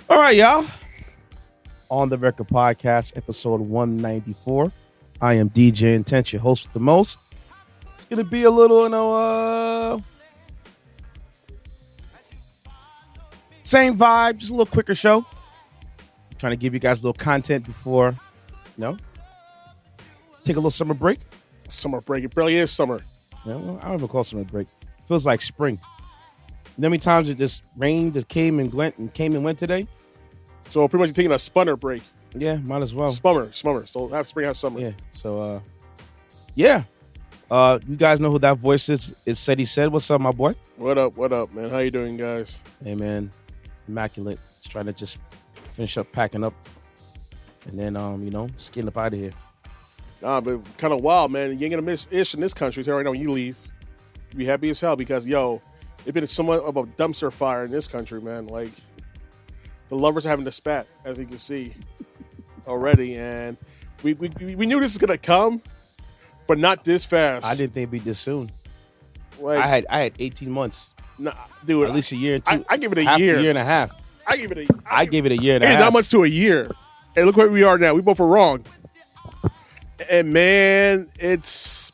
All right, y'all. On the Record Podcast, episode 194. I am DJ Intence, your host with the most. It's going to be a little, same vibe, just a little quicker show. I'm trying to give you guys a little content before, take a little summer break. Summer break. It barely is summer. Yeah, well, I don't even call it summer break. It feels like spring. You know how many times it just rained, it came and went today? So pretty much you're taking a spunner break. Yeah, might as well. Spummer. So have spring, have summer. Yeah. So, you guys know who that voice is. It's Ceddy said. What's up, my boy? What up, man? How you doing, guys? Hey, man. Immaculate. Just trying to just finish up packing up. And then, just getting up out of here. Nah, but kind of wild, man. You ain't going to miss Ish in this country. So right now when you leave, you be happy as hell because, it's been somewhat of a dumpster fire in this country, man. Like, the lovers are having to spat, as you can see already. And we knew this was going to come, but not this fast. I didn't think it'd be this soon. Like, I had 18 months. Nah, dude. At least a year and two. I give it a half year. A year and a half. I gave it a year and a half. Ain't that much to a year. Hey, look where we are now. We both were wrong. And, man, it's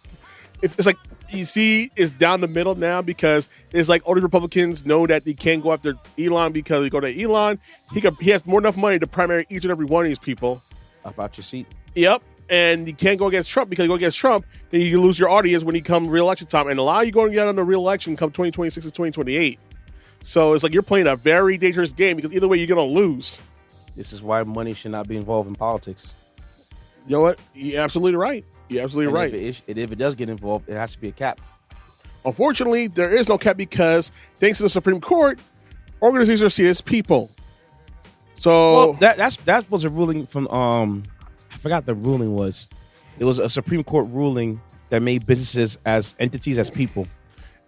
like, you see, it's down the middle now because it's like all the Republicans know that they can't go after Elon because they go to Elon. He has more enough money to primary each and every one of these people. Up out your seat. Yep. And you can't go against Trump because you go against Trump, then you can lose your audience when you come re-election time. And a lot of you going to get on the re-election come 2026 and 2028. So it's like you're playing a very dangerous game because either way you're going to lose. This is why money should not be involved in politics. You know what? You're absolutely right. You're absolutely right. If it does get involved, it has to be a cap. Unfortunately, there is no cap because thanks to the Supreme Court, organizations are seen as people. So that was a ruling from I forgot the ruling was. It was a Supreme Court ruling that made businesses as entities as people.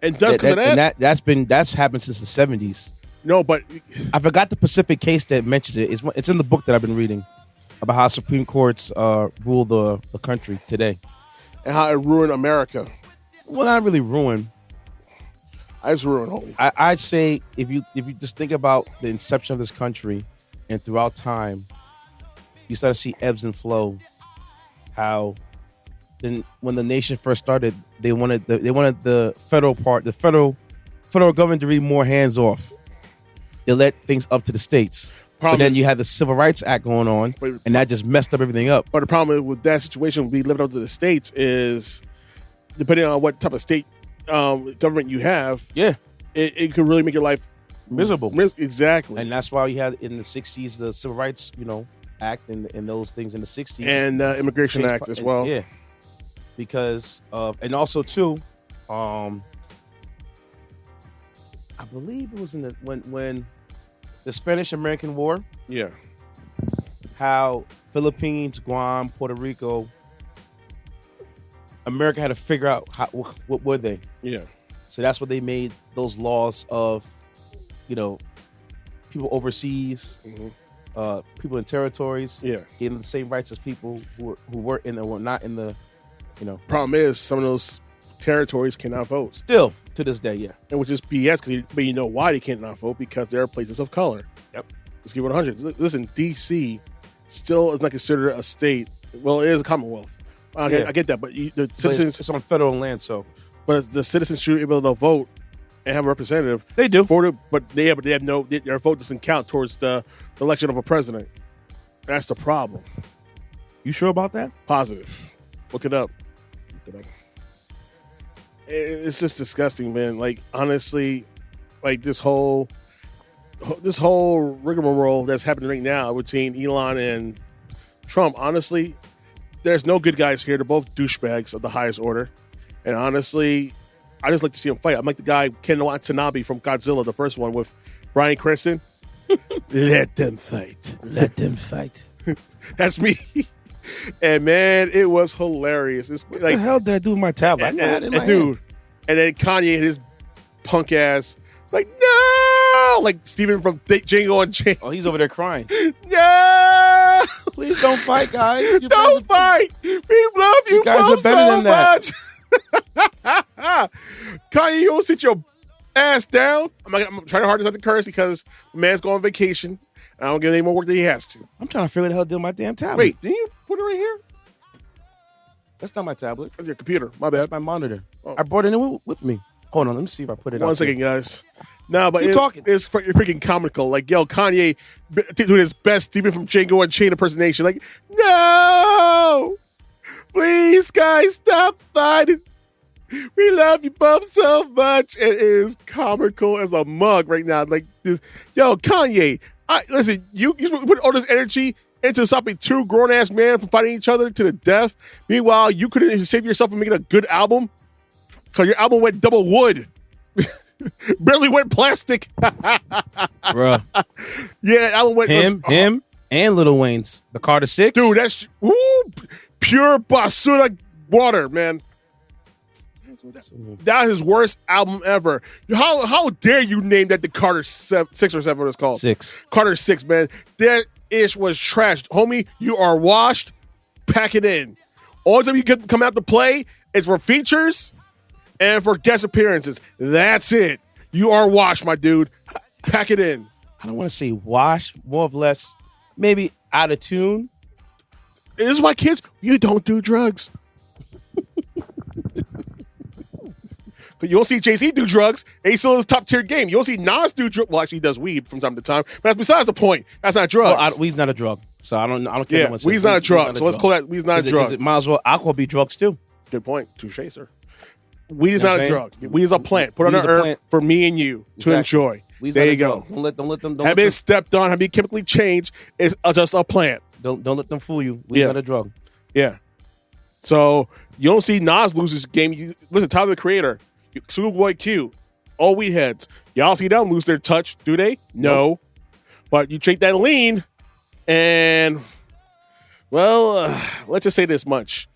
And just because of that, that's happened since the 70s. No, but I forgot the specific case that mentions it. It's in the book that I've been reading about how Supreme Courts rule the country today. And how it ruined America. Well, not really ruined. I just ruined homie. I'd say if you just think about the inception of this country and throughout time, you start to see ebbs and flow. How then when the nation first started, they wanted the federal government to be more hands off. They let things up to the states. But then you had the Civil Rights Act going on, and that just messed up everything up. But the problem with that situation, we living up to the states, is depending on what type of state government you have, it could really make your life miserable. Exactly. And that's why we had in the 60s the Civil Rights, Act and those things in the 60s. And Immigration Act as well. Yeah. Because of, and also too, I believe it was in the when the Spanish-American War. Yeah. How Philippines, Guam, Puerto Rico, America had to figure out what were they. Yeah. So that's what they made those laws of, people overseas, people in territories, getting the same rights as people who were in or were not in the, Problem is, some of those territories cannot vote. Still, to this day, yeah. And which is BS, but you know why they cannot vote? Because there are places of color. Yep. Let's give it 100. Listen, D.C. still is not considered a state. Well, it is a commonwealth. I get that, but the citizens... It's on federal land, so... But the citizens should be able to vote and have a representative. They do. But they have their vote doesn't count towards the election of a president. That's the problem. You sure about that? Positive. Look it up. It's just disgusting, man. Like, honestly, like this whole rigmarole that's happening right now between Elon and Trump, honestly, there's no good guys here. They're both douchebags of the highest order. And honestly, I just like to see them fight. I'm like the guy, Ken Watanabe from Godzilla, the first one with Bryan Cranston. Let them fight. Let them fight. That's me. And man, it was hilarious. It's what the hell did I do with my tablet? Dude, and then Kanye and his punk ass, like, no! Like Stephen from Django Unchained. Oh, he's over there crying. No! Please don't fight, guys. Don't fight! We love you guys both are better so than that. much. Kanye, you will sit your ass down. I'm trying to hard not to curse because the man's going on vacation. I don't get any more work than he has to. I'm trying to figure out how to do my damn tablet. Wait, didn't you put it right here? That's not my tablet. That's your computer. My bad. That's my monitor. Oh. I brought it in with me. Hold on, let me see if I put it. One second, guys. No, but Keep talking. It's freaking comical. Like, yo, Kanye doing his best Stephen from Django Unchained impersonation. Like, no, please, guys, stop fighting. We love you both so much. It is comical as a mug right now. Like this, yo, Kanye. Listen, you put all this energy into stopping two grown ass men from fighting each other to the death. Meanwhile, you couldn't even save yourself from making a good album because your album went double wood, barely went plastic. Bruh. Yeah, album went him, and Lil Wayne's the Carter 6. Dude, that's pure basura water, man. That was his worst album ever. How dare you name that the Carter 6 or 7? What it's called? 6. Carter 6, man. That ish was trashed, homie. You are washed. Pack it in. All the time you can come out to play is for features and for guest appearances. That's it. You are washed, my dude. Pack it in. I don't want to say washed, more or less, maybe out of tune. This is why, kids, you don't do drugs. But you don't see Jay-Z do drugs, and he's still in his top-tier game. You don't see Nas do drugs. Well, actually, he does weed from time to time, but that's besides the point. That's not drugs. Well, weed's not a drug, so I don't care. Yeah, weed's not a drug, so let's call that weed's not a drug. It might as well alcohol be drugs, too. Good point. Touche, sir. Weed is not a drug. Weed is a plant. Put on the earth for me and you to enjoy. There you go. Don't let them. Have been stepped on, have been chemically changed. It's just a plant. Don't let them fool you. Weed's not a drug. Yeah. So you don't see Nas lose his game. Listen, Tyler the Creator, Schoolboy Q, all we heads. Y'all see them lose their touch, do they? No. Nope. But you take that lean, and well, let's just say this much: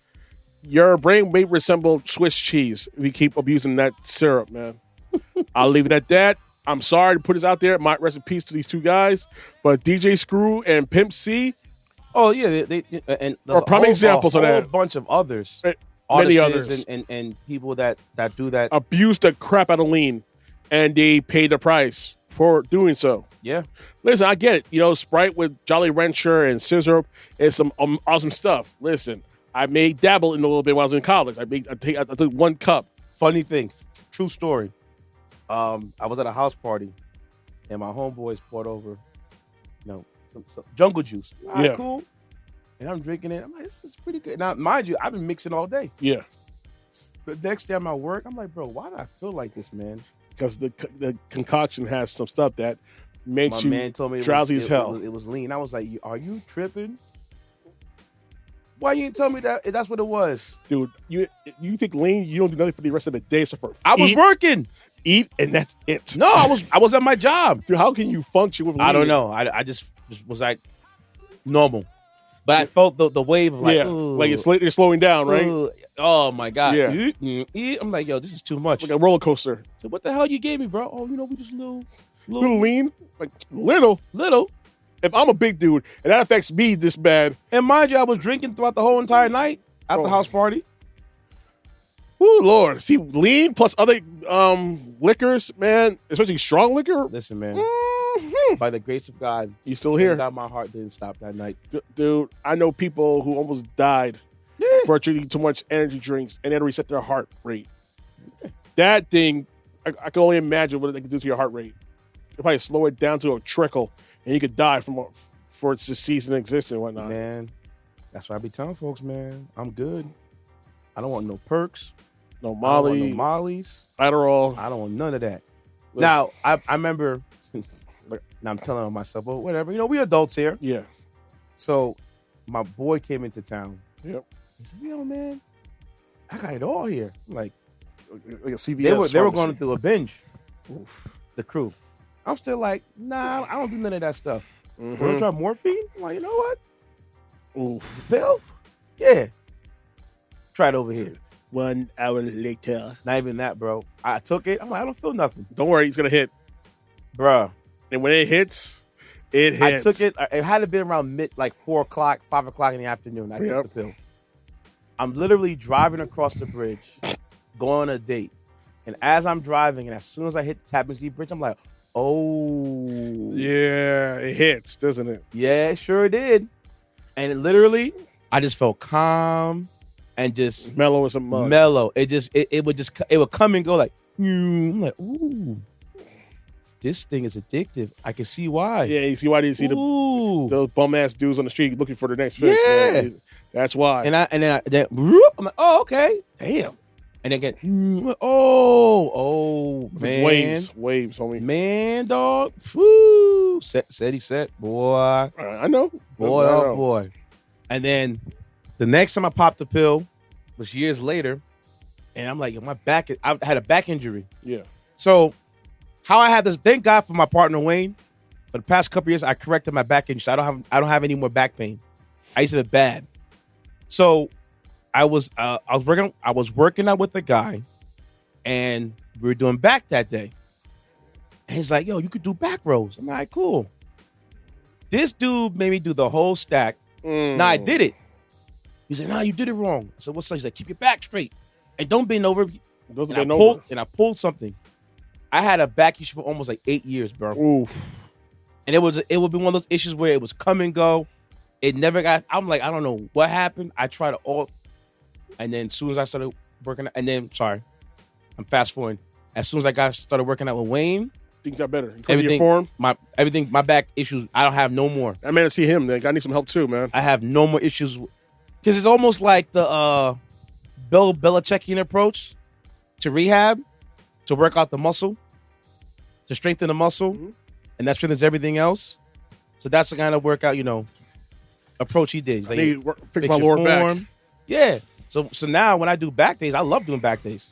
your brain may resemble Swiss cheese if you keep abusing that syrup, man. I'll leave it at that. I'm sorry to put this out there. My rest in peace to these two guys, but DJ Screw and Pimp C. Oh yeah, they and are prime examples of that. A whole bunch of others, many others, and people that do that abuse the crap out of lean, and they pay the price for doing so. Yeah, listen, I get it. You know, Sprite with Jolly Rancher and Scissor is some awesome stuff. Listen, I may dabble in a little bit when I was in college. I took one cup. Funny thing, true story. I was at a house party, and my homeboys brought over, some jungle juice. Yeah, cool. And I'm drinking it. I'm like, this is pretty good. Now, mind you, I've been mixing all day. Yeah. The next day I'm at work, I'm like, bro, why do I feel like this, man? Because the concoction has some stuff that makes my man told me drowsy as hell. It was lean. I was like, are you tripping? Why you didn't tell me that? That's what it was. Dude, you think lean, you don't do nothing for the rest of the day except for I was working. Eat, and that's it. No, I was at my job. Dude, how can you function with lean? I don't know. I just was like normal. But I felt the wave of like, ooh, like you're slowing down, right? Ooh, oh my God. Yeah. I'm like, yo, this is too much. Like a roller coaster. So what the hell you gave me, bro? Oh, we just little lean? Like little? Little. If I'm a big dude and that affects me this bad. And mind you, I was drinking throughout the whole entire night at the house party. Ooh, Lord. See, lean plus other liquors, man, especially strong liquor. Listen, man. By the grace of God, you still here. God, my heart didn't stop that night. Dude, I know people who almost died for drinking too much energy drinks and they had to reset their heart rate. That thing, I can only imagine what they can do to your heart rate. They'll probably slow it down to a trickle and you could die for its cease and exist and whatnot. Man, that's why I be telling folks, man, I'm good. I don't want no perks. No Molly. I don't want no Mollies. Adderall. I don't want none of that. Listen. Now, I remember... Now I'm telling myself, well, whatever. We adults here. Yeah. So my boy came into town. Yep. He said, yo, man, I got it all here. I'm like a CVS. They were going through a binge. Oof. The crew. I'm still like, nah, I don't do none of that stuff. Mm-hmm. Want to try morphine? I'm like, you know what? Oof. The pill? Yeah. Try it over here. 1 hour later. Not even that, bro. I took it. I'm like, I don't feel nothing. Don't worry, it's going to hit. Bruh. And when it hits, it hits. I took it. It had to be around 4 o'clock, 5 o'clock in the afternoon. I took the pill. I'm literally driving across the bridge, going on a date. And as I'm driving, and as soon as I hit the Tappan Zee Bridge, I'm like, Oh. Yeah, it hits, doesn't it? Yeah, it sure did. And it literally, I just felt calm and just Mellow as a mug. mellow. It would come and go like, I'm like, ooh, this thing is addictive. I can see why. Yeah, you see why you see those bum ass dudes on the street looking for their next fix. Yeah. Man. That's why. And then I'm like, oh, okay, damn. And then again, oh man, waves, homie. Man, dog, woo, set, boy. I know, Boy, oh boy. And then the next time I popped a pill was years later, and I'm like, my back, I had a back injury. Yeah. So how I had this, thank God for my partner Wayne. For the past couple years, I corrected my back injury. So I don't have any more back pain. I used to have it bad. So I was working out with a guy, and we were doing back that day. And he's like, yo, you could do back rows. I'm like, cool. This dude made me do the whole stack. Now I did it. He's like, nah, you did it wrong. So what's up? He's like, keep your back straight and don't bend over. And I pulled something. I had a back issue for almost like 8 years, bro. Ooh. And it would be one of those issues where it was come and go. It never got. I'm like, I don't know what happened. I tried it all. And then as soon as I started working out, and then, sorry, I'm fast forwarding. As soon as I started working out with Wayne, things got better. My back issues, I don't have no more. I mean, to see him, then I need some help too, man. I have no more issues. Because it's almost like the Bill Belichickian approach to rehab, to work out the muscle, to strengthen the muscle, and that strengthens everything else. So that's the kind of workout, approach he did. He's like, fix my lower back. Yeah. So now when I do back days, I love doing back days.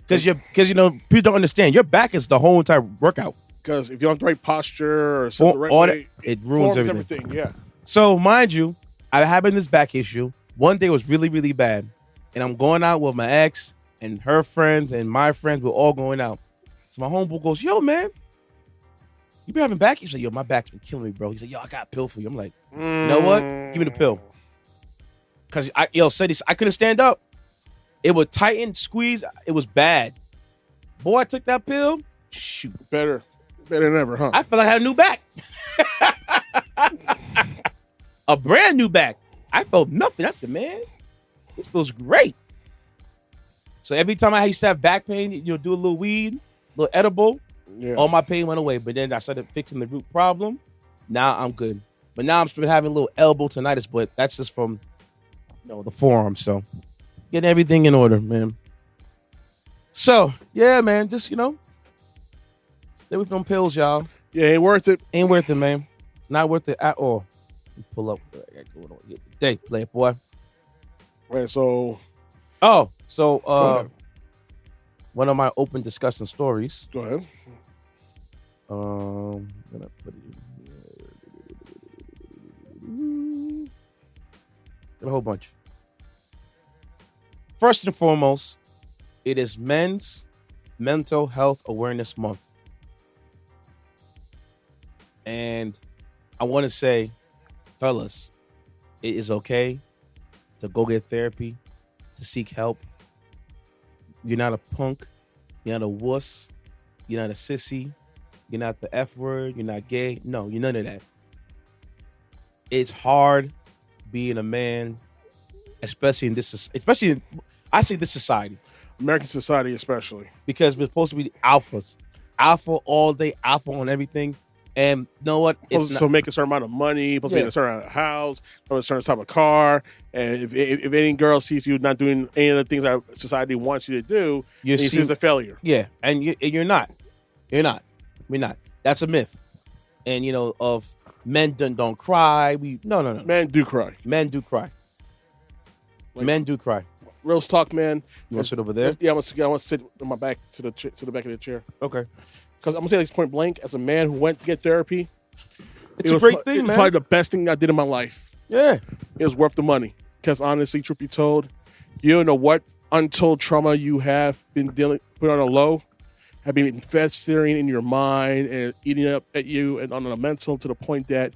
Because people don't understand. Your back is the whole entire workout. Because if you don't have the right posture or something the right way, it ruins everything. Yeah. So mind you, I had this back issue. One day it was really, really bad. And I'm going out with my ex and her friends and my friends. We're all going out. So my homeboy goes, yo, man, you been having back issues? Like, yo, my back's been killing me, bro. He's like, yo, I got a pill for you. I'm like, you know what? Give me the pill. Because Ceddy, I couldn't stand up. It would tighten, squeeze. It was bad. Boy, I took that pill. Shoot. Better than ever, huh? I felt like I had a new back. A brand new back. I felt nothing. I said, man, this feels great. So every time I used to have back pain, do a little weed, a little edible, all my pain went away. But then I started fixing the root problem. Now I'm good. But now I'm still having a little elbow tinnitus, but that's just from the forearm. So get everything in order, man. So, yeah, man, just, stay away from pills, y'all. Yeah, ain't worth it. Ain't worth it, man. It's not worth it at all. Pull up. I got going on today, play it, boy. Right, so. Oh, so one of my open discussion stories. Go ahead. I'm gonna put it in here. Got a whole bunch. First and foremost, it is Men's Mental Health Awareness Month. And I want to say, fellas, it is okay to go get therapy, to seek help. You're not a punk. You're not a wuss. You're not a sissy. You're not the F word. You're not gay. No, you're none of that. It's hard being a man, especially in this society. American society especially. Because we're supposed to be alphas. Alpha all day, alpha on everything. And you know what? So make a certain amount of money, supposed to be in a certain amount of house, a certain type of car. And if any girl sees you not doing any of the things that society wants you to do, you see as a failure. Yeah, and you're not. You're not. We're not. That's a myth. And, of men don't cry. No. Men do cry. Men do cry. Men do cry. Real talk, man. You want to sit over there? Yeah, I want to sit on my back to the back of the chair. Okay. Because I'm going to say this point blank, as a man who went to get therapy, it's a great thing, man. It's probably the best thing I did in my life. Yeah. It was worth the money. Because honestly, truth be told, you don't know what untold trauma you have been put on a low, have been festering in your mind and eating up at you and on a mental to the point that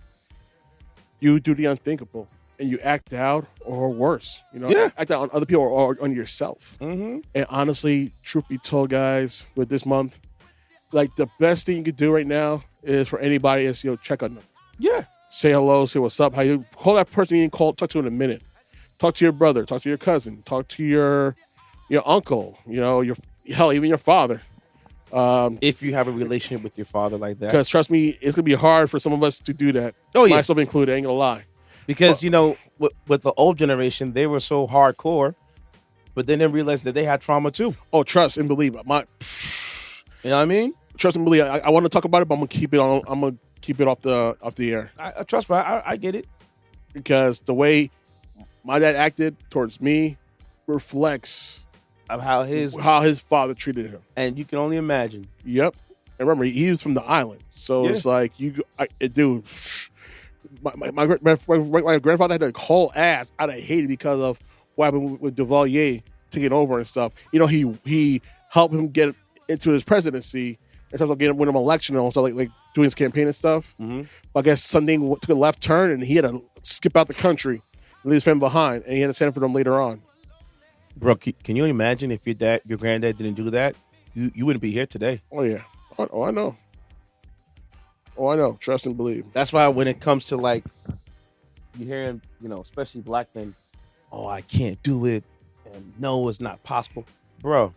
you do the unthinkable and you act out or worse. Act out on other people or on yourself. Mm-hmm. And honestly, truth be told, guys, with this month, like the best thing you could do right now is for anybody is check on them. Yeah. Say hello, say what's up, how you call that person you didn't talk to in a minute. Talk to your brother, talk to your cousin, talk to your uncle, your even your father. If you have a relationship with your father like that. Because trust me, it's gonna be hard for some of us to do that. Oh yeah. Myself included, I ain't gonna lie. Because with the old generation, they were so hardcore, but then they realized that they had trauma too. Oh, trust and believe. You know what I mean? Trust and believe. I want to talk about it, but I'm gonna keep it on. I'm gonna keep it off the air. I trust me. I get it. Because the way my dad acted towards me reflects of how his father treated him, and you can only imagine. Yep. And remember, he was from the island, so it's like dude. My grandfather had to haul ass out of Haiti because of what happened with Duvalier taking over and stuff. He helped him get into his presidency in terms of getting win him election and also like doing his campaign and stuff. Mm-hmm. But I guess something took a left turn and he had to skip out the country and leave his family behind, and he had to stand for them later on. Bro, can you imagine if your granddad didn't do that? You wouldn't be here today. Oh yeah. Oh, I know. Oh, I know. Trust and believe. That's why when it comes to like, you hear, especially black men, oh, I can't do it, and no, it's not possible. Bro,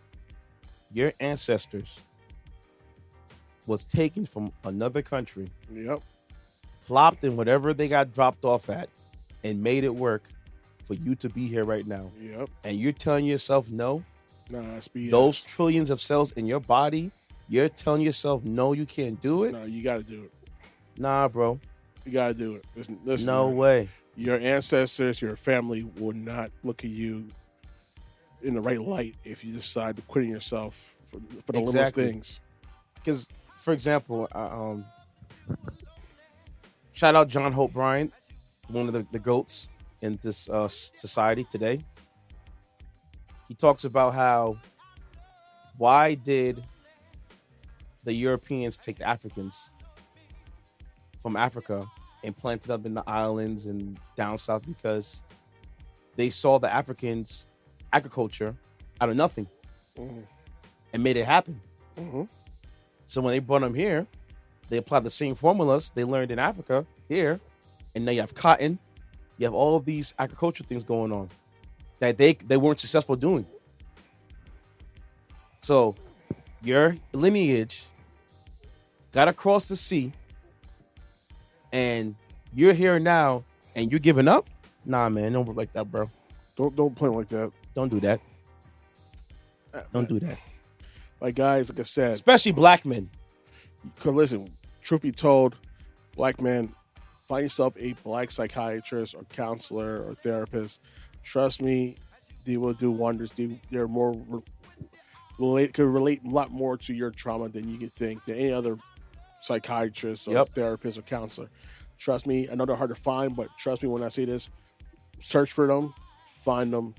your ancestors was taken from another country. Yep. Plopped in whatever they got dropped off at and made it work for you to be here right now. Yep. And you're telling yourself no? Nah, that's BS. Those trillions of cells in your body, you're telling yourself no, you can't do it? No, you got to do it. Nah, bro. You got to do it. Listen, no way. Your ancestors, your family will not look at you in the right light if you decide to quit yourself for the littlest things. Because, for example, shout out John Hope Bryant, one of the GOATs in this society today. He talks about why did the Europeans take the Africans from Africa and planted up in the islands and down south? Because they saw the Africans' agriculture out of nothing and made it happen. Mm-hmm. So when they brought them here, they applied the same formulas they learned in Africa here, and now you have cotton, you have all of these agricultural things going on that they weren't successful doing. So your lineage got across the sea, and you're here now, and you're giving up? Nah, man, don't work like that, bro. Don't play like that. Don't do that. Don't do that. Like, guys, like I said, especially black men. Because listen, truth be told, black men, find yourself a black psychiatrist or counselor or therapist. Trust me, they will do wonders. They're more could relate a lot more to your trauma than you could think, than any other psychiatrist or therapist or counselor. Trust me, I know they're hard to find, but trust me when I say this, search for them, find them,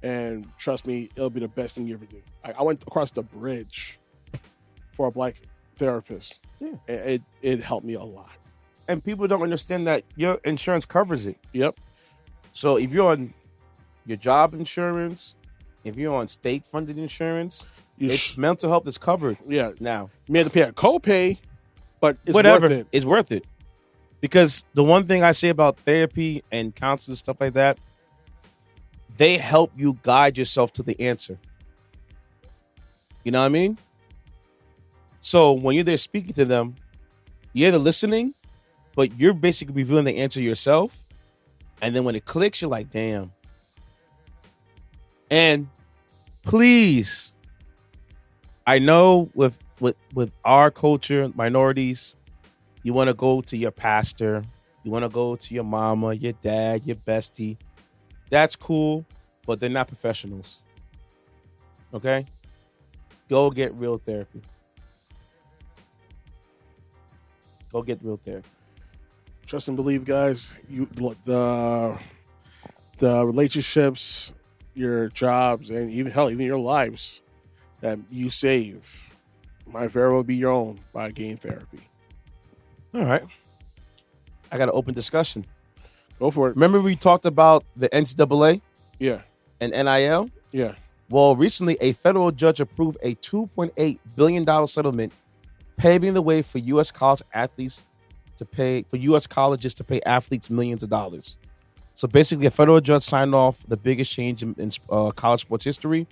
and trust me, it'll be the best thing you ever do. I went across the bridge for a black therapist. Yeah. It helped me a lot. And people don't understand that your insurance covers it. Yep. So if you're on your job insurance, if you're on state-funded insurance, mental health is covered. Yeah. Now. You may have to pay a copay, but it's whatever. Worth it. It's worth it. Because the one thing I say about therapy and counselors, stuff like that, they help you guide yourself to the answer. You know what I mean? So when you're there speaking to them, you're listening, but you're basically revealing the answer yourself. And then when it clicks, you're like, damn. And please, I know with our culture, minorities, you want to go to your pastor, you want to go to your mama, your dad, your bestie. That's cool, but they're not professionals. Okay? Go get real therapy. Go get real therapy. Trust and believe, guys. The relationships, your jobs, and even your lives that you save might very well be your own by getting therapy. All right. I got an open discussion. Go for it. Remember we talked about the NCAA? Yeah. And NIL? Yeah. Well, recently a federal judge approved a $2.8 billion settlement paving the way for U.S. college athletes U.S. colleges to pay athletes millions of dollars. So basically, a federal judge signed off the biggest change in college sports history,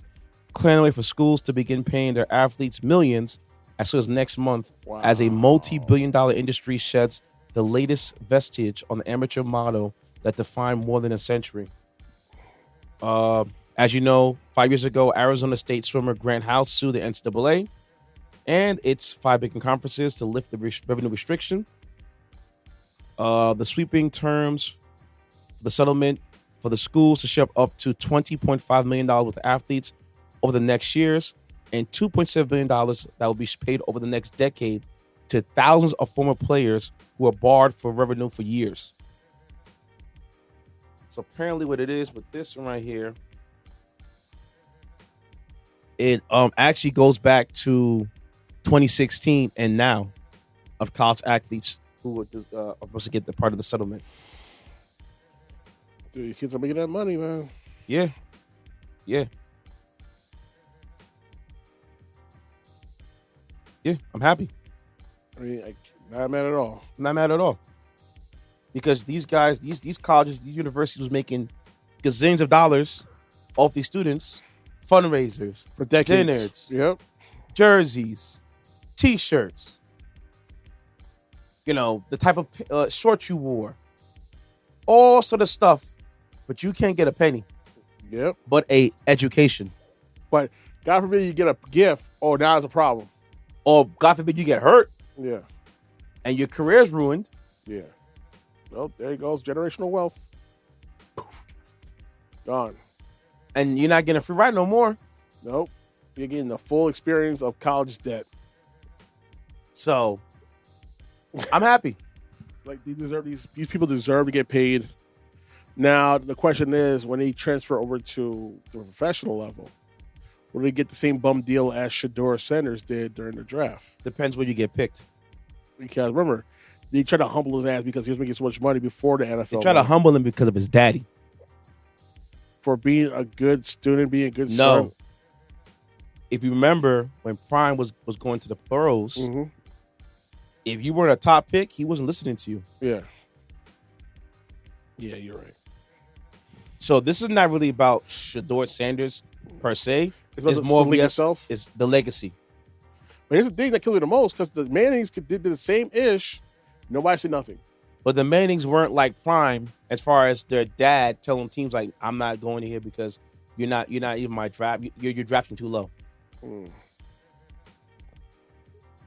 clearing the way for schools to begin paying their athletes millions as soon as next month, as a multi-billion-dollar industry sheds the latest vestige on the amateur model that defined more than a century. As you know, 5 years ago, Arizona State swimmer Grant House sued the NCAA and its 5 big conferences to lift the revenue restriction. The sweeping terms for the settlement for the schools to share up to $20.5 million with athletes over the next years and $2.7 billion that will be paid over the next decade to thousands of former players who are barred for revenue for years. So apparently what it is with this one right here, it actually goes back to 2016 and now of college athletes who are supposed to get the part of the settlement. Dude, you kids are making that money, man. Yeah. Yeah, I'm happy. I mean, not mad at all. Not mad at all. Because these guys, these colleges, these universities was making gazillions of dollars off these students, fundraisers, For decades. dinners, Yep. jerseys, T-shirts. You know, the type of shorts you wore, all sort of stuff, but you can't get a penny. Yep. But a education, But God forbid you get a gift. Oh, now it's a problem. or God forbid you get hurt Yeah. and your career's ruined. Yeah. Well, there he goes. Generational wealth. Gone. And you're not getting a free ride no more. Nope. You're getting the full experience of college debt. So I'm happy. Like these people deserve to get paid. Now the question is, when they transfer over to the professional level, will they get the same bum deal as Shedeur Sanders did during the draft? Depends where you get picked. Because remember, they tried to humble his ass because he was making so much money before the NFL. They try to humble him because of his daddy. For being a good student, being a good No. son. If you remember when Prime was going to the pros, Mm-hmm. if you weren't a top pick, he wasn't listening to you. Yeah. Yeah, you're right. So this is not really about Shedeur Sanders per se. It's about It's the more of league yes, itself. it's the legacy. But here's the thing that killed me the most, because the Mannings did the same ish. Nobody said nothing. But the Mannings weren't like Prime as far as their dad telling teams like, I'm not going here because you're not even my draft. You're drafting too low. Mm.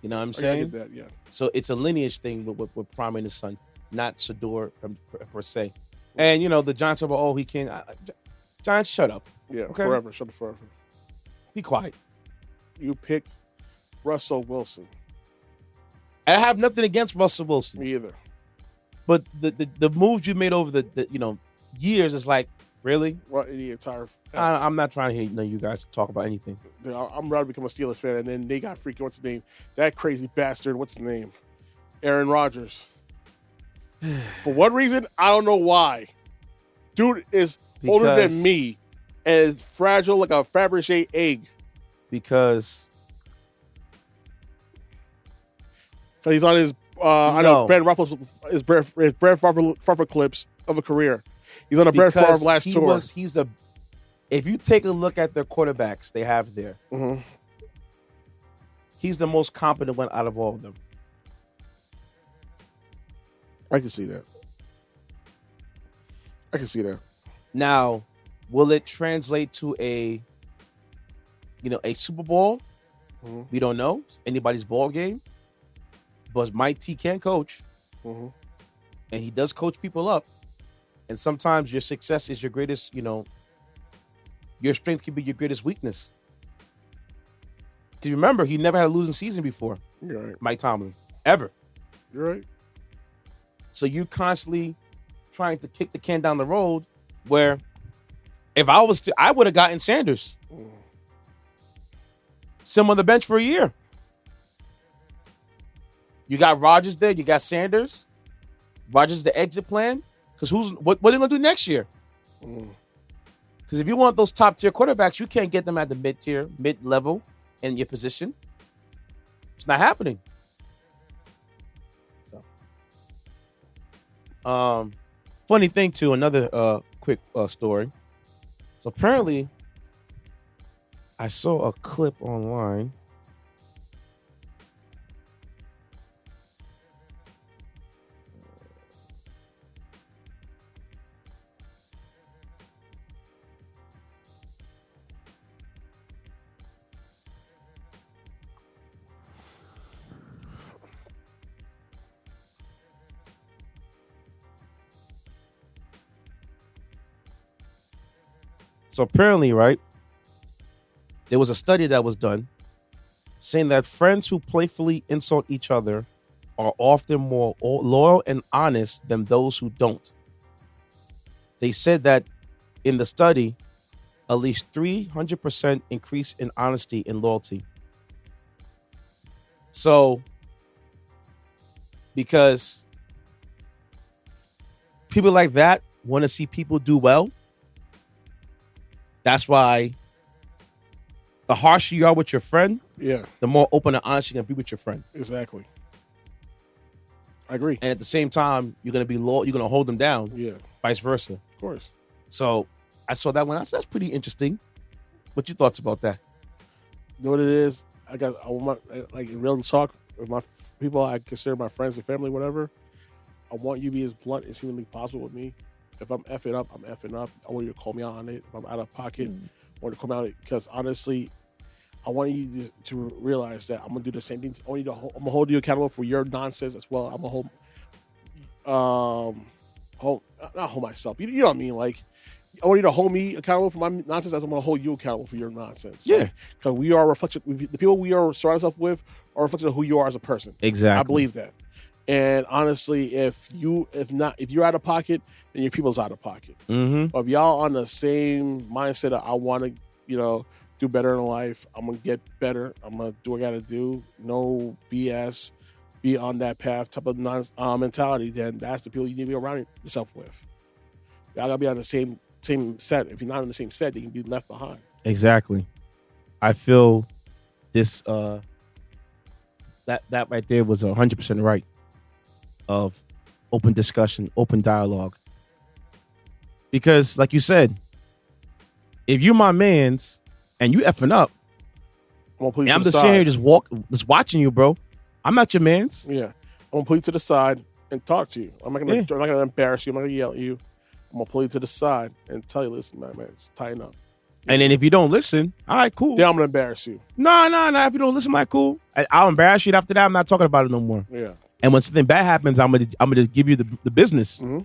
You know what I'm I saying? get that, yeah. So it's a lineage thing with Prime and his son, not Shedeur per se. And you know the Giants are, oh, he can't. Giants, shut up. Yeah, Okay. forever. Shut up forever. Be quiet. You picked Russell Wilson. I have nothing against Russell Wilson, Me either. but the moves you made over the years is like, really? Well, the entire. I'm not trying to hear you guys talk about anything. I'm ready to become a Steelers fan, and then they got freaking what's his name? That crazy bastard. What's his name? Aaron Rodgers. For one reason, I don't know why. Dude is older Because- than me and is fragile like a Fabergé egg. Because Because he's on his, I know, Brad Ruffles, his Brad Favre clips of a career. He's on a Brad Favre last tour. If you take a look at their quarterbacks they have there, Mm-hmm. he's the most competent one out of all of them. I can see that. I can see that. Now, will it translate to a Super Bowl? Mm-hmm. We don't know. It's anybody's ball game. But Mike T can coach, Mm-hmm. and he does coach people up. And sometimes your success is your greatest, your strength can be your greatest weakness. Because remember, he never had a losing season before, You're right. Mike Tomlin, ever. You're right. So you constantly trying to kick the can down the road where if I was I would have gotten Sanders. Sit him on the bench for a year. You got Rodgers there. You got Sanders. Rodgers the exit plan. Because what are they going to do next year? Because if you want those top tier quarterbacks, you can't get them at the mid level in your position. It's not happening. Funny thing too. Another quick story. So apparently, I saw a clip online. So apparently, right, there was a study that was done saying that friends who playfully insult each other are often more loyal and honest than those who don't. They said that in the study, at least 300% increase in honesty and loyalty. So, because people like that want to see people do well, that's why the harsher you are with your friend, the more open and honest you're going to be with your friend. Exactly. I agree. And at the same time, you're going to be loyal, you're going to hold them down. Yeah. Vice versa. Of course. So I saw that one. I said, that's pretty interesting. What your thoughts about that? You know what it is? I want like in real talk with my people I consider my friends and family, whatever. I want you to be as blunt as humanly possible with me. If I'm effing up, I'm effing up. I want you to call me out on it. If I'm out of pocket, I want you to call me out on it. Because honestly, I want you to realize that I'm gonna do the same thing. I'm gonna hold you accountable for your nonsense as well. I'm gonna not hold myself. You know what I mean? Like, I want you to hold me accountable for my nonsense as I'm gonna hold you accountable for your nonsense. Yeah, because we are a reflection. The people we are surrounding ourselves with are a reflection of who you are as a person. Exactly. I believe that. And honestly, if you're out of pocket, then your people's out of pocket. Mm-hmm. But if y'all on the same mindset of I want to, do better in life, I'm gonna get better. I'm gonna do what I gotta do. No BS. Be on that path type of mentality. Then that's the people you need to be around yourself with. Y'all gotta be on the same set. If you're not on the same set, you can be left behind. Exactly. I feel this. That right there was 100% right. Of open discussion, open dialogue. Because, like you said, if you my mans and you effing up, I'm just sitting here just watching you, bro. I'm not your mans. Yeah, I'm gonna pull you to the side and talk to you. I'm not gonna embarrass you. I'm not gonna yell at you. I'm gonna pull you to the side and tell you, listen, man, it's tighten up. And then if you don't listen, all right, cool. Then I'm gonna embarrass you. No. If you don't listen, like, cool. I'll embarrass you. After that, I'm not talking about it no more. Yeah. And when something bad happens, I'm gonna give you the business. Mm-hmm.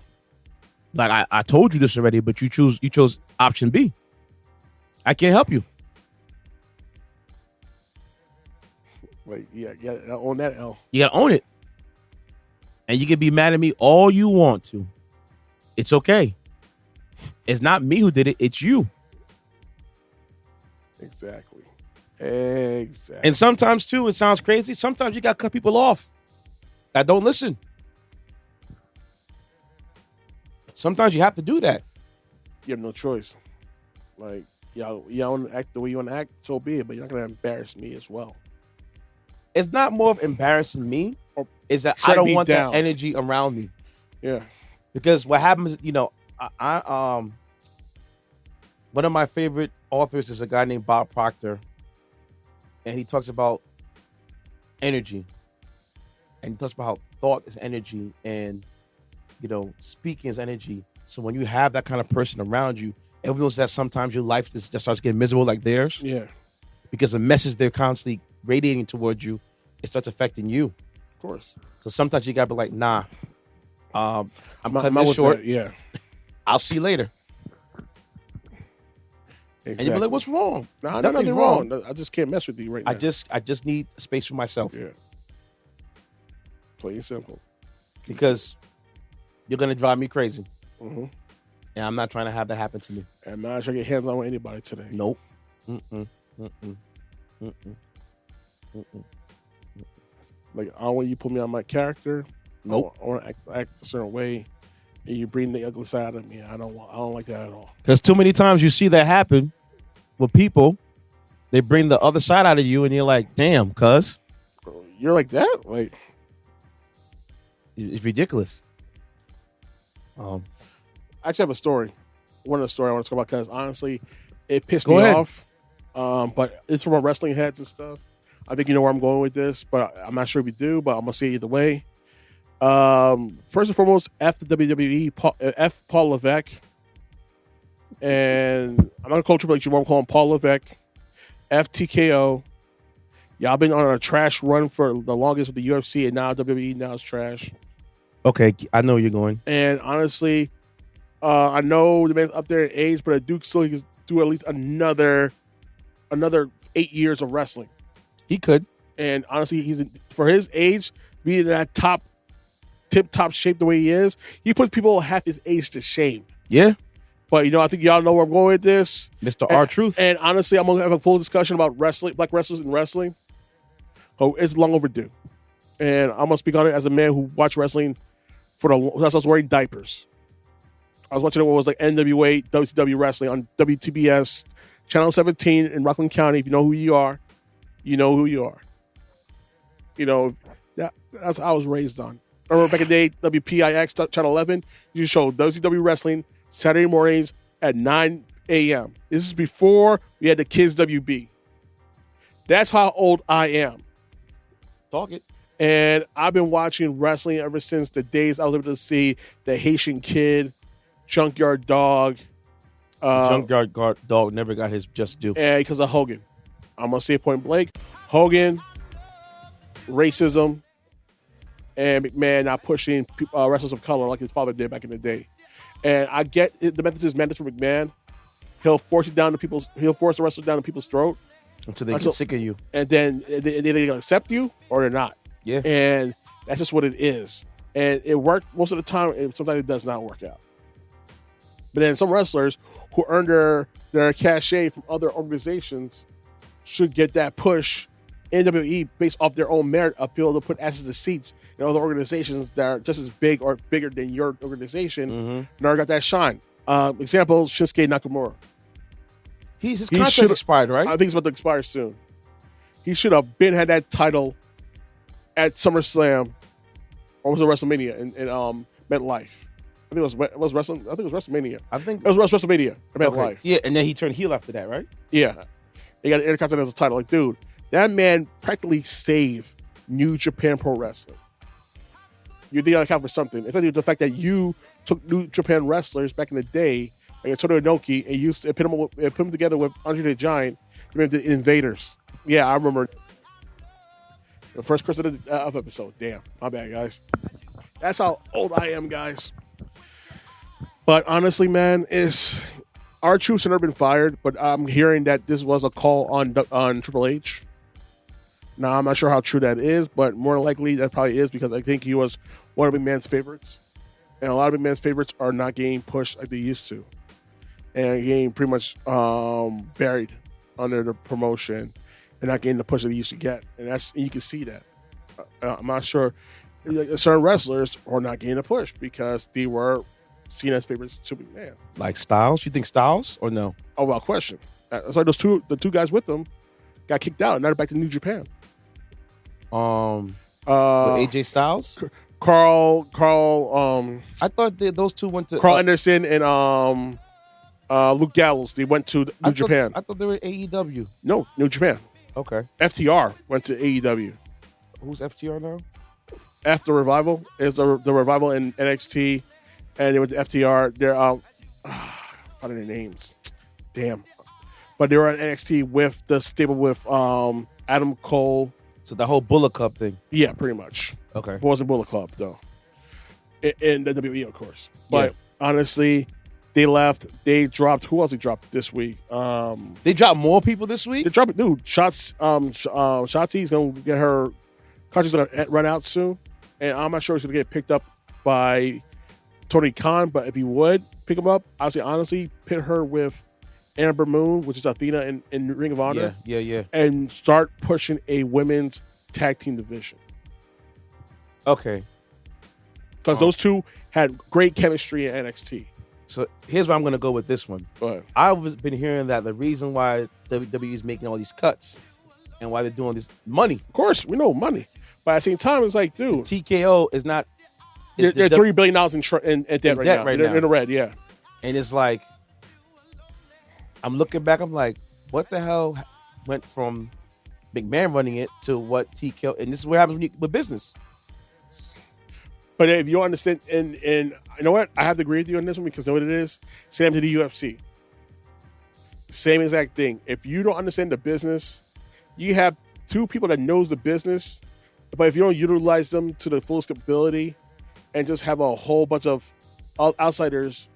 Like I told you this already, but you chose option B. I can't help you. Like, yeah, own that L. You gotta own it. And you can be mad at me all you want to. It's okay. It's not me who did it, it's you. Exactly. And sometimes too, it sounds crazy. Sometimes you gotta cut people off that don't listen. Sometimes you have to do that. You have no choice. Like, you want to act the way you want to act, so be it, but you're not going to embarrass me as well. It's not more of embarrassing me, is that I don't want that energy around me. Yeah. Because what happens, I one of my favorite authors is a guy named Bob Proctor, and he talks about energy. And he talks about how thought is energy and, speaking is energy. So when you have that kind of person around you, everyone knows that sometimes your life just starts getting miserable like theirs. Yeah. Because the message they're constantly radiating towards you, it starts affecting you. Of course. So sometimes you got to be like, nah, I'm cutting this short. That, yeah. I'll see you later. Exactly. And you'll be like, what's wrong? Nah, nothing wrong. I just can't mess with you right now. I just need space for myself. Yeah. Plain and simple. Because you're going to drive me crazy. Mm-hmm. And I'm not trying to have that happen to me. And I'm not trying to get hands on with anybody today. Nope. Mm-mm. Mm-mm. Mm-mm. Mm-mm. Like, I don't want you to put me on my character. Nope. I want to act a certain way. And you bring the ugly side of me. I don't like that at all. Because too many times you see that happen with people. They bring the other side out of you and you're like, damn, cuz. You're like that? Like, it's ridiculous. Um, I actually have a story. One of the story I want to talk about because honestly, it pissed Go me ahead. off. But it's from our wrestling heads and stuff. I think you know where I'm going with this, but I'm not sure if you do. But I'm gonna say it either way. First and foremost, F the WWE, F Paul Levesque, and I'm not gonna call Triple H. I'm calling Paul Levesque. F TKO. Y'all been on a trash run for the longest with the UFC, and now WWE now is trash. okay, I know where you're going. And honestly, I know the man's up there in age, but a Duke still can do at least another 8 years of wrestling. He could. And honestly, he's for his age, being in that tip-top shape the way he is, he puts people half his age to shame. Yeah, But I think y'all know where I'm going with this. Mr. R-Truth. And honestly, I'm gonna have a full discussion about wrestling, black wrestlers in wrestling. Oh, it's long overdue. And I'm gonna speak on it as a man who watched wrestling since I was wearing diapers. I was watching what was like NWA, WCW wrestling on WTBS, Channel 17 in Rockland County. If you know who you are, you know who you are. That's how I was raised on. I remember back in the day, WPIX, Channel 11, you showed WCW wrestling Saturday mornings at 9 a.m. This is before we had the Kids WB. That's how old I am. Talk it. And I've been watching wrestling ever since the days I was able to see the Haitian Kid, Junkyard Dog. Junkyard Dog never got his just due. And because of Hogan. I'm going to say it point blank. Hogan, racism, and McMahon not pushing wrestlers of color like his father did back in the day. And I get the method is mandatory for McMahon. He'll force the wrestler down to people's throat. Until they get sick of you. And then they're going to accept you or they're not. Yeah. And that's just what it is. And it worked most of the time, and sometimes it does not work out. But then some wrestlers who earn their cachet from other organizations should get that push in WWE based off their own merit of being able to put asses to seats in other organizations that are just as big or bigger than your organization. Never got that shine. Example, Shinsuke Nakamura. His contract expired, right? I think it's about to expire soon. He should have had that title at SummerSlam, or was it WrestleMania in MetLife? I think it was wrestling. I think it was WrestleMania. I think it was WrestleMania at MetLife. Yeah, and then he turned heel after that, right? Yeah, they got an Intercontinental title. Like, dude, that man practically saved New Japan Pro Wrestling. You think I count for something? Especially the fact that you took New Japan wrestlers back in the day, like Antonio Inoki, and used to put them together with Andre the Giant, the Invaders. Yeah, I remember the first curse of episode. Damn, my bad, guys. That's how old I am, guys. But honestly, man, our troops have never been fired. But I'm hearing that this was a call on Triple H. Now, I'm not sure how true that is, but more than likely that probably is because I think he was one of McMahon's favorites. And a lot of McMahon's favorites are not getting pushed like they used to. And getting pretty much buried under the promotion and not getting the push that he used to get. And you can see that. I'm not sure. Certain wrestlers are not getting a push because they were seen as favorites to McMahon. Like Styles? You think Styles or no? Oh, well, question. So the two guys with them got kicked out and now they're back to New Japan. With AJ Styles? Carl. I thought those two went to Carl Anderson and Luke Gallows. They went to New Japan. I thought they were AEW. No, New Japan. Okay. FTR went to AEW. Who's FTR now? After Revival is the Revival in NXT, and they went to FTR. They're what are their names? Damn, but they were on NXT with the stable with Adam Cole. So the whole Bullet Club thing. Yeah, pretty much. Okay, it wasn't Bullet Club though. In the WWE, of course, but honestly, they left. They dropped. Who else they dropped this week? They dropped more people this week. They dropped dude. Shotzi's gonna get her contract's gonna run out soon. And I'm not sure he's going to get picked up by Tony Khan, but if he would pick him up, I'd say honestly, pit her with Amber Moon, which is Athena in Ring of Honor. Yeah. And start pushing a women's tag team division. Okay. Because those two had great chemistry in NXT. So here's where I'm going to go with this one. I've been hearing that the reason why WWE is making all these cuts and why they're doing this money. Of course, we know money. But at the same time, it's like, dude. TKO is not, they're $3 billion in debt right now. They're in the red, yeah. And it's like, I'm looking back, I'm like, what the hell went from McMahon running it to what TKO, and this is what happens with business. But if you understand, and you know what, I have to agree with you on this one because you know what it is? Same to the UFC. Same exact thing. If you don't understand the business, you have two people that knows the business, but if you don't utilize them to the fullest ability and just have a whole bunch of outsiders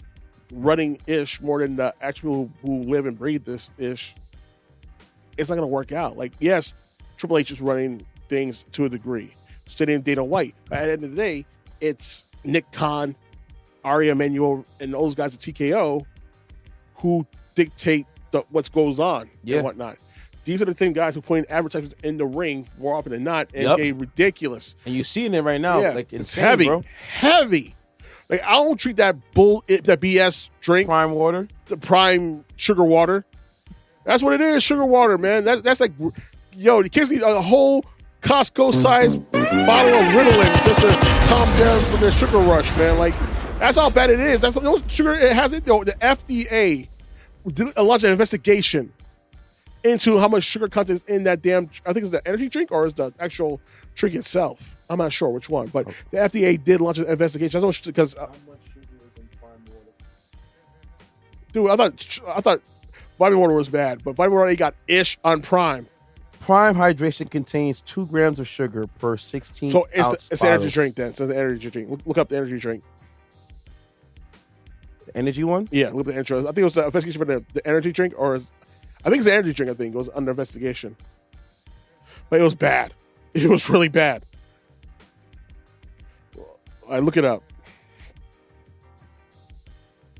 running ish more than the actual who live and breathe this ish, it's not going to work out. Like, yes, Triple H is running things to a degree, sitting Dana White, but at the end of the day, it's Nick Khan, Ari Emanuel, and those guys at TKO who dictate what goes on and whatnot. These are the same guys who put in advertisements in the ring more often than not, and a ridiculous. And you're seeing it right now. Yeah, like it's heavy, bro. Heavy. Like, I don't treat that that BS drink, prime water, the prime sugar water. That's what it is, sugar water, man. That's like, yo, the kids need a whole Costco-sized bottle of Ritalin just to calm down from their sugar rush, man. Like, that's how bad it is. That's sugar. It has it. The FDA launched an investigation into how much sugar content is in that damn. I think it's the energy drink or is the actual drink itself. I'm not sure which one, but the FDA did launch an investigation. I don't because how much sugar is in prime water? Dude, I thought vitamin water was bad, but vitamin water got ish on prime. Prime hydration contains 2 grams of sugar per 16 So ounce it's an energy drink then. So it's an energy drink. Look up the energy drink. The energy one? Yeah, look at the intro. I think it was an investigation for the energy drink, or I think it's the energy drink. I think it was under investigation, but it was bad. It was really bad. I look it up.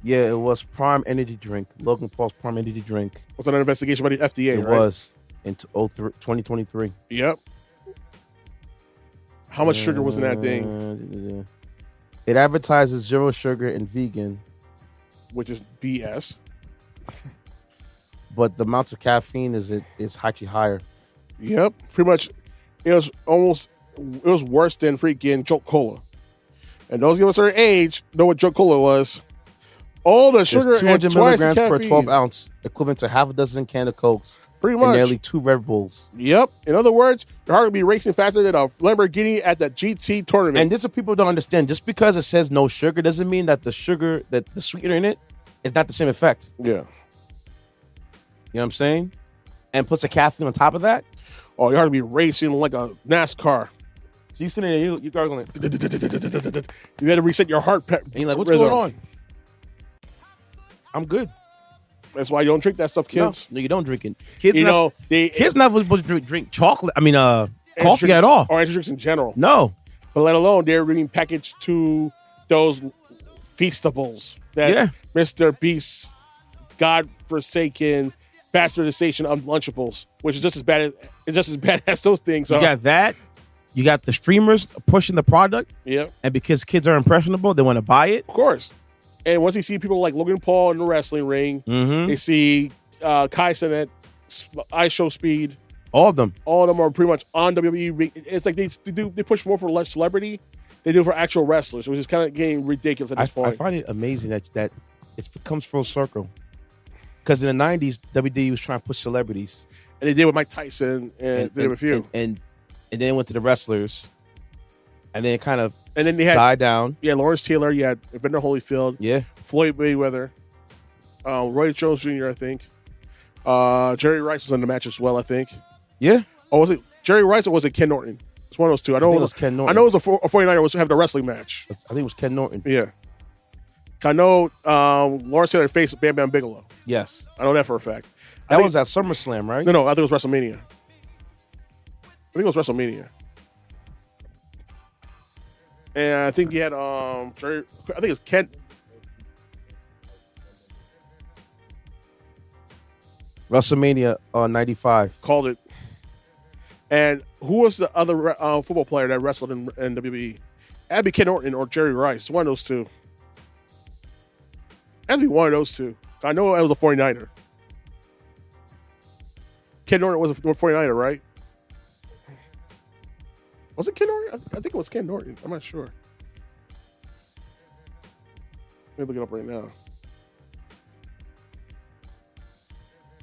Yeah, it was Prime Energy Drink. Logan Paul's Prime Energy Drink. It was under investigation by the FDA, It right? was in 2023. Yep. How much sugar was in that thing? It advertises 0 sugar and vegan. Which is BS. But the amounts of caffeine is actually higher. Yep. Pretty much, it was worse than freaking Jolt Cola. And those of us our age know what Jolt Cola was. All the sugar There's 200 and twice the milligrams per caffeine. 12 ounce, equivalent to half a dozen can of Cokes. Pretty And much. nearly 2 Red Bulls. Yep. In other words, your heart will be racing faster than a Lamborghini at the GT tournament. And this is what people don't understand. Just because it says no sugar doesn't mean that the sugar, that the sweetener in it is not the same effect. Yeah. You know what I'm saying? And puts a caffeine on top of that. Oh, your heart will be racing like a NASCAR. So you sitting there, you gargling. You had to reset your heart. And you're like, what's rhythm. going on? I'm good. That's why you don't drink that stuff, kids. No, you don't drink it. Kids, kids not supposed to drink chocolate. I mean, coffee at all. Or energy drinks in general. No. But let alone they're being packaged to those Feastables that Mr. Beast's godforsaken bastardization of Lunchables, which is just as bad as those things are. You got that. You got the streamers pushing the product. Yeah. And because kids are impressionable, they want to buy it. Of course. And once you see people like Logan Paul in the wrestling ring, they see Kaisen at I Show Speed. All of them are pretty much on WWE. It's like they push more for less celebrity. They do for actual wrestlers, which is kind of getting ridiculous at this point. I find it amazing that it comes full circle. Because in the 90s, WWE was trying to push celebrities. And they did with Mike Tyson and did with a few. And then it went to the wrestlers. And then it kind of they had, died down. Yeah, Lawrence Taylor. You had Evander Holyfield. Yeah. Floyd Mayweather. Roy Jones Jr., I think. Jerry Rice was in the match as well, I think. Yeah. Oh, was it Jerry Rice or was it Ken Norton? It's one of those two. I know it was Ken Norton. I know it was a 49er was having a wrestling match. I think it was Ken Norton. Yeah. I know Lawrence Taylor faced Bam Bam Bigelow. Yes. I know that for a fact. That was at SummerSlam, right? No, I think it was WrestleMania. I think it was WrestleMania. And I think he had Jerry, I think it's Ken. WrestleMania 95. Called it. And who was the other football player that wrestled in WWE? That'd be Ken Norton or Jerry Rice. One of those two. That'd be one of those two. I know it was a 49er. Ken Norton was a 49er, right? Was it Ken Norton? I think it was Ken Norton. I'm not sure. Let me look it up right now.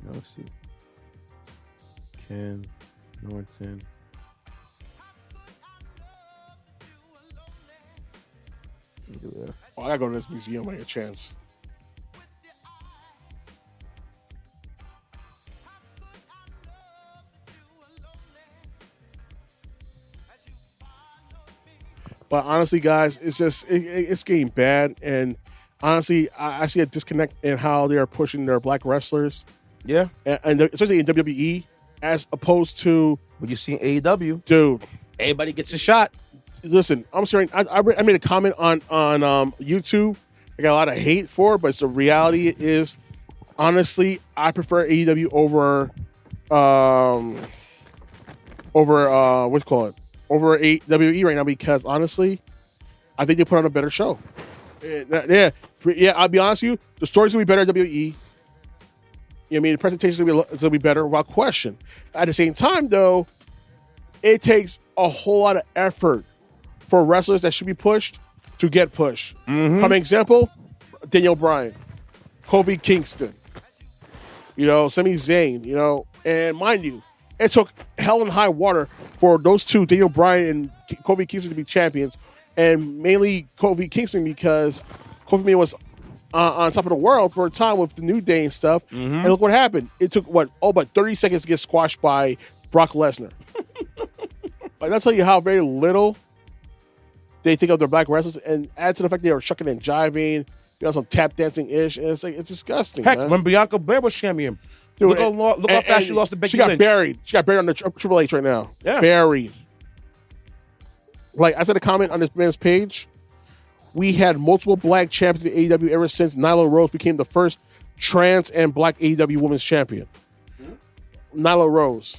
No, let's see. Ken Norton. Oh, I gotta go to this museum by a chance. But honestly, guys, it's just it's getting bad, and honestly, I see a disconnect in how they are pushing their black wrestlers. Yeah, and especially in WWE, as opposed to when you see AEW, dude, everybody gets a shot. Listen, I'm sorry. I made a comment on YouTube. I got a lot of hate for it, but the reality is, honestly, I prefer AEW over over WWE right now, because honestly, I think they put on a better show. Yeah. I'll be honest with you, the story's gonna be better at WWE. You know what I mean, the presentation's gonna be better, without question. At the same time, though, it takes a whole lot of effort for wrestlers that should be pushed to get pushed. Mm-hmm. For example, Daniel Bryan, Kofi Kingston, Sami Zayn, and mind you, it took hell and high water for those two, Daniel Bryan and Kofi Kingston, to be champions, and mainly Kofi Kingston, because Kofi was on top of the world for a time with the New Day and stuff. Mm-hmm. And look what happened. It took, but 30 seconds to get squashed by Brock Lesnar. Like, that's tell you how very little they think of their black wrestlers, and add to the fact they were shucking and jiving, some tap dancing ish, and it's like, it's disgusting. Heck, man. when Bianca Belair was champion, dude, look how fast she lost to Becky Lynch. She got buried on the Triple H right now. Yeah, buried. Like I said, a comment on this man's page. We had multiple black champions in AEW ever since Nyla Rose became the first trans and black AEW women's champion. Mm-hmm. Nyla Rose.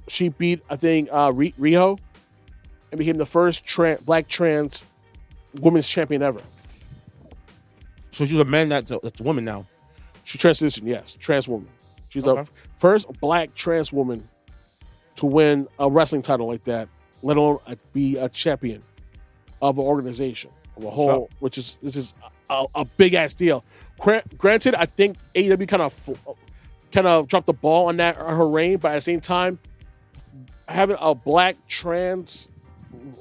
She beat, I think, Riho, and became the first black trans women's champion ever. So she's a man that's a woman now. She transitioned, yes, trans woman. She's the first black trans woman to win a wrestling title like that, let alone be a champion of an organization, of a whole, this is a big ass deal. Granted, I think AEW kind of dropped the ball on her reign, but at the same time, having a black trans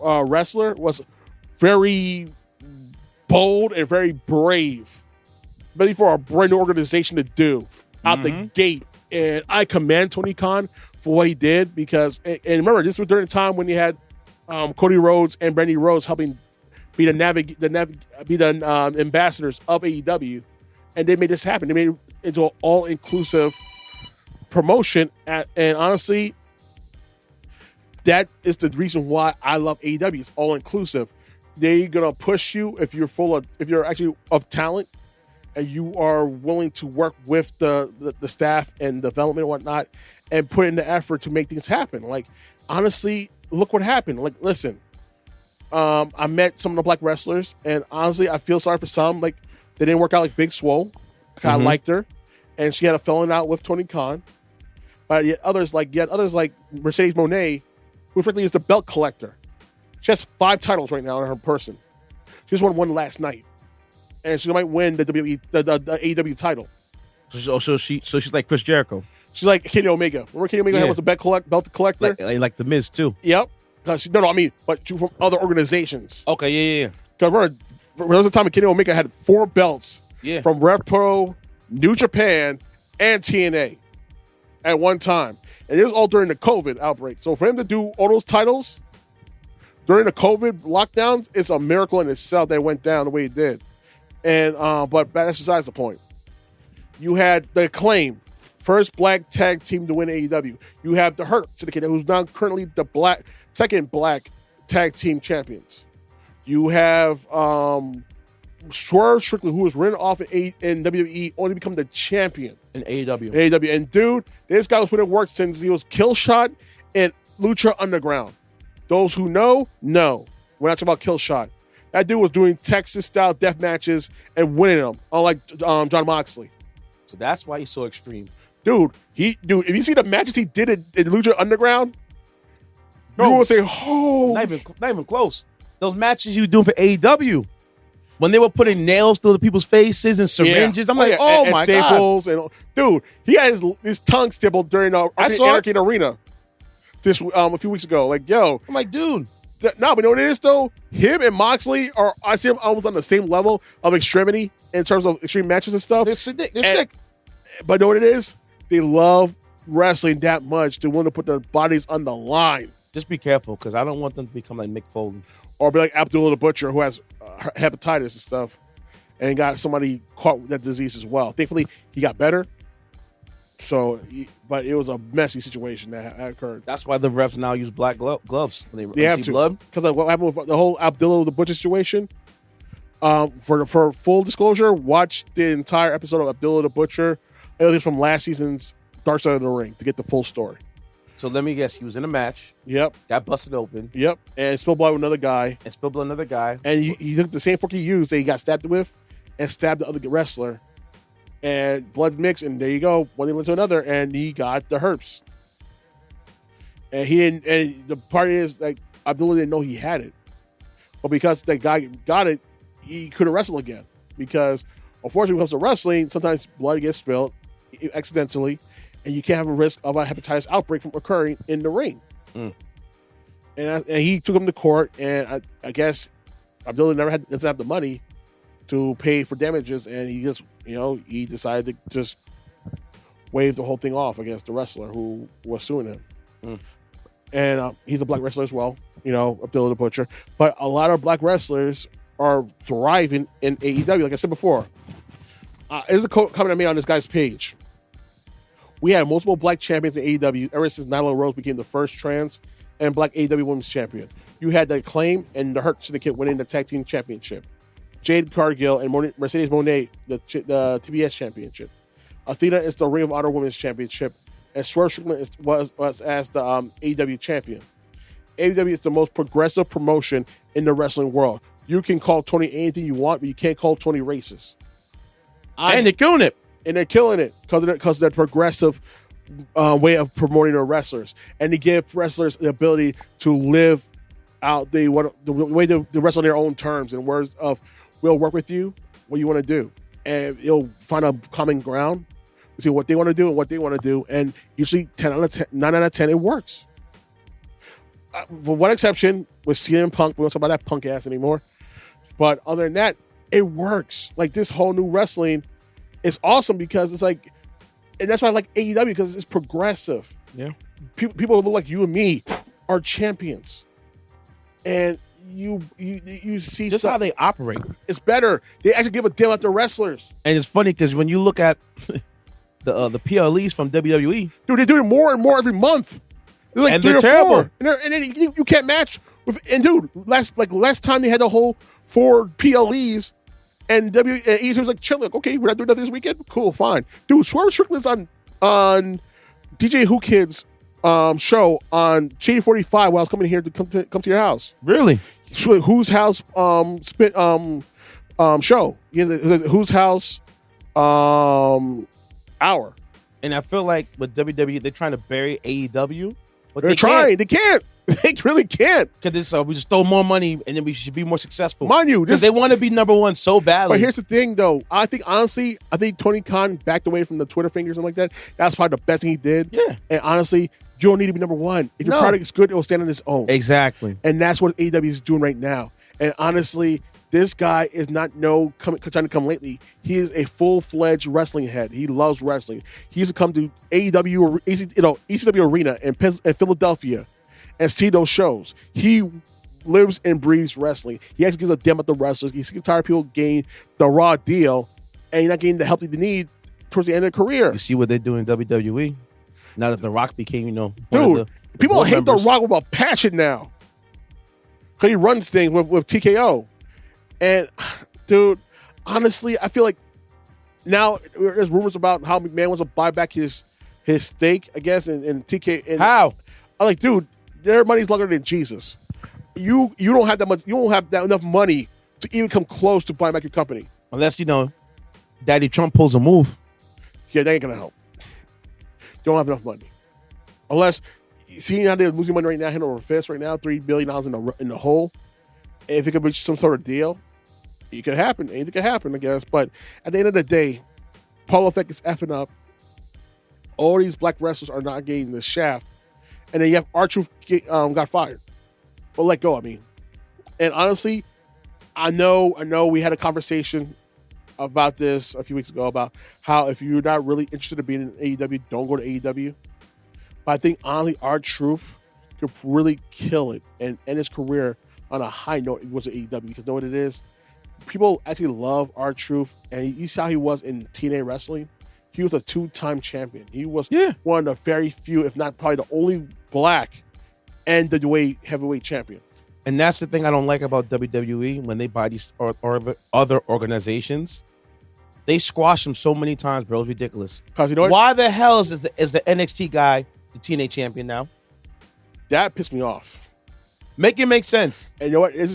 wrestler was very bold and very brave, really, for a brand new organization to do out the gate. And I commend Tony Khan for what he did, because, and remember, this was during the time when you had Cody Rhodes and Brandy Rhodes helping be the ambassadors of AEW, and they made this happen. They made it into an all-inclusive promotion, and honestly, that is the reason why I love AEW. It's all-inclusive. They're gonna push you if you're actually of talent, and you are willing to work with the staff and development and whatnot, and put in the effort to make things happen. Like, honestly, look what happened. Like, listen, I met some of the black wrestlers, and honestly, I feel sorry for some. Like, they didn't work out, like Big Swole. I liked her, and she had a falling out with Tony Khan. But yet others like Mercedes Moné, who frankly is the belt collector. She has 5 titles right now in her person. She just won one last night, and she might win the AEW title. So she's like Chris Jericho. She's like Kenny Omega. Remember Kenny Omega was a belt collector? Like the Miz too. Yep. But from other organizations. Okay, yeah. Because remember, there was a time when Kenny Omega had 4 belts. Yeah. From Rev Pro, New Japan, and TNA at one time. And it was all during the COVID outbreak. So for him to do all those titles during the COVID lockdowns, it's a miracle in itself that it went down the way it did. And but that's besides the point. You had the Acclaim, first black tag team to win AEW. You have the Hurt Syndicate, who's now currently the second black tag team champions. You have Swerve Strickland, who was written off in WWE, only become the champion in AEW. And dude, this guy was putting work since he was Killshot and Lucha Underground. Those who know. We're not talking about Killshot. That dude was doing Texas-style death matches and winning them, unlike John Moxley. So that's why he's so extreme. Dude, if you see the matches he did in Lucha Underground, you will say, oh. Not even close. Those matches he was doing for AEW. When they were putting nails through the people's faces and syringes, I'm like, oh and my staples God. and dude, he had his tongue stippled during Anarchy Arena this a few weeks ago. Like, yo, I'm like, dude. but you know what it is though? Him and Moxley I see them almost on the same level of extremity in terms of extreme matches and stuff. They're sick. But you know what it is? They love wrestling that much to want to put their bodies on the line. Just be careful, because I don't want them to become like Mick Foley. Or be like Abdullah the Butcher, who has hepatitis and stuff, and got somebody caught with that disease as well. Thankfully, he got better. But it was a messy situation that occurred. That's why the refs now use black gloves when They have see to, blood. because what happened with the whole Abdullah the Butcher situation. For full disclosure, watch the entire episode of Abdullah the Butcher, at least from last season's Dark Side of the Ring, to get the full story. So let me guess, he was in a match. Yep. Got busted open. Yep. And spilled blood with another guy. And he took the same fork he used that he got stabbed with and stabbed the other wrestler. And blood mixed, and there you go. One thing led to another, and he got the herpes. And he didn't. And the part is, like, Abdullah didn't know he had it, but because that guy got it, he couldn't wrestle again. Because unfortunately, when it comes to wrestling, sometimes blood gets spilled accidentally, and you can't have a risk of a hepatitis outbreak from occurring in the ring. And he took him to court, and I guess Abdullah doesn't have the money to pay for damages, and he just, he decided to just waive the whole thing off against the wrestler who was suing him. And he's a black wrestler as well, Abdullah the Butcher. But a lot of black wrestlers are thriving in AEW. Like I said before, there's a quote coming at me on this guy's page. We had multiple black champions in AEW ever since Nyla Rose became the first trans and black AEW Women's Champion. You had the Acclaim and the Hurt Syndicate winning the Tag Team Championship. Jade Cargill and Mercedes Moné, the TBS Championship. Athena is the Ring of Honor Women's Championship. And Swerve Strickland was as the AEW Champion. AEW is the most progressive promotion in the wrestling world. You can call Tony anything you want, but you can't call Tony racist. And they're doing it. And they're killing it because of that progressive way of promoting their wrestlers. And they give wrestlers the ability to live out the way to wrestle on their own terms, in words of, we'll work with you, what you want to do. And you'll find a common ground, see what they want to do and what they want to do. And usually 9 out of 10, it works. For one exception, with CM Punk, we don't talk about that punk ass anymore. But other than that, it works. Like, this whole new wrestling is awesome because it's like, and that's why I like AEW, because it's progressive. Yeah. People who look like you and me are champions. And you see just how they operate. It's better. They actually give a damn about the wrestlers. And it's funny because when you look at the PLEs from WWE, dude, they do it more and more every month. They're like, and they're terrible. And then you can't match with. And dude, last time they had the whole 4 PLEs, and WWE was like chilling. Like, okay, we're not doing nothing this weekend. Cool, fine, dude. Swerve Strickland's on DJ Who Kids show on Shady 45 while I was coming here to come to your house. Really? Whose House show? Yeah, Whose House hour. And I feel like with WWE, they're trying to bury AEW. But they're trying. They can't. They really can't. Because we just stole more money and then we should be more successful. Mind you, because they want to be number one so badly. But here's the thing, though. I think Tony Khan backed away from the Twitter fingers and like that. That's probably the best thing he did. Yeah. And honestly, you don't need to be number one. If your product is good, it will stand on its own. Exactly. And that's what AEW is doing right now. And honestly, this guy is not trying to come lately. He is a full-fledged wrestling head. He loves wrestling. He used to come to AEW, ECW Arena in Philadelphia and see those shows. He lives and breathes wrestling. He actually gives a damn about the wrestlers. He's tired of people getting the raw deal, and you're not getting the help that they need towards the end of their career. You see what they do in WWE? Now that The Rock became, dude, people hate The Rock with a passion now. Because he runs things with TKO. And, dude, honestly, I feel like now there's rumors about how McMahon wants to buy back his stake, I guess, in TK. And how? I'm like, dude, their money's longer than Jesus. You don't have that much. You don't have enough money to even come close to buying back your company. Unless, Daddy Trump pulls a move. Yeah, that ain't going to help. Don't have enough money. Unless, seeing how they're losing money right now, hand over fist right now, $3 billion in the hole. If it could be some sort of deal, It could happen. Anything could happen, I guess. But at the end of the day, Paul Effect is effing up. All these black wrestlers are not getting the shaft. And then you have R-Truth got fired. Or let go, I mean. And honestly, I know we had a conversation about this a few weeks ago about how if you're not really interested in being in AEW, don't go to AEW. But I think honestly, R-Truth could really kill it and end his career on a high note if it was at AEW. Because you know what it is? People actually love R-Truth, and you see how he was in TNA wrestling. He was a 2-time champion. He was one of the very few, if not probably the only black NWA heavyweight champion. And that's the thing I don't like about WWE when they buy these or other organizations. They squash them so many times, bro. It's ridiculous. Because you know what? Why the hell is the NXT guy the TNA champion now? That pissed me off. Make it make sense. And you know what? You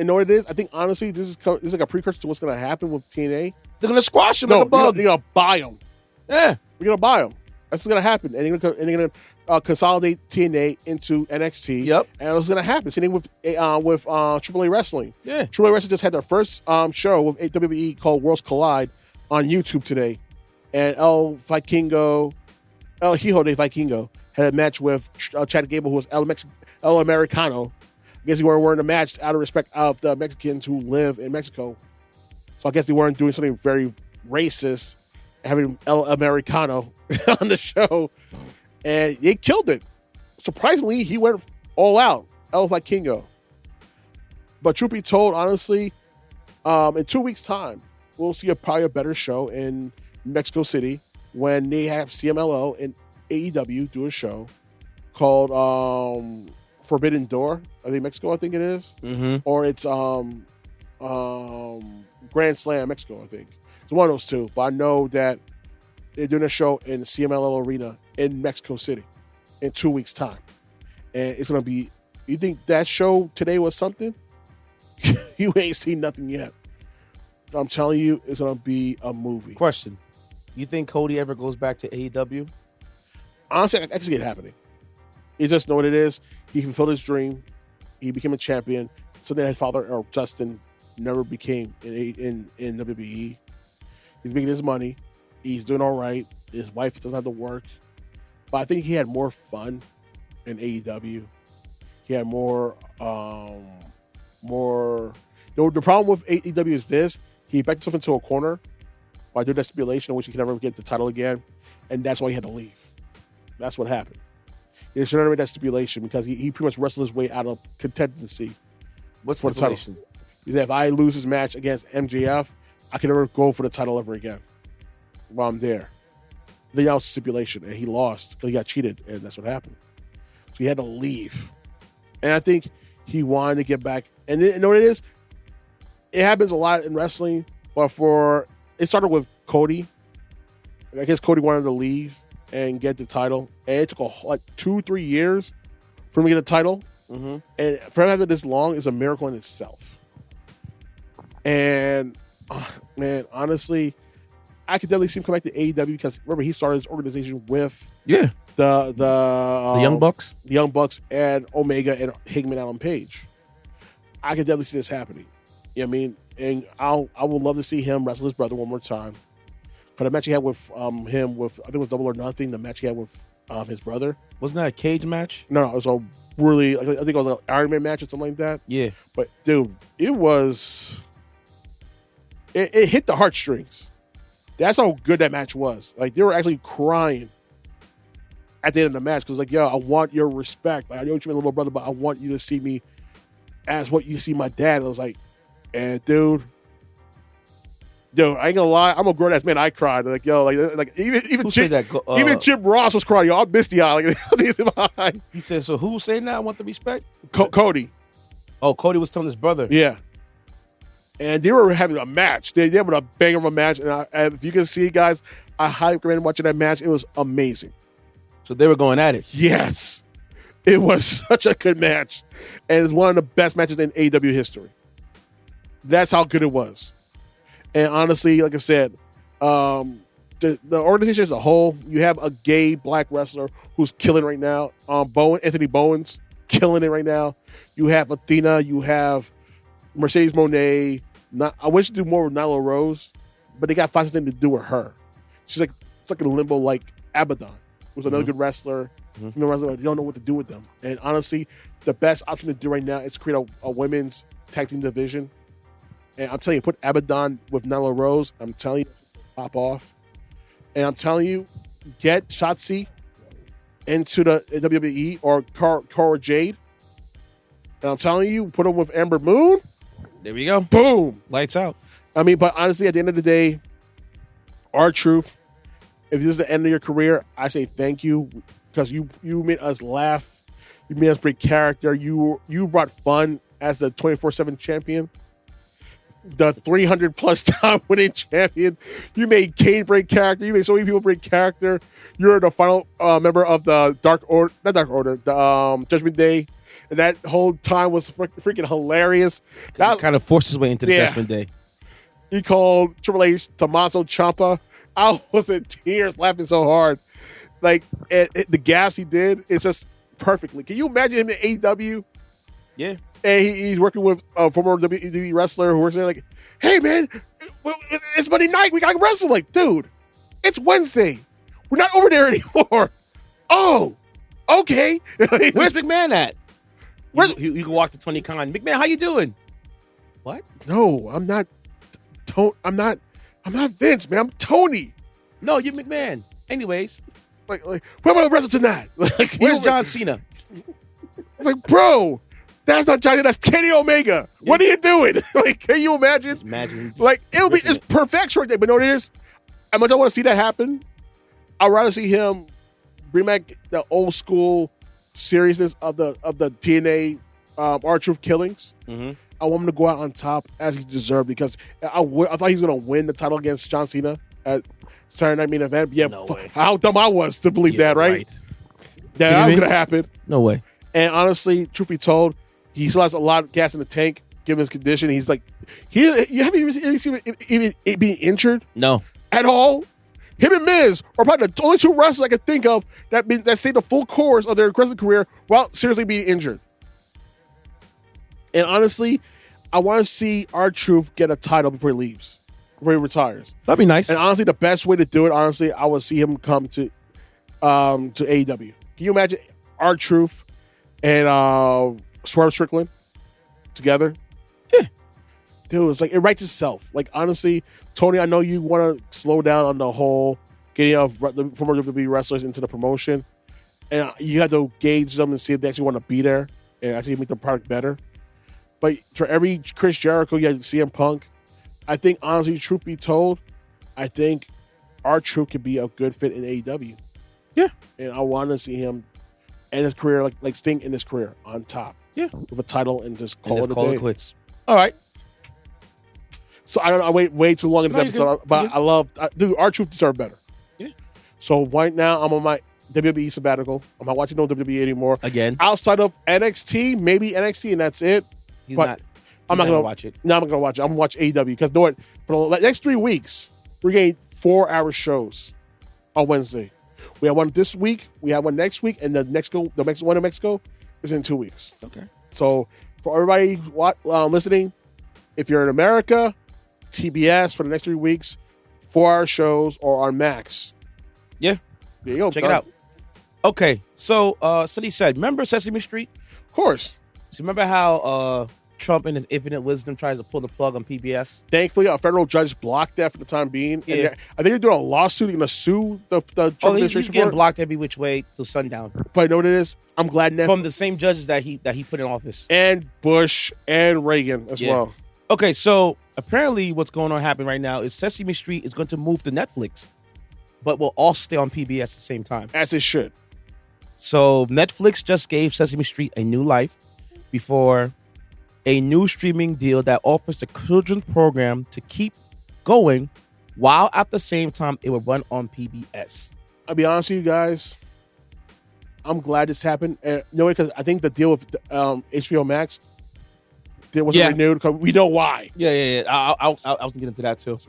know what it is? I think honestly, this is like a precursor to what's going to happen with TNA. They're going to squash him like a bug. They're going to buy him. Yeah, we're going to buy him. That's what's going to happen. And they're going to consolidate TNA into NXT. Yep. And what's going to happen? Same thing with AAA Wrestling. Yeah. AAA Wrestling just had their first show with WWE called Worlds Collide on YouTube today. And El Hijo de Vikingo had a match with Chad Gable, who was El Americano. I guess they weren't wearing a match out of respect of the Mexicans who live in Mexico. So I guess they weren't doing something very racist, having El Americano on the show. And they killed it. Surprisingly, he went all out, El Vikingo. But truth be told, honestly, in 2 weeks' time, we'll see probably a better show in Mexico City when they have CMLL and AEW do a show called Forbidden Door. I think Mexico, I think it is. Mm-hmm. Or it's Grand Slam, Mexico, I think. It's one of those two. But I know that they're doing a show in CMLL Arena in Mexico City in 2 weeks' time. And it's going to be, you think that show today was something? You ain't seen nothing yet. I'm telling you, it's going to be a movie. Question. You think Cody ever goes back to AEW? Honestly, I can see it happening. You just know what it is. He fulfilled his dream. He became a champion. Something that his father, Justin, never became in WWE. He's making his money. He's doing all right. His wife doesn't have to work. But I think he had more fun in AEW. He had more. The problem with AEW is this: he backed himself into a corner by doing that stipulation in which he could never get the title again, and that's why he had to leave. That's what happened. He should have made that stipulation because he pretty much wrestled his way out of contentancy. What's for the title? He said, if I lose this match against MJF, I can never go for the title ever again while I'm there. Then that was a stipulation, and he lost because he got cheated, and that's what happened. So he had to leave. And I think he wanted to get back. And you know what it is? It happens a lot in wrestling, but it started with Cody. I guess Cody wanted to leave and get the title, and it took 2-3 years for him to get the title. Mm-hmm. And for him to have it this long is a miracle in itself. And man, honestly, I could definitely see him come back to AEW because remember he started his organization with the Young Bucks, and Omega and Hangman Adam Page. I could definitely see this happening. You know what I mean? And I would love to see him wrestle his brother one more time. But the match he had with him with, I think it was Double or Nothing, the match he had with his brother. Wasn't that a cage match? No, it was a really, I think it was an Iron Man match or something like that. Yeah. But dude, it hit the heartstrings. That's how good that match was. Like they were actually crying at the end of the match because like, yo, I want your respect. Like I know you're my little brother, but I want you to see me as what you see my dad. I was like, and dude, I ain't gonna lie, I'm a grown ass man. I cried like yo, like even Jim Ross was crying. Yo, I'm misty eyed. Like, he said, so who's saying that? I want the respect. Cody. Oh, Cody was telling his brother. Yeah. And they were having a match. They were a banger of a match. And if you can see, guys, I highly recommend watching that match. It was amazing. So they were going at it. Yes. It was such a good match. And it's one of the best matches in AEW history. That's how good it was. And honestly, like I said, the organization as a whole, you have a gay black wrestler who's killing right now. Anthony Bowen's killing it right now. You have Athena. You have Mercedes Moné. I wish to do more with Nyla Rose, but they got to find something to do with her. She's like stuck in limbo, like Abaddon, who's another good wrestler. From the wrestler, they don't know what to do with them. And honestly, the best option to do right now is create a women's tag team division. And I'm telling you, put Abaddon with Nyla Rose. I'm telling you, pop off. And I'm telling you, get Shotzi into the WWE or Cora Jade. And I'm telling you, put them with Amber Moon. There we go. Boom. Lights out. I mean, but honestly, at the end of the day, R-Truth, if this is the end of your career, I say thank you because you made us laugh. You made us break character. You brought fun as the 24/7 champion, the 300+ time winning champion. You made Kane break character. You made so many people break character. You're the final member of the the Judgment Day. And that whole time was freaking hilarious. That kind of forced his way into the Judgment Day. He called Triple H Tommaso Ciampa. I was in tears laughing so hard. Like, the gaps he did, it's just perfectly. Can you imagine him in AEW? Yeah. And he's working with a former WWE wrestler who works there like, hey, man, it's Monday night. We got to wrestle. Like, dude, it's Wednesday. We're not over there anymore. Oh, okay. Where's McMahon at? You can walk to Tony Khan. McMahon, how you doing? What? No, I'm not. I'm not Vince, man. I'm Tony. No, you're McMahon. Anyways, like where am I gonna wrestle tonight? Like, where's John Cena? It's like, bro, that's not John Cena. That's Kenny Omega. Yeah. What are you doing? Like, can you imagine? Just imagine. Like, it's perfection right there. But you know what it is? As much as I want to see that happen, I'd rather see him bring back the old school seriousness of the TNA R-Truth killings. Mm-hmm. I want him to go out on top as he deserved because I thought he was going to win the title against John Cena at Saturday Night Main Event. Yeah, no way. How dumb I was to believe that, right? Yeah, that was going to happen. No way. And honestly, truth be told, he still has a lot of gas in the tank given his condition. He's like, you haven't even seen him being injured? No. At all? Him and Miz are probably the only two wrestlers I can think of that stayed the full course of their wrestling career while seriously being injured. And honestly, I want to see R-Truth get a title before he leaves, before he retires. That'd be nice. And honestly, the best way to do it, honestly, I would see him come to AEW. Can you imagine R-Truth and Swerve Strickland together? Yeah. Dude, it's like, it writes itself. Like, honestly, Tony, I know you want to slow down on the whole getting the former WWE wrestlers into the promotion. And you have to gauge them and see if they actually want to be there and actually make the product better. But for every Chris Jericho, you have CM Punk. I think, honestly, truth be told, I think R-Truth could be a good fit in AEW. Yeah. And I want to see him end his career, like Sting in his career, on top. Yeah. With a title and just call it a day. Quits. All right. So I don't know. I wait way too long in this episode, but I love, dude, R-Truth deserves better. Yeah. So right now, I'm on my WWE sabbatical. I'm not watching no WWE anymore. Again. Outside of NXT, maybe NXT, and that's it. I'm not gonna watch it. No, I'm not gonna watch it. I'm gonna watch AEW because know what? For the next 3 weeks, we're getting 4-hour shows on Wednesday. We have one this week. We have one next week, and the next one in Mexico is in 2 weeks. Okay. So for everybody listening, if you're in America, TBS for the next 3 weeks, 4-hour shows or on Max. Yeah. There you go. Check it out. Okay. So Ceddy said, remember Sesame Street? Of course. So remember how Trump in his infinite wisdom tries to pull the plug on PBS? Thankfully, a federal judge blocked that for the time being. Yeah. And I think they're doing a lawsuit. They're going to sue the Trump administration. He's getting blocked every which way till sundown. But you know what it is? I'm glad Netflix. From the same judges that he put in office. And Bush and Reagan as well. Okay, so apparently what's going on happening right now is Sesame Street is going to move to Netflix, but will also stay on PBS at the same time. As it should. So Netflix just gave Sesame Street a new life before a new streaming deal that offers the children's program to keep going while at the same time it will run on PBS. I'll be honest with you guys. I'm glad this happened. And because I think the deal with HBO Max wasn't renewed because we know why. Yeah. I was going to get into that too.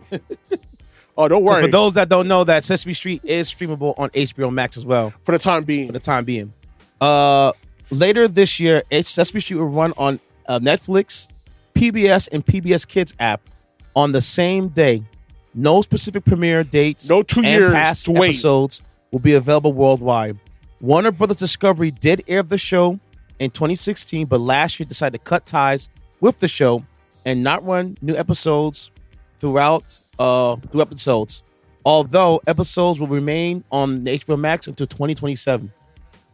Oh, don't worry. So for those that don't know, that Sesame Street is streamable on HBO Max as well. For the time being. Later this year, Sesame Street will run on Netflix, PBS and PBS Kids app on the same day. No specific premiere dates. No 2 and years past to wait. episodes will be available worldwide. Warner Brothers Discovery did air the show in 2016, but last year decided to cut ties with the show and not run new episodes through episodes. Although episodes will remain on HBO Max until 2027.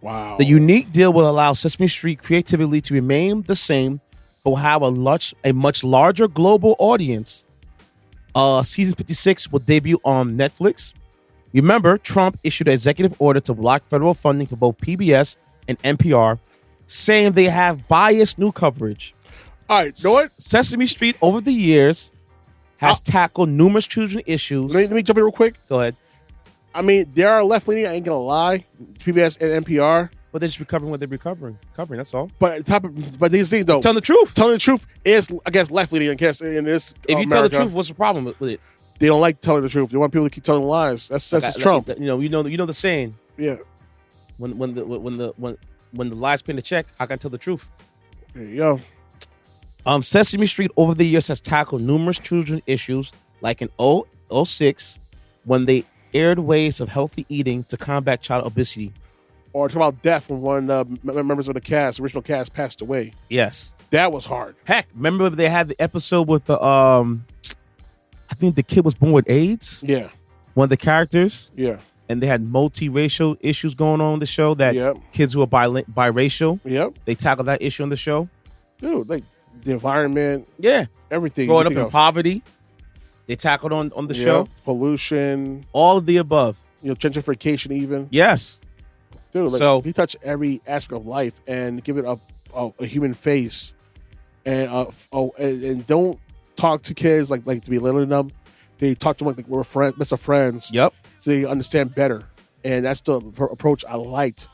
Wow. The unique deal will allow Sesame Street creativity to remain the same, but will have a much larger global audience. Season 56 will debut on Netflix. Remember, Trump issued an executive order to block federal funding for both PBS and NPR, saying they have biased new coverage. All right, you know what? Sesame Street over the years has tackled numerous children issues. Let me jump in real quick. Go ahead. I mean, they are left leaning. I ain't gonna lie. PBS and NPR. But they're just recovering what they're covering. That's all. But these things though, Telling the truth. Telling the truth is, I guess, left leaning. I guess in this. If you tell the truth, what's the problem with it? They don't like telling the truth. They want people to keep telling lies. That's Trump. You know the saying. Yeah. When the lies pay the check, I can tell the truth. There you go. Sesame Street over the years has tackled numerous children issues, like in 2006 when they aired ways of healthy eating to combat child obesity. Or talk about death when one members of the original cast, passed away. Yes, that was hard. Heck, remember they had the episode with the I think the kid was born with AIDS. Yeah, one of the characters. Yeah, and they had multiracial issues going on the show. That kids who are biracial. Yep, they tackled that issue on the show. Dude, like the environment. Yeah, everything. Growing up in poverty. They tackled on the show. Pollution. All of the above. Gentrification even. Yes. Dude, so he touched every aspect of life and give it a human face. And don't talk to kids like to be belittling them. They talk to them like we're friends, best of friends. Yep. So they understand better. And that's the approach I liked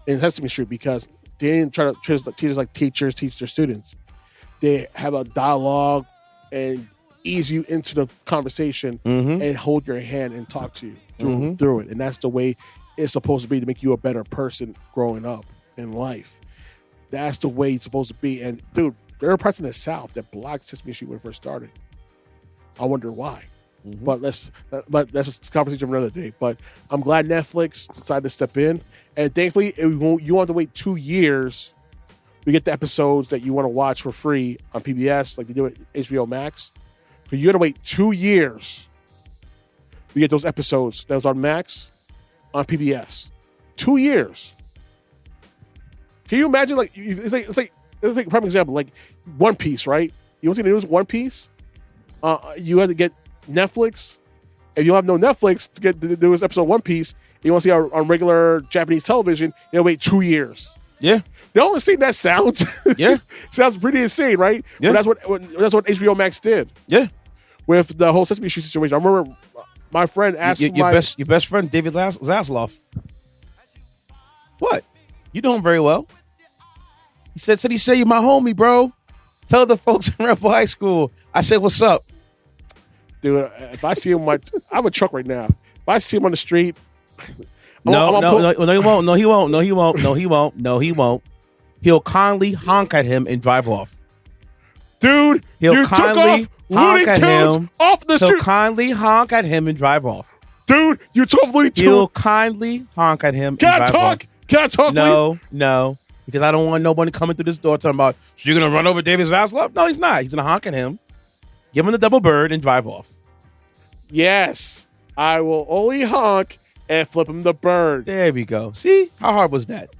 in Sesame Street because they didn't try to treat teachers like teachers teach their students. They have a dialogue and ease you into the conversation and hold your hand and talk to you through it. And that's the way it's supposed to be to make you a better person growing up in life. That's the way it's supposed to be. And dude, there are parts in the South that blocked Sesame Street when it first started. I wonder why. But that's a conversation for another day. But I'm glad Netflix decided to step in. And thankfully, you won't have to wait 2 years to get the episodes that you want to watch for free on PBS, like they do at HBO Max. But you got to wait 2 years to get those episodes that was on Max on PBS. 2 years. Can you imagine? Like it's like a prime example. Like One Piece, right? You want to see the news? One Piece. You had to get Netflix. If you don't have no Netflix to get the newest episode of One Piece, you want to see on regular Japanese television, you gotta wait 2 years. Yeah. The only thing that sounds, sounds pretty insane, right? Yeah. But that's what HBO Max did. Yeah. With the whole Sesame Street situation, I remember my friend asked your best friend David Zaslav. What? You doing very well? He said you're my homie, bro. Tell the folks in Rebel High School. I said, what's up? Dude, if I see him, I have a truck right now. If I see him on the street, no, he won't. No, he won't. No, he won't. No, he won't. No, he won't. He'll kindly honk at him and drive off. Dude, he'll kindly honk at him off the street. He'll kindly honk at him and drive off. Dude, you took off Looney Tunes. He'll kindly honk at him. Can I talk? Can I talk? No, because I don't want nobody coming through this door talking about. So you're gonna run over David Zaslav? No, he's not. He's gonna honk at him, give him the double bird, and drive off. Yes, I will only honk and flip him the bird. There we go. See how hard was that?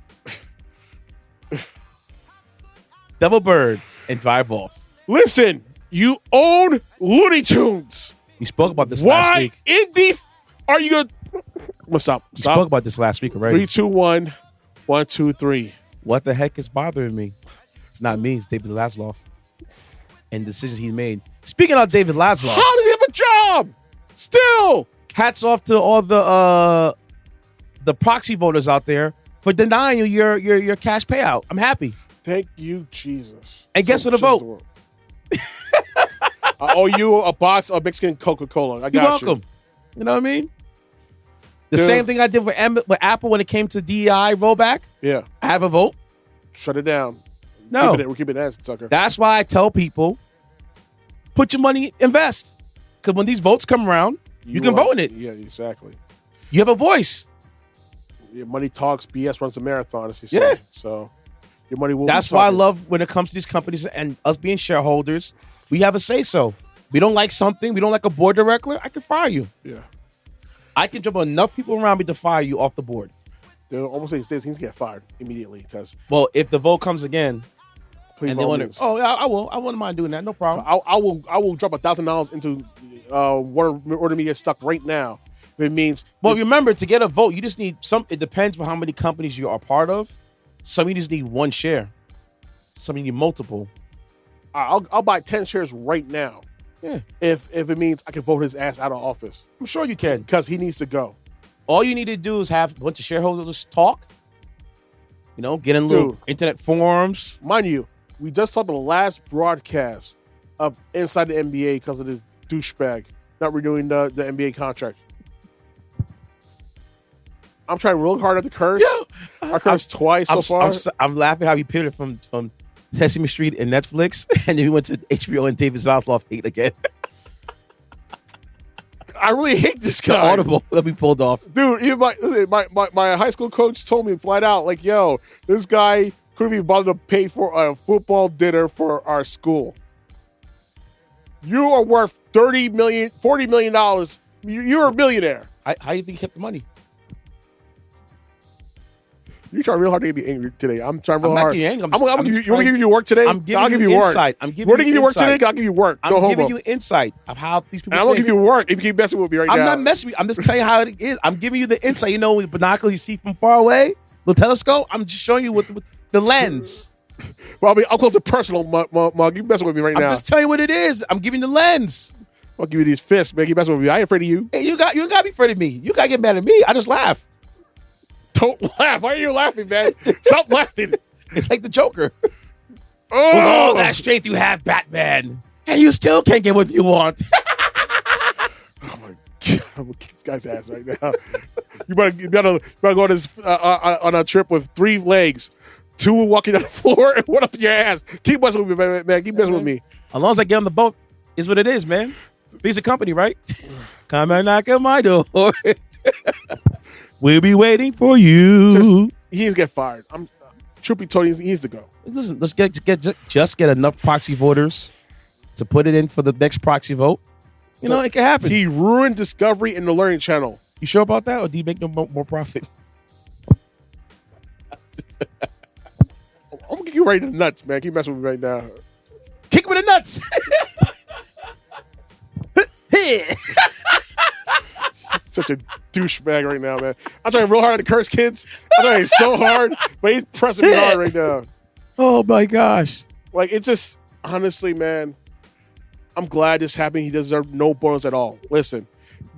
Double bird and drive off. Listen, you own Looney Tunes. We spoke about this last week. Why are you gonna? What's up? We spoke about this last week already. 3, 2, 1, 1, 2, 3. What the heck is bothering me? It's not me. It's David Zaslav and decisions he made. Speaking of David Zaslav, how does he have a job? Still, hats off to all the proxy voters out there for denying you your cash payout. I'm happy. Thank you, Jesus. And guess what? The vote. I owe you a box of Mexican Coca-Cola. I got you. You're welcome. You know what I mean? The same thing I did with Apple when it came to DEI rollback. Yeah. I have a vote. Shut it down. No. We're keeping it as sucker. That's why I tell people put your money, invest. Because when these votes come around, you can vote in it. Yeah, exactly. You have a voice. Yeah, money talks, BS runs a marathon, as you say. Yeah. So your money will. That's why I love when it comes to these companies and us being shareholders, we have a say-so. We don't like something, we don't like a board director, I can fire you. Yeah. I can jump enough people around me to fire you off the board. They'll almost say he needs to get fired immediately because. Well, if the vote comes again, please and they want to, yeah, I will. I wouldn't mind doing that. No problem. I will drop $1,000 into order me get stuck right now. If it means. Well, remember, to get a vote, you just need some. It depends on how many companies you are part of. Some you just need one share. Some you need multiple. I'll buy 10 shares right now. Yeah. If it means I can vote his ass out of office. I'm sure you can. Because he needs to go. All you need to do is have a bunch of shareholders talk. You know, get in little internet forums. Mind you, we just saw the last broadcast of Inside the NBA because of this douchebag not renewing the NBA contract. I'm trying real hard not to curse. Yeah. I cursed twice so far. I'm laughing how he pivoted from Sesame Street and Netflix, and then we went to HBO and David Zaslav hate again. I really hate this guy. The audible that we pulled off. Dude, even my high school coach told me flat out, like, yo, this guy couldn't even bother to pay for a football dinner for our school. You are worth $30 million, $40 million. You're a millionaire. How do you think he kept the money? You're trying real hard to get me angry today. I'm trying real hard. Angry. I'm gonna give you work today? I'll give you insight. Work. We're going to give you work today? I'll give you work. I'm giving you insight of how these people think. I'm going to give you work if you keep messing with me right now. I'm not messing with you. I'm just telling you how it is. I'm giving you the insight. You know, with binoculars you see from far away, the telescope, I'm just showing you with the lens. Well, I mean, I'm close to personal, Mug. You messing with me right now. I'm just telling you what it is. I'm giving you the lens. I'll give you these fists, man. You messing with me. I ain't afraid of you. Hey, you got to be afraid of me. You got to get mad at me. I just laugh. Don't laugh. Why are you laughing, man? Stop laughing. It's like the Joker. Oh. With all that strength you have, Batman, and you still can't get what you want. Oh my God! I'm gonna kick this guy's ass right now. You better go on this on a trip with 3 legs, 2 walking on the floor, and 1 up your ass. Keep messing with me, man. Keep messing with me. As long as I get on the boat, is what it is, man. He's a company, right? Come and knock at my door. We'll be waiting for you. He needs to get fired. Truth be told, he needs to go. Listen, let's get enough proxy voters to put it in for the next proxy vote. You know, it can happen. He ruined Discovery and the Learning Channel. You sure about that, or do you make no more profit? I'm gonna kick you right in the nuts, man. Keep messing with me right now. Kick him in the nuts. Such a douchebag right now, man. I'm trying real hard to curse kids. I'm trying so hard, but he's pressing me hard right now. Oh my gosh! Like, it just, honestly, man, I'm glad this happened. He deserved no bonus at all. Listen,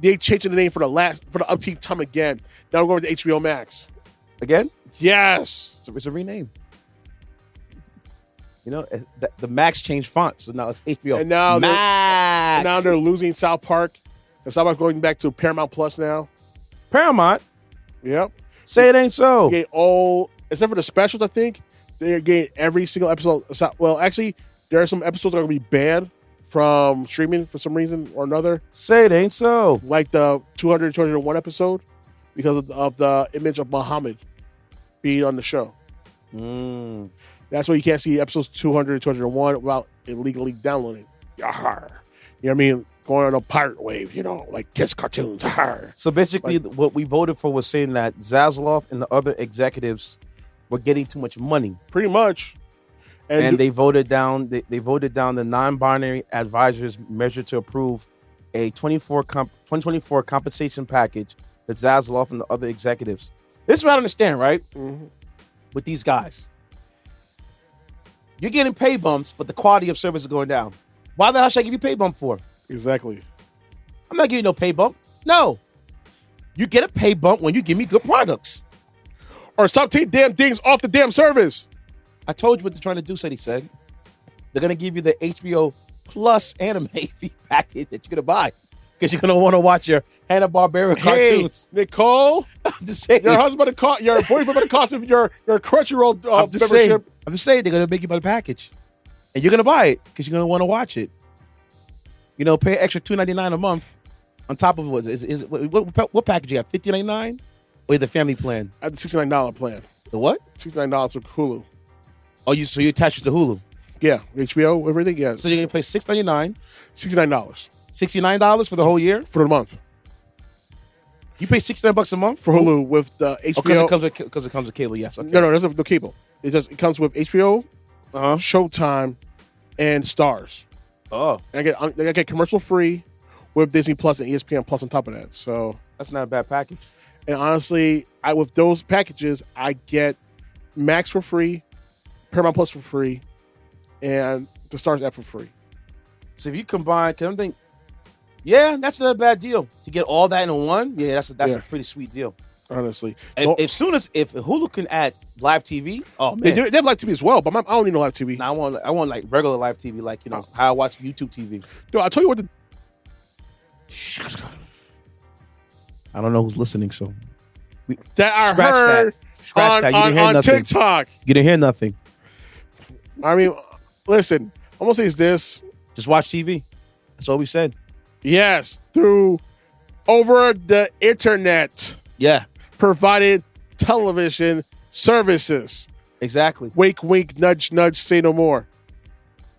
they changed the name for the upteenth time again. Now we're going to HBO Max again. Yes, so it's a rename. You know, the Max changed font, so now it's HBO. And now Max. They're losing South Park. And South Park's going back to Paramount Plus now. Paramount? Yep. Say it ain't so. They get all, except for the specials, I think, they're getting every single episode. Well, actually, there are some episodes that are going to be banned from streaming for some reason or another. Say it ain't so. Like the 201 episode because of the image of Muhammad being on the show. That's why you can't see episodes 200, 201 without illegally downloading. Yar. You know what I mean? Going on a pirate wave, you know, like Kiss cartoons. Yar. So basically, what we voted for was saying that Zaslav and the other executives were getting too much money. Pretty much. And they voted down. They voted down the non-binary advisors measure to approve a 2024 compensation package for Zaslav and the other executives. This is what I understand, right? Mm-hmm. With these guys, you're getting pay bumps, but the quality of service is going down. Why the hell should I give you pay bump for? Exactly. I'm not giving you no pay bump. No. You get a pay bump when you give me good products. Or stop taking damn things off the damn service. I told you what they're trying to do, Ceddy said. They're going to give you the HBO Plus anime package that you're going to buy. Because you're going to want to watch your Hanna-Barbera cartoons. Nicole, I'm just saying. Your boyfriend about to cost your Crunchyroll membership. I'm just saying they're going to make you buy the package. And you're going to buy it because you're going to want to watch it. Pay extra $2.99 a month on top of what package you have? $50.99 or the family plan? I have the $69 plan. The what? $69 for Hulu. Oh, so you attach it to Hulu? Yeah, HBO, everything. Yeah. So you're gonna pay $6.99, $69 $69 for the whole year for the month You pay $69 a month for Hulu with the HBO. Because it comes with cable. Yes. Okay. No, it doesn't. No cable. It comes with HBO, Showtime, and Stars. Oh, And I get commercial free with Disney Plus and ESPN Plus on top of that. So that's not a bad package. And honestly, with those packages, I get Max for free, Paramount Plus for free, and the Stars app for free. So if you combine, because I'm thinking, yeah, that's not a bad deal to get all that in one. Yeah, that's a pretty sweet deal. Honestly, if Hulu can add live TV, oh man, they have live TV as well. But I don't need no live TV. Nah, I want like regular live TV, like how I watch YouTube TV. No, I'll tell you what. I don't know who's listening, so that I heard on TikTok. You didn't hear nothing. I mean, listen, I'm gonna say is this: just watch TV. That's all we said. Yes, over the internet. Yeah. Provided television services. Exactly. Wink, wink, nudge, nudge, say no more.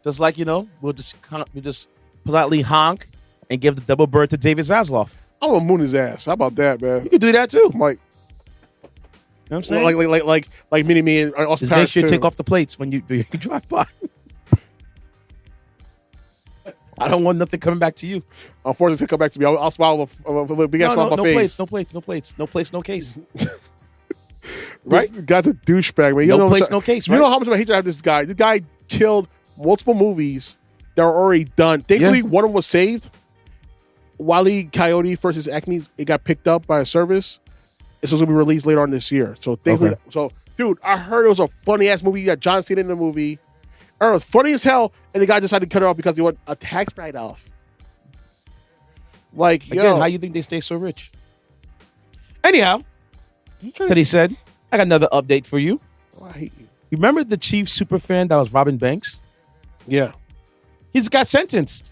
Just like, we'll just politely honk and give the double bird to David Zaslav. I'm gonna moon his ass. How about that, man? You can do that too. Like, you know what I'm saying? Like Mini-Me and Austin just make sure you take off the plates when you drive by. I don't want nothing coming back to you. Unfortunately, to come back to me, I'll smile with a big ass smile on my face. No place, no case. Right? The guy's a douchebag, man. No place, no case, right? You know how much I hate to have this guy. The guy killed multiple movies that were already done. Thankfully, one of them was saved. Wile E. Coyote versus Acme, it got picked up by a service. It's supposed to be released later on this year. So, thankfully, dude, I heard it was a funny-ass movie. You got John Cena in the movie. It was funny as hell, and the guy decided to cut it off because he wanted a tax write-off. Like, again, how you think they stay so rich? Anyhow, Ceddy said, I got another update for you. Oh, I hate you. You remember the Chiefs superfan that was robbing banks? Yeah. He's got sentenced.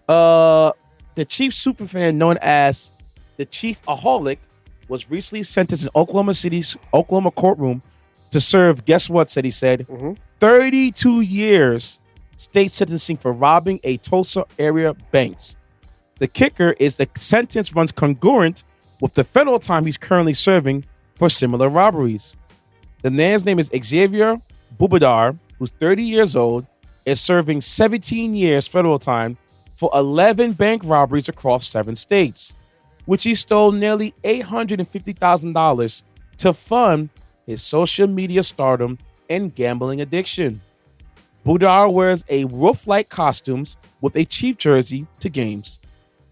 The Chiefs superfan known as the Chiefs-A-Holic was recently sentenced in Oklahoma City's Oklahoma courtroom to serve, guess what, Ceddy said, 32 years state sentencing for robbing a Tulsa area banks. The kicker is the sentence runs congruent with the federal time he's currently serving for similar robberies. The man's name is Xavier Bubadar, who's 30 years old, is serving 17 years federal time for 11 bank robberies across 7 states, which he stole nearly $850,000 to fund his social media stardom and gambling addiction. Budar wears a roof-like costumes with a Chief jersey to games.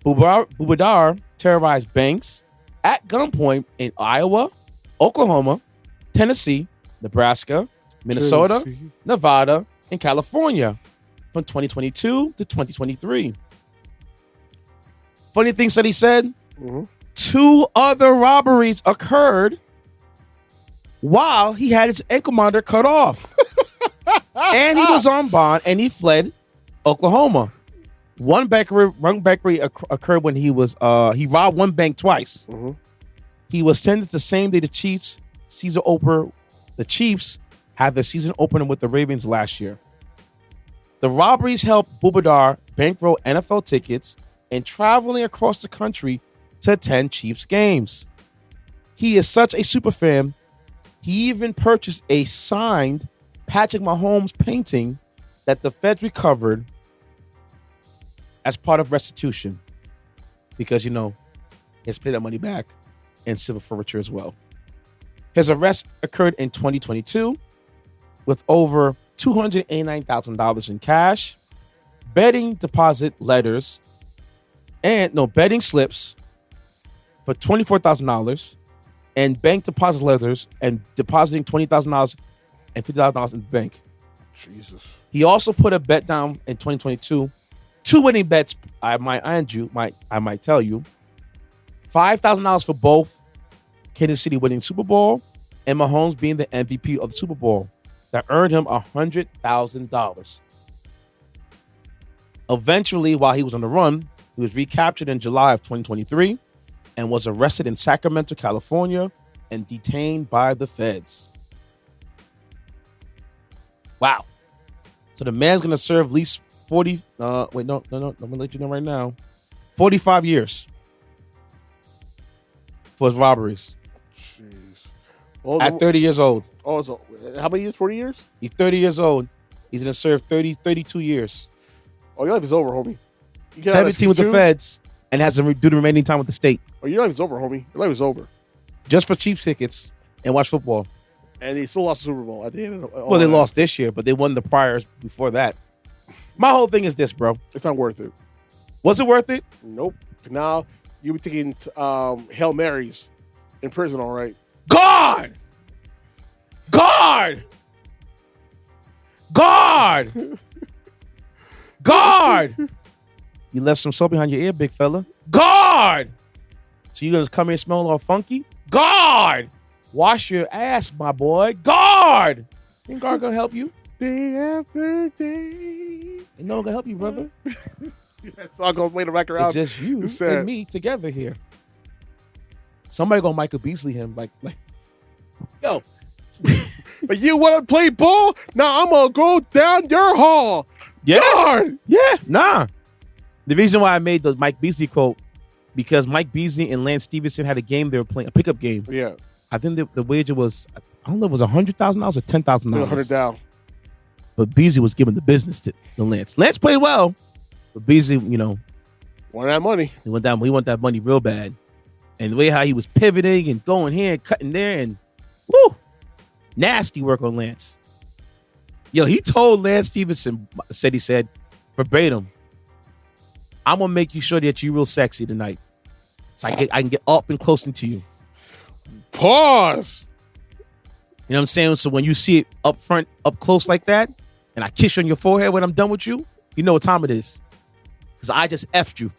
Bubadar terrorized banks at gunpoint in Iowa, Oklahoma, Tennessee, Nebraska, Minnesota, Nevada, and California from 2022 to 2023. Funny thing that he said, 2 other robberies occurred while he had his ankle monitor cut off. And he was on bond and he fled Oklahoma. One bankery occurred when he robbed one bank twice. He was sentenced the same day the Chiefs had their season opener with the Ravens last year. The robberies helped Bubadar bankroll NFL tickets and traveling across the country to attend Chiefs games. He is such a super fan. He even purchased a signed Patrick Mahomes painting that the feds recovered as part of restitution because, he has to pay that money back in civil forfeiture as well. His arrest occurred in 2022 with over $289,000 in cash, betting slips for $24,000 and bank deposit letters and depositing $20,000 and $50,000 in the bank. Jesus. He also put a bet down in 2022. 2 winning bets, I might tell you. $5,000 for both Kansas City winning Super Bowl and Mahomes being the MVP of the Super Bowl. That earned him $100,000. Eventually, while he was on the run, he was recaptured in July of 2023 and was arrested in Sacramento, California, and detained by the feds. Wow. So the man's going to serve at least 40... I'm going to let you know right now. 45 years for his robberies. Jeez. At 30 years old. Oh, so how many years? 40 years? He's 30 years old. He's going to serve 32 years. Oh, your life is over, homie. 17 with the feds and has to do the remaining time with the state. Oh, your life is over, homie. Your life is over. Just for Chiefs tickets and watch football. And he still lost the Super Bowl at the end of the... Well, they lost this year, but they won the priors before that. My whole thing is this, bro. It's not worth it. Was it worth it? Nope. Now, you be taking Hail Marys in prison, all right. Guard! Guard! Guard! Guard! You left some soap behind your ear, big fella. Guard! So you gonna come here and smell all funky? Guard! Wash your ass, my boy. Guard! Ain't guard gonna help you? Day after day. Ain't no one gonna help you, brother. That's all gonna play the record out. It's just you and me together here. Somebody gonna Michael Beasley him like yo. But you want to play ball? Now I'm gonna go down your hall. Yeah. Guard! Yeah. Nah. The reason why I made the Mike Beasley quote, because Mike Beasley and Lance Stephenson had a game they were playing, a pickup game. Yeah. I think the wager was, I don't know, it was $100,000 or $10,000. 100 down. But Beasley was giving the business to Lance. Lance played well, but Beasley, want that money. He want that money real bad. And the way how he was pivoting and going here and cutting there and woo, nasty work on Lance. Yo, he told Lance Stephenson, he said, verbatim, I'm gonna make you sure that you're real sexy tonight. So I can get up and close into you. Pause. You know what I'm saying? So when you see it up front, up close like that, and I kiss you on your forehead when I'm done with you, you know what time it is. Because I just effed you.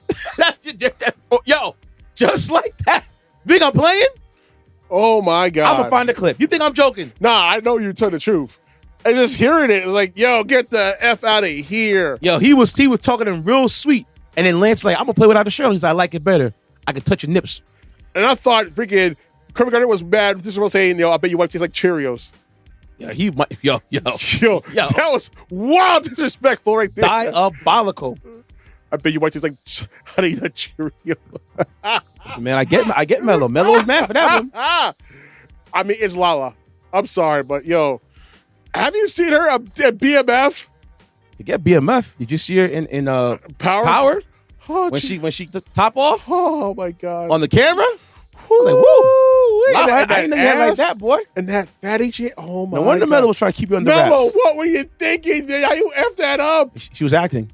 Yo, just like that. You think I'm playing? Oh, my God. I'm going to find the clip. You think I'm joking? Nah, I know you're telling the truth. And just hearing it, like, yo, get the F out of here. Yo, he was talking to him real sweet. And then Lance like, I'm going to play without the shirt. He's like, I like it better. I can touch your nips. And I thought freaking Kermit Gardner was mad. This was saying, I bet your wife tastes like Cheerios. Yeah, he might. Yo. That was wild disrespectful right there. Diabolical. I bet your wife tastes like honey nut Cheerios. Listen, man, I get Mello. Mello was mad for that one. I mean, it's Lala. I'm sorry, but yo, have you seen her at BMF? Forget BMF. Did you see her in Power? Oh, when she took top off? Oh my God! On the camera? Woo, like, whoa! I didn't know you had like that, boy. And that fatty shit. Oh my! No wonder Mello was trying to keep you on the wraps. Mello, what were you thinking? How you effed that up? She was acting.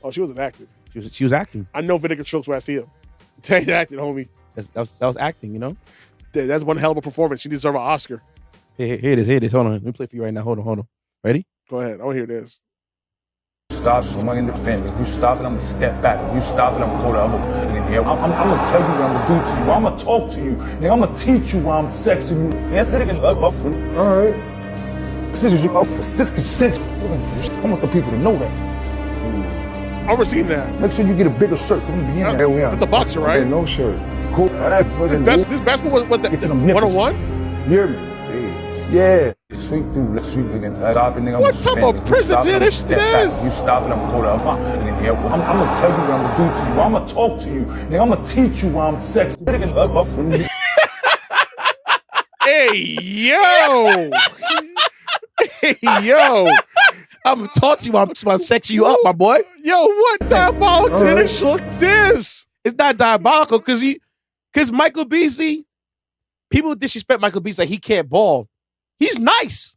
Oh, she wasn't acting. She was acting. I know vinegar chokes when I see him. Tell you that, homie. That was acting, you know. That's one hell of a performance. She deserves an Oscar. Here it is. Hold on. Let me play for you right now. Hold on. Ready? Go ahead. I want to hear this. Stop, I'm gonna defend. If you stop it, I'm gonna step back. If you stop it, I'm gonna go to other. I'm gonna tell you what I'm gonna do to you. I'm gonna talk to you. Nigga, I'm gonna teach you why I'm sexy. Yes, it can all right. This is consensual. I want the people to know that. I'm receiving that. Make sure you get a bigger shirt. Yeah, we are. That's a boxer, right? Yeah, no shirt. Cool. This basketball was what? 101? You hear me? Yeah. Sweep through. Let's sweep again. Stop it, nigga. What type of prison is this? You stop it, I'm gonna go to other. I'm gonna tell you what I'm gonna do to you. I'm gonna talk to you. Nigga, I'm gonna teach you why I'm sexy. Hey, yo. Hey, yo. I'm gonna talk to you while I'm sexing you up, my boy. Yo, what diabolical tennis look this? It's not diabolical because Michael Beasley, people disrespect Michael Beasley like he can't ball. He's nice.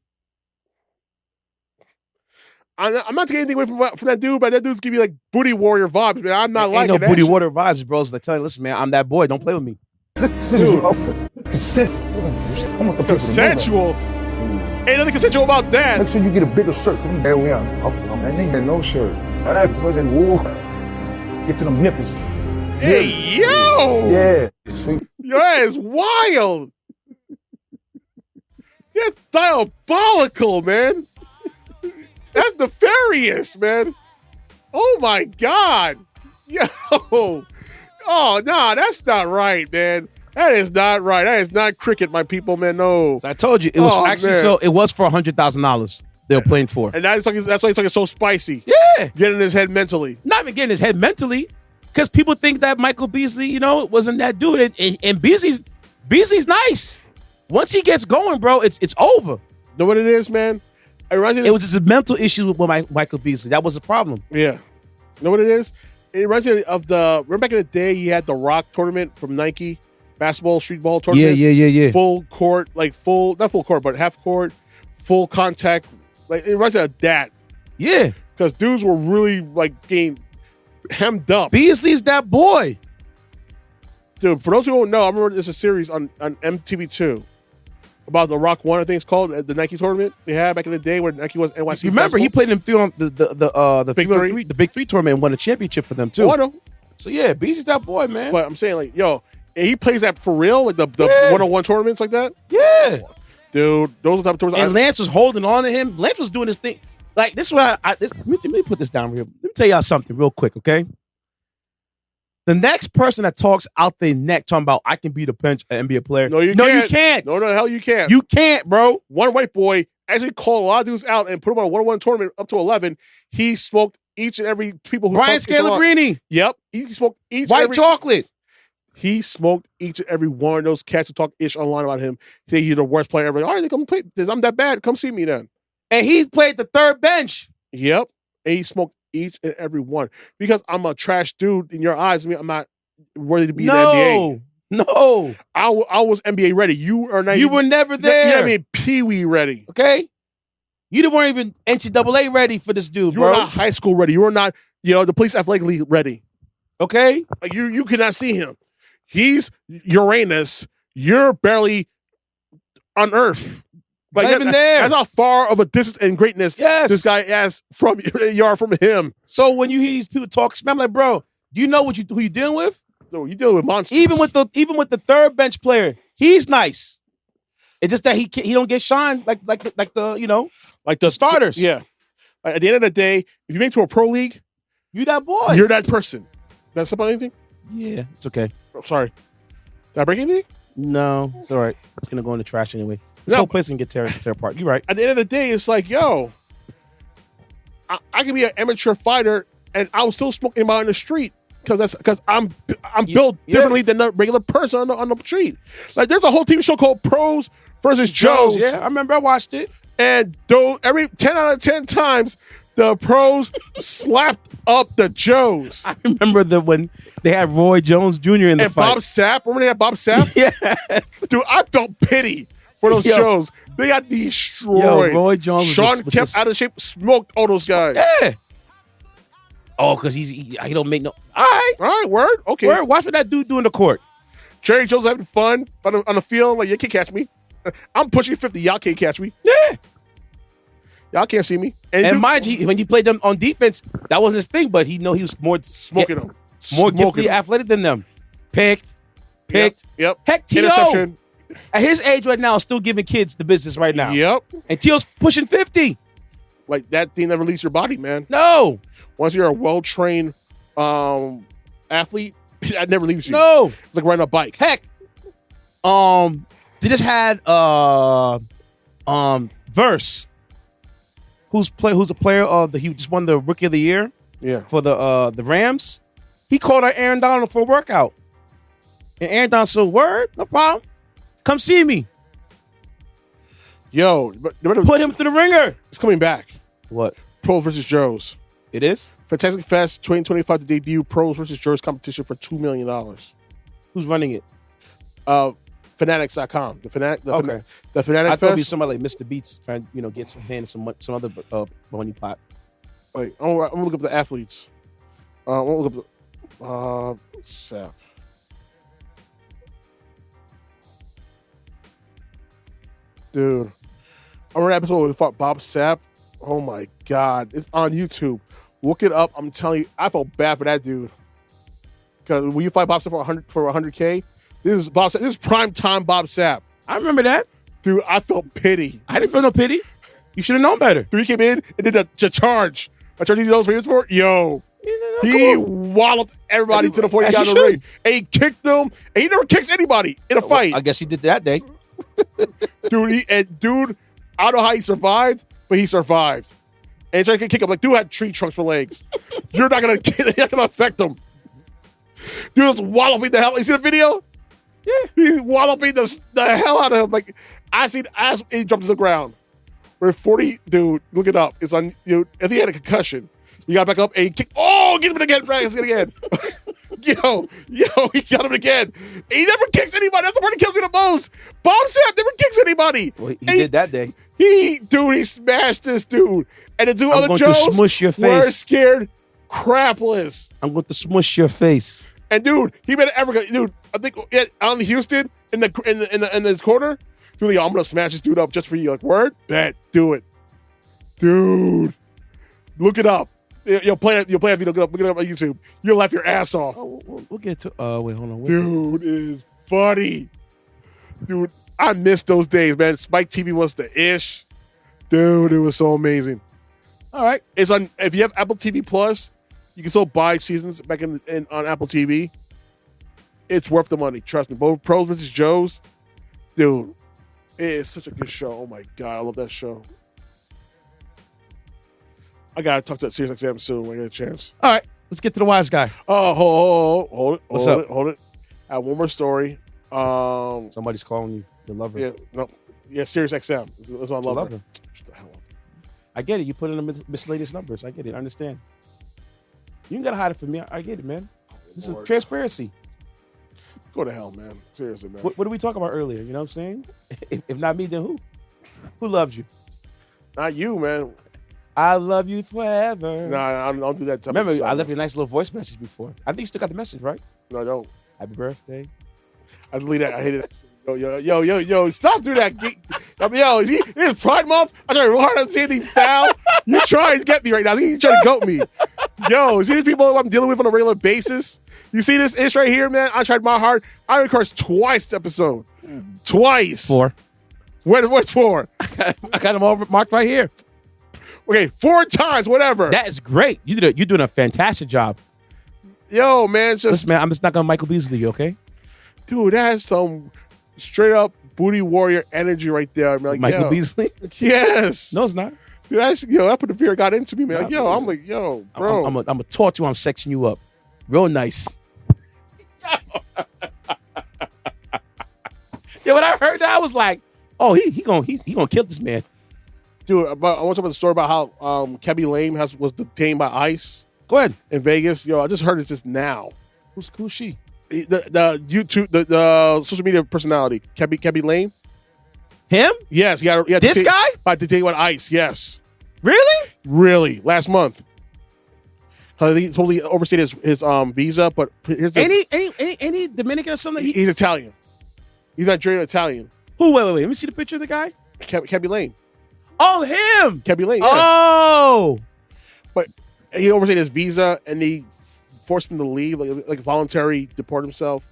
I'm not taking anything away from that dude, but that dude's giving me like booty warrior vibes, man. I'm not liking that. Booty warrior vibes, bro. It's like telling, listen, man, I'm that boy. Don't play with me. Consensual. Ain't nothing consensual about that. Make sure you get a bigger shirt. Yeah, we are. Yeah, no shirt. Get to them nipples. Hey, yo. Yeah. Your ass is wild. That's diabolical, man. That's nefarious, man. Oh my God. Yo. Oh, no, that's not right, man. That is not right. That is not cricket, my people, man. No. So I told you it was actually man. it was for $100,000 they were playing for. And that's why he's talking so spicy. Yeah. Getting in his head mentally. Not even getting his head mentally, because people think that Michael Beasley, wasn't that dude. And Beasley's nice. Once he gets going, bro, it's over. Know what it is, man? It was just a mental issue with Michael Beasley. That was the problem. Yeah. Know what it is? It reminds me of remember back in the day, you had the Rock tournament from Nike, basketball, street ball tournament. Yeah. Full court, not full court, but half court, full contact. Like, it reminds me of that. Yeah. Because dudes were really, getting hemmed up. Beasley's that boy. Dude, for those who don't know, I remember there's a series on MTV2 about the Rock One, I think it's called, the Nike tournament they had back in the day where Nike was NYC. Remember, he played them through on the Big Three? the Big Three tournament and won a championship for them too. Oh, I know. So yeah, Beasley's that boy, man. But I'm saying, and he plays that for real, the one-on-one tournaments like that. Yeah, dude, those are the type of tournaments. And Lance was holding on to him. Lance was doing his thing. Like, this is what let me put this down real. Let me tell y'all something real quick, okay? The next person that talks out their neck talking about I can beat a NBA player. No, you can't. No, the hell you can't. You can't, bro. One white boy actually called a lot of dudes out and put them on a one-on-one tournament up to 11. He smoked each and every people who Brian Scalabrine. Yep. He smoked each White chocolate. He smoked each and every one of those cats who talk ish online about him. Say he's the worst player ever. All right, come play. I'm that bad. Come see me then. And he played the third bench. Yep. And he smoked each and every one. Because I'm a trash dude in your eyes. I mean, I'm not worthy to be in the NBA. No. I was NBA ready. You are not. You were never there. You're not even Pee-wee ready. Okay? You weren't even NCAA ready for this dude, bro. You were not high school ready. You were not, the police athletic league ready. Okay? You cannot see him. He's Uranus. You're barely on Earth. Not even there. That's how far of a distance and greatness this guy has from you are from him. So when you hear these people talk, I'm like, bro, do you know who you're dealing with? No, you're dealing with monsters. Even with the third bench player, he's nice. It's just that he don't get shine like the starters. Yeah. At the end of the day, if you make it to a pro league, you that boy. You're that person. Did I step on anything? Yeah, it's okay. Oh, sorry. Did I break anything? No, it's all right. It's gonna go in the trash anyway. This whole place can get tear apart. You're right. At the end of the day, it's like, I can be an amateur fighter and I was still smoking him out in the street because I'm built differently than the regular person on the street. Like, there's a whole TV show called Pros versus Joes. Yeah, I remember. I watched it. And every 10 out of 10 times, the pros slapped up the Joes. I remember when they had Roy Jones Jr. in the fight. And Bob Sapp. Remember they had Bob Sapp? Yes. Dude, I felt pity for those Joes. They got destroyed. Roy Jones. Sean kept out of shape, smoked all those guys. Yeah. Oh, because he don't make no. All right, word. Okay. Word. Watch what that dude do in the court. Jerry Jones having fun on the field. Like, you can't catch me. I'm pushing 50. Y'all can't catch me. Yeah. Y'all can't see me. And mind you, when he played them on defense, that wasn't his thing, but he was more smoking them. More gifted athletic than them. Picked. Yep. Heck, T.O. At his age right now, still giving kids the business right now. Yep. And T.O.'s pushing 50. Like, that thing never leaves your body, man. No. Once you're a well-trained athlete, that never leaves you. No. It's like riding a bike. Heck. They just had Verse, who's a player he just won the Rookie of the Year for the Rams. He called out Aaron Donald for a workout. And Aaron Donald said, word, no problem. Come see me. Yo, put him through the ringer. It's coming back. What? Pros versus Joes. It is? Fantastic Fest 2025 to debut Pros versus Joes competition for $2 million. Who's running it? Fanatics.com. The Fanatic I Fest. thought it'd be somebody like Mr. Beats trying to get some hand some other money pot. Wait, I'm gonna look up the athletes. I'm gonna look up Sap. Dude, I remember that episode where we fought Bob Sapp. Oh my God, it's on YouTube. Look it up. I'm telling you, I felt bad for that dude. Because when you fight Bob Sapp for 100K, this is Bob Sapp. This is prime time Bob Sapp. I remember that. Dude, I felt pity. I didn't feel no pity. You should have known better. Dude, he came in and did the charge. I tried to use those for his sport. Yo, he walloped everybody to the point he got in the ring. And he kicked them. And he never kicks anybody in a fight. I guess he did that day. Dude, I don't know how he survived, but he survived. And he tried to kick him. Like, dude had tree trunks for legs. You're not gonna affect him. Dude was walloping the hell. You see the video? Yeah. He's walloping the hell out of him. Like, I seen as he jumped to the ground. We're 40, dude, look it up. It's on, I think he had a concussion. He got back up and he kicked. Oh, get him again, Frank. Again. Yo, he got him again. He never kicks anybody. That's the part that kills me the most. Bob Sapp never kicks anybody. Well, he did that day. He smashed this dude. And the dude on the Joes smush your face. Were scared crapless. I'm going to smush your face. And dude, he made it ever. Dude, I think out in Houston in this corner, dude, like, I'm gonna smash this dude up just for you. Like, word, bet, do it, dude. Look it up. You'll play it. Look it up on YouTube. You'll laugh your ass off. Oh, we'll get to. Wait, hold on. Dude is funny. Dude, I miss those days, man. Spike TV was the ish. Dude, it was so amazing. All right, it's on. If you have Apple TV Plus, you can still buy seasons back on Apple TV. It's worth the money. Trust me. Both Pros versus Joes. Dude, it is such a good show. Oh, my God. I love that show. I got to talk to SiriusXM soon when I get a chance. All right. Let's get to the wise guy. Oh, hold it. What's up? Hold it. I have one more story. Somebody's calling you. You love her. Yeah, no. Yeah, SiriusXM. That's why I love her. I get it. You put in the miscellaneous numbers. I get it. I understand. You ain't got to hide it from me. I get it, man. This is transparency. Go to hell, man. Seriously, man. What did we talk about earlier? You know what I'm saying? If not me, then who? Who loves you? Not you, man. I love you forever. Nah, I don't do that. Remember, I left you a nice little voice message before. I think you still got the message, right? No, I don't. Happy birthday. I delete that. I hate it. Yo, stop doing that. I mean, yo, it's Pride Month. I try real hard to say anything foul. You trying to get me right now. You trying to goat me. Yo, see these people I'm dealing with on a regular basis? You see this ish right here, man? I tried my hard. I recursed twice this episode. Twice. 4. What's 4? I got them all marked right here. Okay, 4 times, whatever. That is great. You're doing a fantastic job. Yo, man, Listen, man, I'm just not going to Michael Beasley you, okay? Dude, that has some straight up booty warrior energy right there. I'm like, Michael Beasley? Yes. No, it's not. Dude, that put the fear got into me, man. I'm like, bro. I'm going to talk to you. I'm sexing you up. Real nice. Yeah, when I heard that, I was like, oh, he gonna kill this man. Dude, I want to talk about the story about how Kebby Lame was detained by ICE. Go ahead. In Vegas. Yo, I just heard it just now. Who's she? The YouTube, the social media personality, Kebby Lame. Him? Yes, he got this guy? Detained by ICE. Yes. Really? Last month. He totally overstayed his visa, but here's the any Dominican or something. He's Italian. He's Nigerian Italian. Who? Wait. Let me see the picture of the guy. Kebby Lame. Oh, him. Kebby Lame. Yeah. Oh. But he overstayed his visa and he forced him to leave, like voluntary deport himself.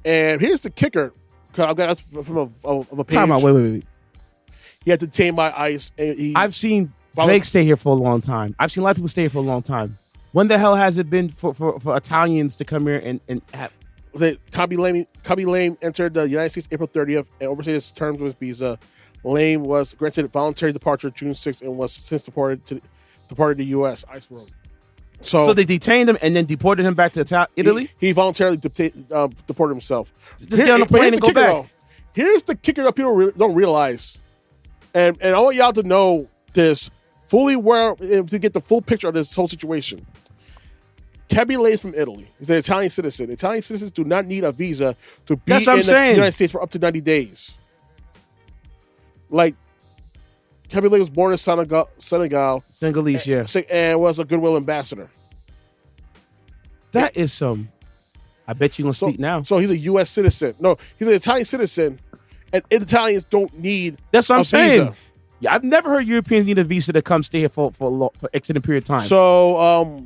And here's the kicker. I've got that's from a page. Time out. Wait. He had detained by ICE. And I've seen Drake stay here for a long time. I've seen a lot of people stay here for a long time. When the hell has it been for Italians to come here and have... Kebby Lame entered the United States April 30th and overstayed his terms with his visa. Lame was granted voluntary departure June 6th and was since departed to the U.S. ICE room. So they detained him and then deported him back to Italy? He voluntarily deported himself. Just get on the plane and go back. Though. Here's the kicker that people don't realize. And I want y'all to know this fully to get the full picture of this whole situation. Kebby Lame is from Italy. He's an Italian citizen. Italian citizens do not need a visa to be in the United States for up to 90 days. Like, Kebby Lame was born in Senegal. Senegalese, yeah. And was a Goodwill ambassador. That is some... I bet you going to speak now. So he's a U.S. citizen. No, he's an Italian citizen, and Italians don't need That's what I'm saying. Visa. Yeah, I've never heard Europeans need a visa to come stay here for extended period of time. So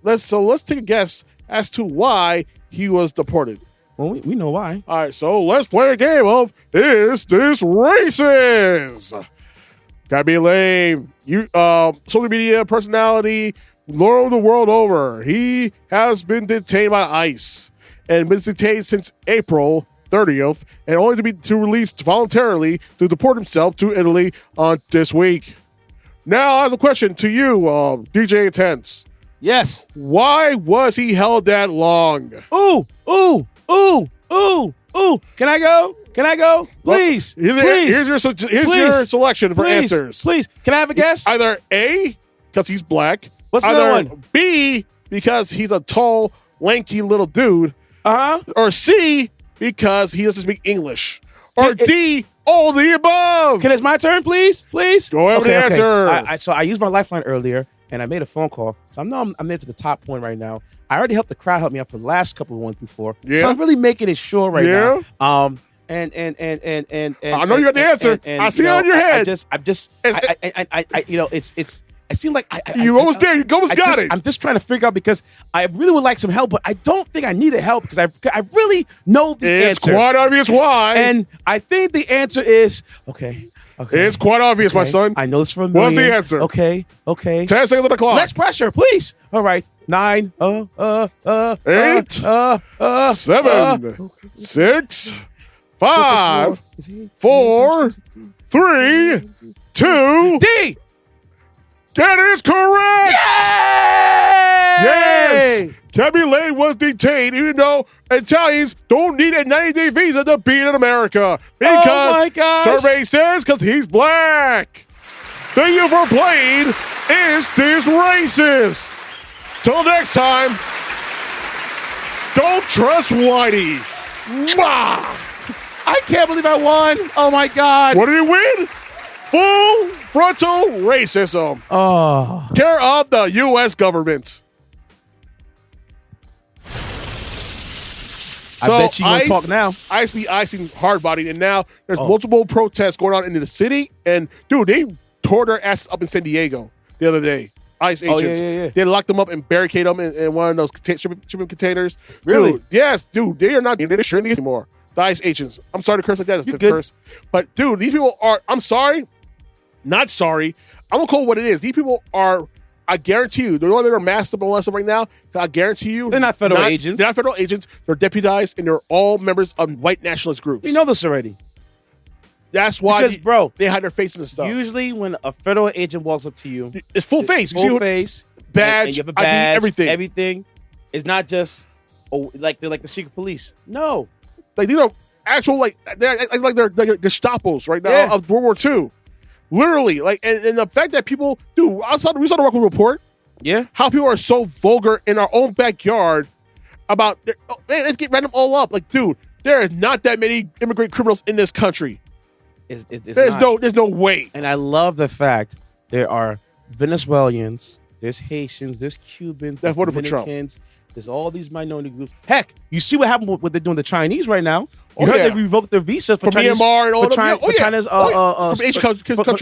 let's take a guess as to why he was deported. Well, we know why. All right, so let's play a game of Is This Racist? Gotta be lame. You, social media personality, lord of the world over. He has been detained by ICE and been detained since April 30th, and only to be released voluntarily to deport himself to Italy on this week. Now, I have a question to you, DJ Intence. Yes. Why was he held that long? Ooh. Can I go? Please. Here's your selection for answers. Please. Can I have a guess? Either A, because he's black. What's the other one? B, because he's a tall, lanky little dude. Or C, because he doesn't speak English. Or D, all the above. It's my turn, please? Go ahead with the answer. So I used my lifeline earlier, and I made a phone call. So I know I'm there to the top point right now. I already helped the crowd help me out for the last couple of ones before. Yeah. So I'm really making it sure right now. And I know you got the answer. I see it on your head. It seemed like you almost there. You almost got it. I'm just trying to figure out because I really would like some help, but I don't think I needed help because I really know the answer. It's quite obvious why. And I think the answer is okay. It's quite obvious, my son. I know this from a million. What's the answer? Okay. 10 seconds on the clock. Less pressure, please. All right. 9, 8, 7, 6, 5, 4, 3, 2. D. That is correct. Yay! Yes. Cabby Lane was detained, even though Italians don't need a 90-day visa to be in America. Because oh my gosh. survey says because he's black. Thank you for playing Is This Racist? Till next time, don't trust Whitey. Mwah! I can't believe I won. Oh my God. What did he win? Full frontal racism. Oh. Care of the U.S. government. I bet you gonna talk now. ICE be icing hard-bodied, and now there's multiple protests going on in the city. And, dude, they tore their asses up in San Diego the other day. ICE agents. Yeah. They locked them up and barricade them in one of those shipping containers. Really? Dude, yes, dude. They are not in the street anymore. The ICE agents. I'm sorry to curse like that. It's a curse. But, dude, these people are, I'm sorry. Not sorry. I'm going to call it what it is. These people are, I guarantee you, they're the ones that are masked up and all that stuff right now. I guarantee you. They're not federal agents. They're not federal agents. They're deputized, and they're all members of white nationalist groups. We know this already. That's why they hide their faces and stuff. Usually when a federal agent walks up to you, it's full face. Full face. Badge, and you have a badge, everything. Everything. It's not just, like they're like the secret police. No. Like these are actual, they're Gestapos right now of World War II. Literally, and the fact that people, dude, we saw the Rockwood report. Yeah. How people are so vulgar in our own backyard about, let's get random all up. Like, dude, there is not that many immigrant criminals in this country. There's no way. And I love the fact there are Venezuelans, there's Haitians, there's Cubans, there's Dominicans, there's all these minority groups. Heck, you see what happened with what they're doing to Chinese right now. You heard they revoked their visas for Chinese, Myanmar and all for China's from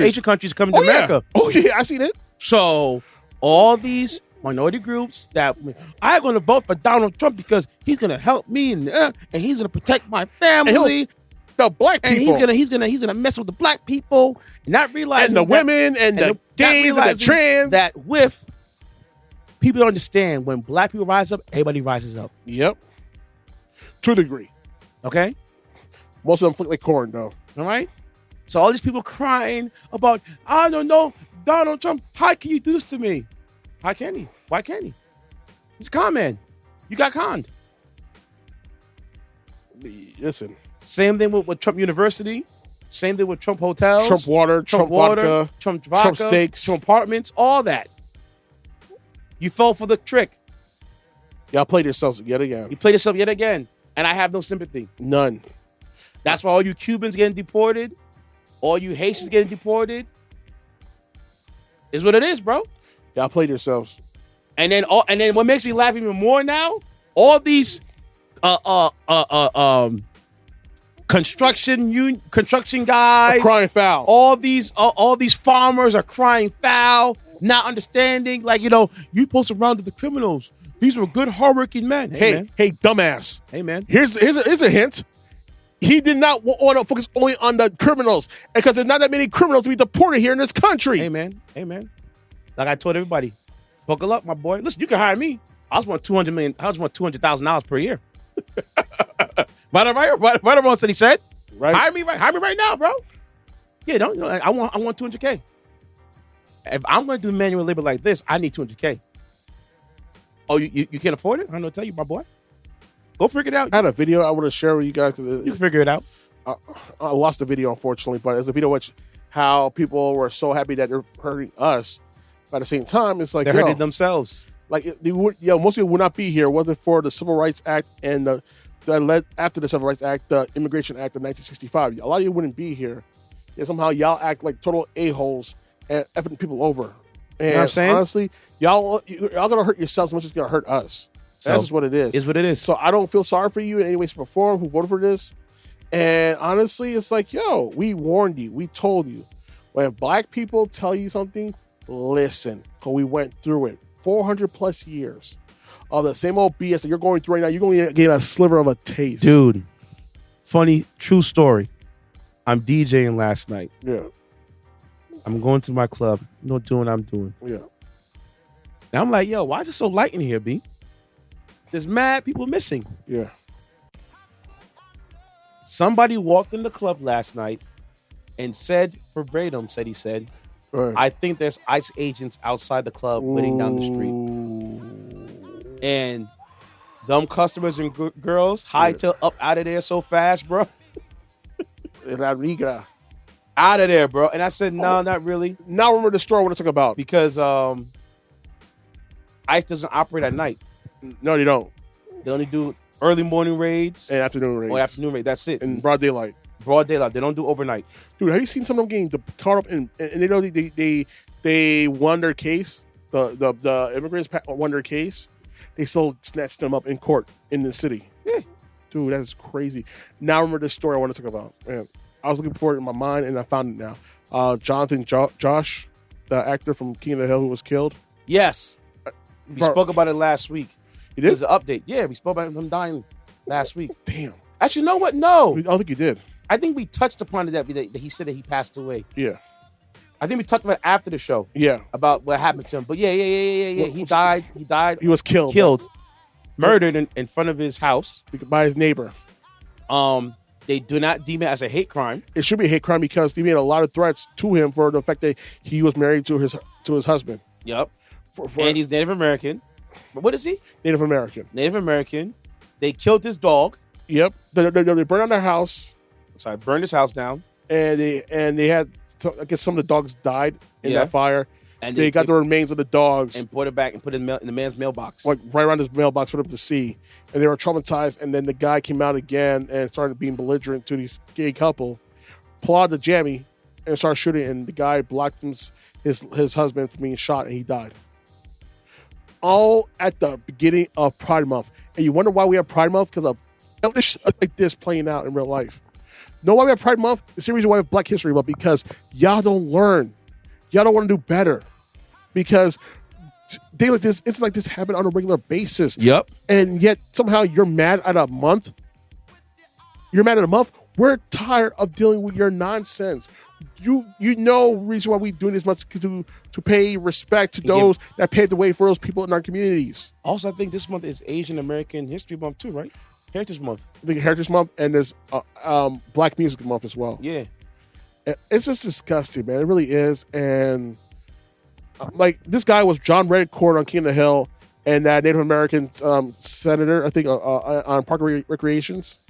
Asian countries coming to America. Oh yeah, I seen it. So all these minority groups that I'm going to vote for Donald Trump because he's going to help me and he's going to protect my family. The black people, and he's gonna mess with the black people, and not realizing and the women and the gays and the trans. That with people don't understand when black people rise up, everybody rises up. Yep, to a degree. Okay, most of them flick like corn, though. All right. So all these people crying about, I don't know, Donald Trump. How can you do this to me? How can he? Why can't he? He's a con man. You got conned. Listen. Same thing with Trump University. Same thing with Trump hotels. Trump water, Trump vodka, Trump steaks, Trump apartments, all that. You fell for the trick. Y'all played yourselves yet again. You played yourself yet again. And I have no sympathy. None. That's why all you Cubans getting deported, all you Haitians getting deported, is what it is, bro. Y'all played yourselves. And then what makes me laugh even more now, all these construction guys crying foul. All these farmers are crying foul, not understanding. Like, you supposed to round up the criminals. These were good, hardworking men. Hey, dumbass. Hey, man. Here's a hint. he did not want to focus only on the criminals, because there's not that many criminals to be deported here in this country. Hey man. Like I told everybody, buckle up, my boy. Listen, you can hire me. I just want $200,000 per year. Right around said he said. Right. Hire me right now, bro. Yeah, I want $200K. If I'm going to do manual labor like this, I need $200K. Oh, you can't afford it? I'm going to tell you, my boy. Go figure it out. I had a video I want to share with you guys. You can figure it out. I lost the video, unfortunately, but it's a video which how people were so happy that they're hurting us. But at the same time, it's like they're hurting themselves. Like most people would not be here wasn't for the Civil Rights Act and that led after the Civil Rights Act, the Immigration Act of 1965. A lot of you wouldn't be here. And somehow y'all act like total a-holes and effing people over. And you know what I'm saying? Honestly, y'all gonna hurt yourselves as much as it's gonna hurt us. So that's just what it is. Is what it is. So I don't feel sorry for you in any way, shape, or form who voted for this. And honestly, it's like, yo, we warned you. We told you. When black people tell you something, listen. Because we went through it. 400 plus years of the same old BS that you're going through right now. You're going to get a sliver of a taste. Dude, funny, true story. I'm DJing last night. Yeah. I'm going to my club. Doing what I'm doing. Yeah. Now I'm like, yo, why is it so light in here, B? There's mad people missing. Yeah. Somebody walked in the club last night and said, verbatim, he said, Right. I think there's ICE agents outside the club waiting down the street. And them customers and girls hightail up out of there so fast, bro. Out of there, bro. And I said, no, not really. Now remember the story I want to talk about. Because ICE doesn't operate at night. No, they don't. They only do early morning raids. And afternoon raids. Or afternoon raid. That's it. In broad daylight. Broad daylight. They don't do overnight. Dude, have you seen some of them getting caught up in, and they know they won their case, the immigrants won their case, they still snatched them up in court in the city. Yeah. Dude, that is crazy. Now remember this story I want to talk about. Man, I was looking for it in my mind and I found it now. Jonathan Josh, the actor from King of the Hill who was killed. Yes. We spoke about it last week. You did? There's an update. Yeah, we spoke about him dying last week. Damn. Actually, you know what? No. I don't think you did. I think we touched upon it that he said that he passed away. Yeah. I think we talked about it after the show. Yeah. About what happened to him. But yeah. He died. He was killed. Murdered in front of his house. By his neighbor. They do not deem it as a hate crime. It should be a hate crime because they made a lot of threats to him for the fact that he was married to his husband. Yep. And he's Native American. But what is he? Native American. Native American. They killed his dog. Yep. They burned down their house. So I burned his house down. And they had, I guess some of the dogs died in that fire. And they got the remains of the dogs. And brought it back and put it in the man's mailbox. Like right around his mailbox for them to see. And they were traumatized. And then the guy came out again and started being belligerent to this gay couple. Pulled out the jammy and started shooting. And the guy blocked his husband from being shot and he died. All at the beginning of Pride Month. And you wonder why we have Pride Month? Because of like this playing out in real life. Know why we have Pride Month? It's the reason why we have Black History Month, because y'all don't learn. Y'all don't want to do better. Because they like this, it's like this happen on a regular basis. Yep. And yet somehow you're mad at a month. You're mad at a month. We're tired of dealing with your nonsense. You know reason why we doing this much to pay respect to those that paved the way for those people in our communities. Also, I think this month is Asian American History Month too, right? Heritage Month. I think Heritage Month, and there's Black Music Month as well. Yeah. It's just disgusting, man. It really is. And like this guy was John Redcourt on King of the Hill and that Native American senator, I think, on Park Recreations.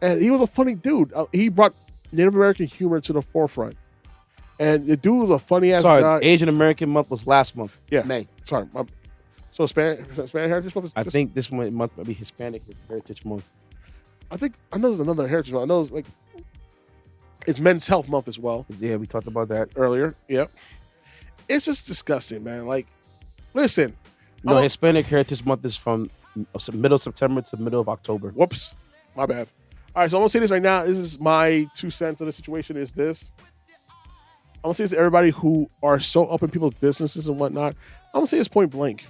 And he was a funny dude. He brought Native American humor to the forefront. And the dude was a funny-ass guy. Asian American Month was last month. Yeah. May. Sorry. So Hispanic Heritage Month? I think this month might be Hispanic Heritage Month. I know there's another Heritage Month. I know it's Men's Health Month as well. Yeah, we talked about that earlier. Yep. It's just disgusting, man. Like, listen. No, Hispanic Heritage Month is from middle of September to middle of October. Whoops. My bad. All right, so I'm going to say this right now. This is my 2 cents of the situation is this. I'm going to say this to everybody who are so up in people's businesses and whatnot. I'm going to say this point blank.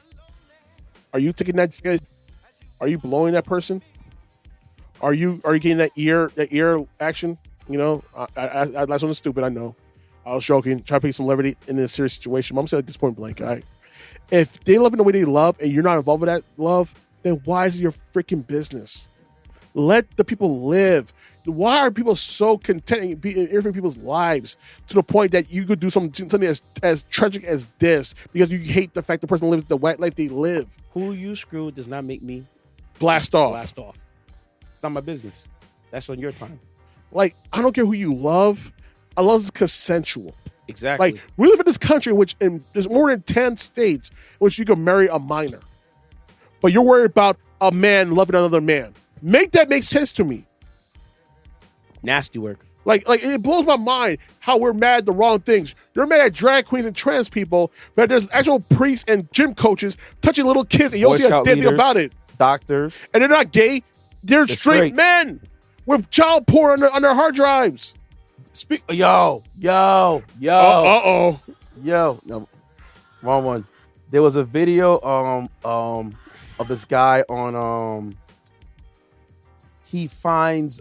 Are you taking that? Are you blowing that person? Are you getting that ear action? You know, I that's one stupid. I know. I was joking, trying to put some levity in a serious situation. But I'm saying at this point blank, all right. If they love in the way they love and you're not involved with that love, then why is it your freaking business? Let the people live. Why are people so content in interfering people's lives to the point that you could do something as tragic as this because you hate the fact the person lives the white life they live? Who you screw does not make me blast off. It's not my business. That's on your time. Like, I don't care who you love. I love is consensual. Exactly. Like, we live in this country in which there's more than 10 states in which you can marry a minor. But you're worried about a man loving another man. Make that make sense to me. Nasty work. Like it blows my mind how we're mad at the wrong things. You're mad at drag queens and trans people, but there's actual priests and gym coaches touching little kids and you don't see a damn thing about it. Doctors. And they're not gay. They're straight men with child porn on their hard drives. Yo. No, wrong one. There was a video of this guy on he finds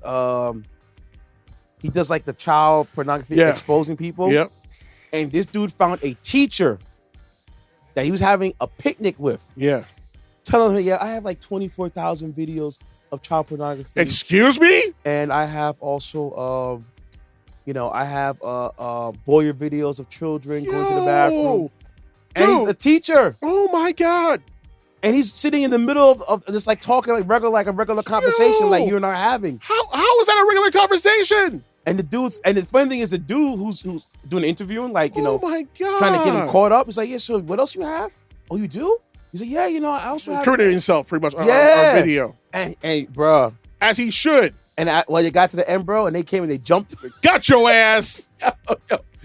he does like the child pornography exposing people. Yep. And this dude found a teacher that he was having a picnic with. Yeah. Telling him, I have like 24,000 videos of child pornography. Excuse me? And I have also I have voyeur videos of children going to the bathroom. And he's a teacher. Oh my God. And he's sitting in the middle of just like talking like a regular conversation like you and I are having. How is that a regular conversation? And the funny thing is the dude who's doing the interviewing, like, oh my God, trying to get him caught up. He's like, yeah, so what else you have? Oh, you do? He's like, yeah, I also have. Incriminating himself pretty much on video. And bro. As he should. And when they got to the end, bro, and they came and they jumped. Got your ass.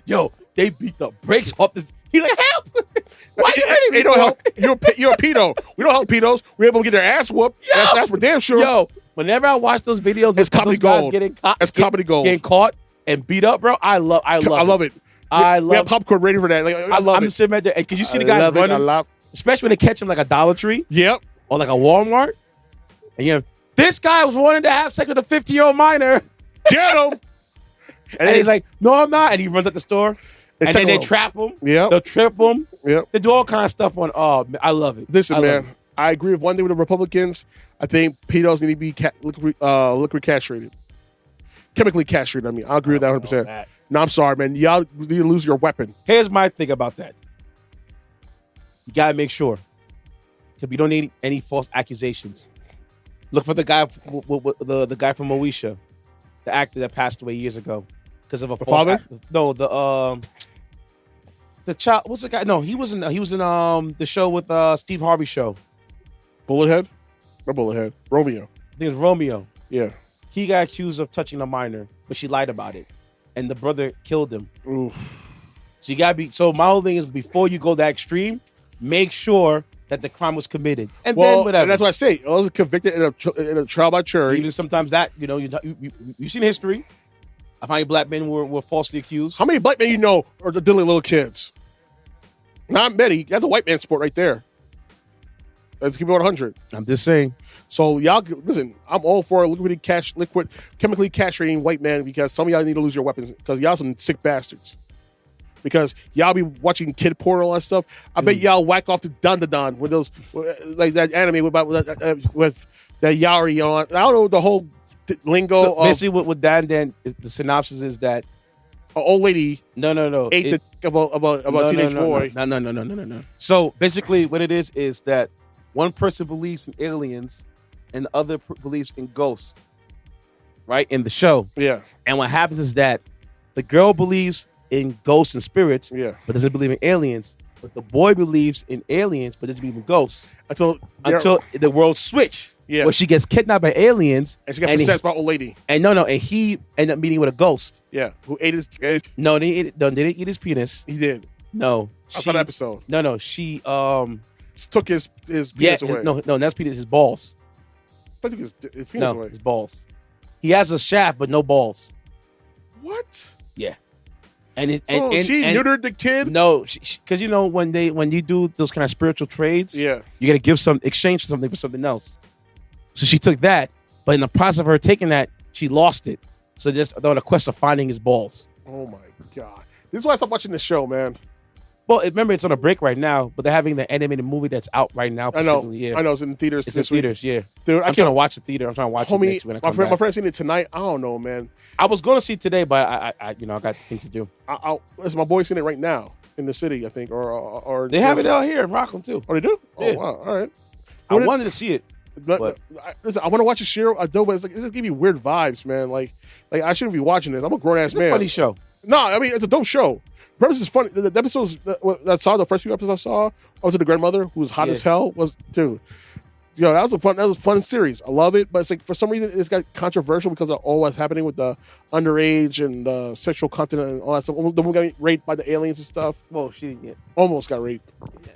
Yo, they beat the brakes off this. He's like, help. Why you hitting me? They don't help. You're a pedo. We don't help pedos. We're able to get their ass whooped. That's for damn sure. Yo, whenever I watch those videos, it's comedy gold. It's comedy gold. Getting caught and beat up, bro. I love it. We have popcorn ready for that. Like, I love it. I'm sitting right there. And could you see the guys running? Especially when they catch him like a Dollar Tree. Yep. Or like a Walmart. And this guy was wanting to have sex with a 50-year-old minor. Get him. and he's like, no, I'm not. And he runs out the store. And then they trap him. Yep. They'll trip him. Yep. They do all kinds of stuff on. Oh, man, I love it. Listen, man, I agree with one thing with the Republicans. I think pedos need to be liquid castrated. Chemically castrated, I mean. I agree with that 100%. No, I'm sorry, man. Y'all need to lose your weapon. Here's my thing about that. You got to make sure. Because we don't need any false accusations. Look for the guy the guy from Moesha, the actor that passed away years ago. Because of a false father? No, the child. What's the guy? No, he was in the show with Steve Harvey show. Bullethead? Not Bullethead. Romeo. I think it's Romeo. Yeah. He got accused of touching a minor, but she lied about it, and the brother killed him. Oof. So you gotta be. So my whole thing is before you go that extreme, make sure that the crime was committed, and then whatever. And that's what I say. I was convicted in a trial by jury. Even sometimes that you've seen history. of how many black men were falsely accused. How many black men you know are dealing with little kids? Not many. That's a white man sport right there. Let's keep it 100. I'm just saying. So y'all, listen, I'm all for chemically castrating white men because some of y'all need to lose your weapons because y'all some sick bastards. Because y'all be watching kid porn and all that stuff. I bet y'all whack off the Dun with those, like that anime with that Yari on. I don't know the whole lingo. So basically, with Dan, the synopsis is that an old lady, no, ate the of a teenage boy. No. So basically, what it is that one person believes in aliens, and the other believes in ghosts. Right in the show, yeah. And what happens is that the girl believes in ghosts and spirits, but doesn't believe in aliens. But the boy believes in aliens, but doesn't believe in ghosts. Until the world switch. Yeah. Where she gets kidnapped by aliens. And she got possessed by an old lady. And and he ended up meeting with a ghost. Yeah. Who ate his... No, they didn't eat his penis. He did. No. I saw that episode. No. She took his penis away. No, that's penis, his balls. I took his penis away. His balls. He has a shaft, but no balls. What? Yeah. She neutered the kid? No, because when you do those kind of spiritual trades, you got to exchange something for something else. So she took that But in the process of her taking that, she lost it. So just on a quest of finding his balls. Oh my God. This is why I stopped watching this show, man. Well, remember, it's on a break right now, but they're having the animated movie that's out right now. I know. Yeah. I know. It's in theaters. It's in theaters, yeah. Dude, I'm trying to watch the theater. I'm trying to watch it next week. My friend seen it tonight. I don't know, man. I was going to see it today, but I got things to do. Listen, my boy's seen it right now in the city, I think, or they have it out here in Rockland too. Oh, they do? Yeah. Oh, wow. All right. I wanted to see it. But listen, I want to watch a show. I do, but it's just give me weird vibes, man. Like I shouldn't be watching this. I'm a grown ass man. It's a funny show. No, I mean it's a dope show. The premise is funny. The episodes that I saw, the first few episodes I saw, I was with the grandmother who was hot as hell. Dude, that was a fun series. I love it, but it's like for some reason it's got controversial because of all what's happening with the underage and the sexual content and all that stuff. The woman got raped by the aliens and stuff. Well, she didn't get. Almost got raped.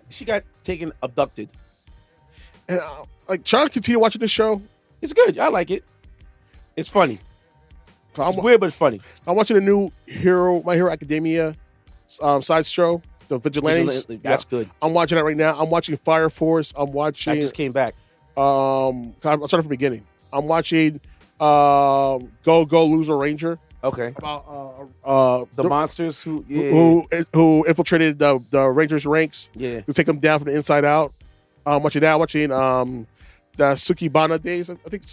She got abducted. And trying to continue watching this show. It's good. I like it. It's funny. It's weird, but it's funny. I'm watching the new My Hero Academia side show, the Vigilantes. That's good. I'm watching that right now. I'm watching Fire Force. I'm watching. I just came back. I'll start from the beginning. I'm watching Go Loser Ranger. Okay. About the monsters who infiltrated the Rangers ranks. Yeah. To take them down from the inside out. I'm watching that. I'm watching the Sukibana days. I think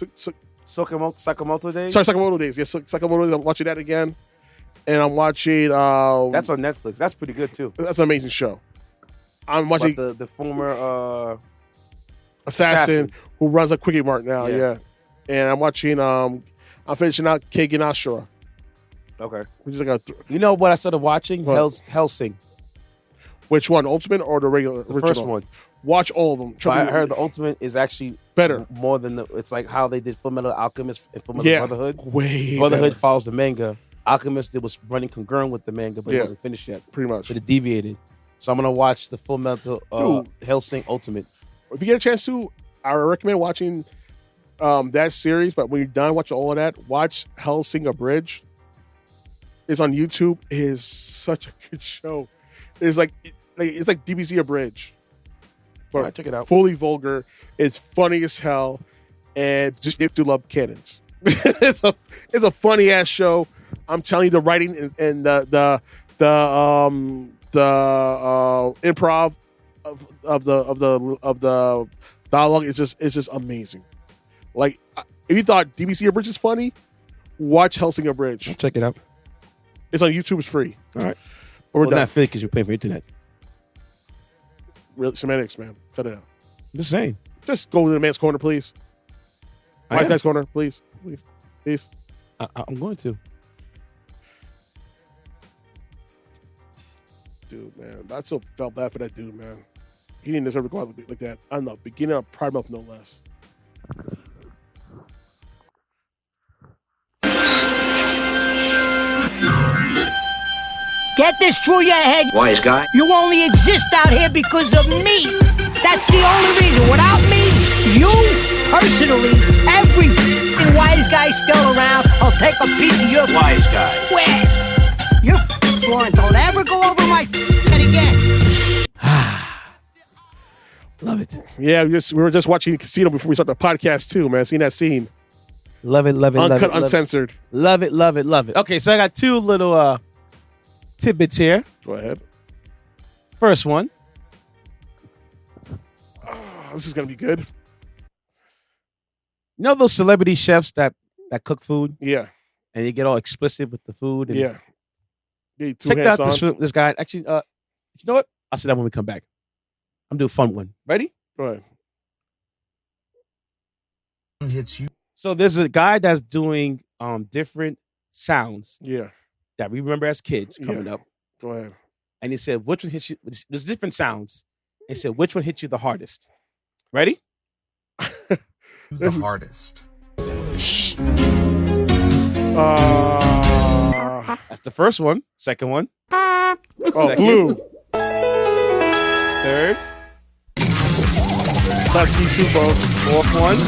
Sakamoto days. Sorry, Sakamoto days. Yes, Sakamoto days. I'm watching that again. And I'm watching. That's on Netflix. That's pretty good too. That's an amazing show. I'm watching the former assassin who runs a Quickie Mart now. Yeah. And I'm watching. I'm finishing out Kagan Ashura. Okay. Which is like you know what I started watching? Hellsing. Which one? Ultimate or the regular? The first one. Watch all of them. I heard the Ultimate is actually better. More than it's like how they did Fullmetal Alchemist and Fullmetal Brotherhood. Way Brotherhood better. follows the manga. Alchemist, it was running congruent with the manga, but it wasn't finished yet. Pretty much. But it deviated. So I'm going to watch the Fullmetal Hellsing Ultimate. If you get a chance to, I recommend watching that series, but when you're done watching all of that, watch Hellsing Abridged. It's on YouTube. It is such a good show. It's like DBZ Abridged. All right, check it out. Fully vulgar. It's funny as hell. And just if you love cannons. It's a funny ass show. I'm telling you, the writing and the improv of the dialogue is just amazing. Like if you thought DBC Abridged is funny, watch Hellsing Abridged. I'll check it out. It's on YouTube. It's free. All right. But we're done. Not free because you're paying for internet. Real semantics, man. Cut it out. I'm just saying. Just go to the man's corner, please. White guy's corner, please. I'm going to. Dude, man, I so felt bad for that dude, man. He didn't deserve to go out like that. I don't know. Beginning of Pride Month, no less. Get this through your head. Wise guy. You only exist out here because of me. That's the only reason. Without me, you, personally, every wise guy still around, I'll take a piece of your wise guy. Where's your one? Don't ever go over my head again. Love it. Yeah, we were just watching Casino before we start the podcast too, man. Seeing that scene. Love it. Uncut, uncensored. Love it. Okay, so I got two little tidbits here. Go ahead. First one. Oh, this is gonna be good. You know those celebrity chefs that cook food? Yeah. And you get all explicit with the food. And yeah. Check out this guy. Actually, you know what? I'll say that when we come back. I'm doing a fun one. Ready? Go ahead. Hits you. So there's a guy that's doing different sounds. Yeah. That we remember as kids coming up. Go ahead. And he said, which one hits you? There's different sounds. He said, which one hits you the hardest? Ready? The hardest. That's the first one. Second one. Second. Blue. Third. Husky Supo. Fourth one.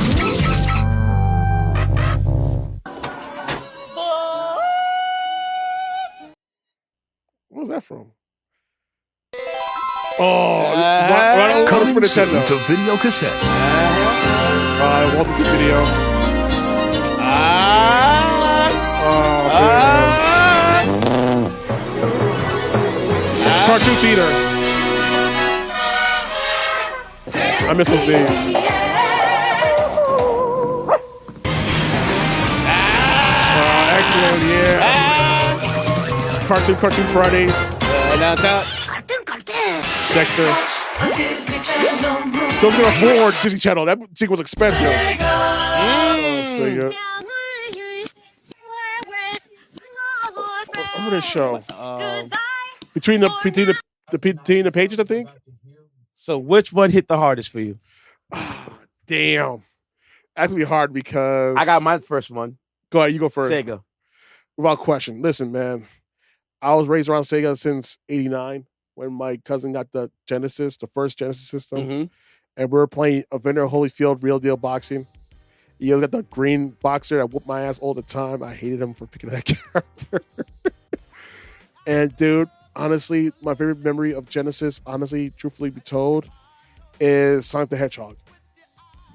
What was that from? Oh, coming Super Nintendo. to video cassette. Welcome to video. theater. I miss those days. Excellent, yeah. Cartoon Fridays. Dexter. Those are gonna forward Disney Channel. That thing was expensive. Sega. Remember this show? Between the pages, I think. So which one hit the hardest for you? Damn. That's gonna be hard because I got my first one. Go ahead, you go first. Sega. Without question. Listen, man. I was raised around Sega since '89 when my cousin got the Genesis, the first Genesis system. Mm-hmm. And we were playing Evander Holyfield Real Deal Boxing. You got the green boxer that whooped my ass all the time. I hated him for picking that character. And dude, honestly, my favorite memory of Genesis, honestly, truthfully be told, is Sonic the Hedgehog.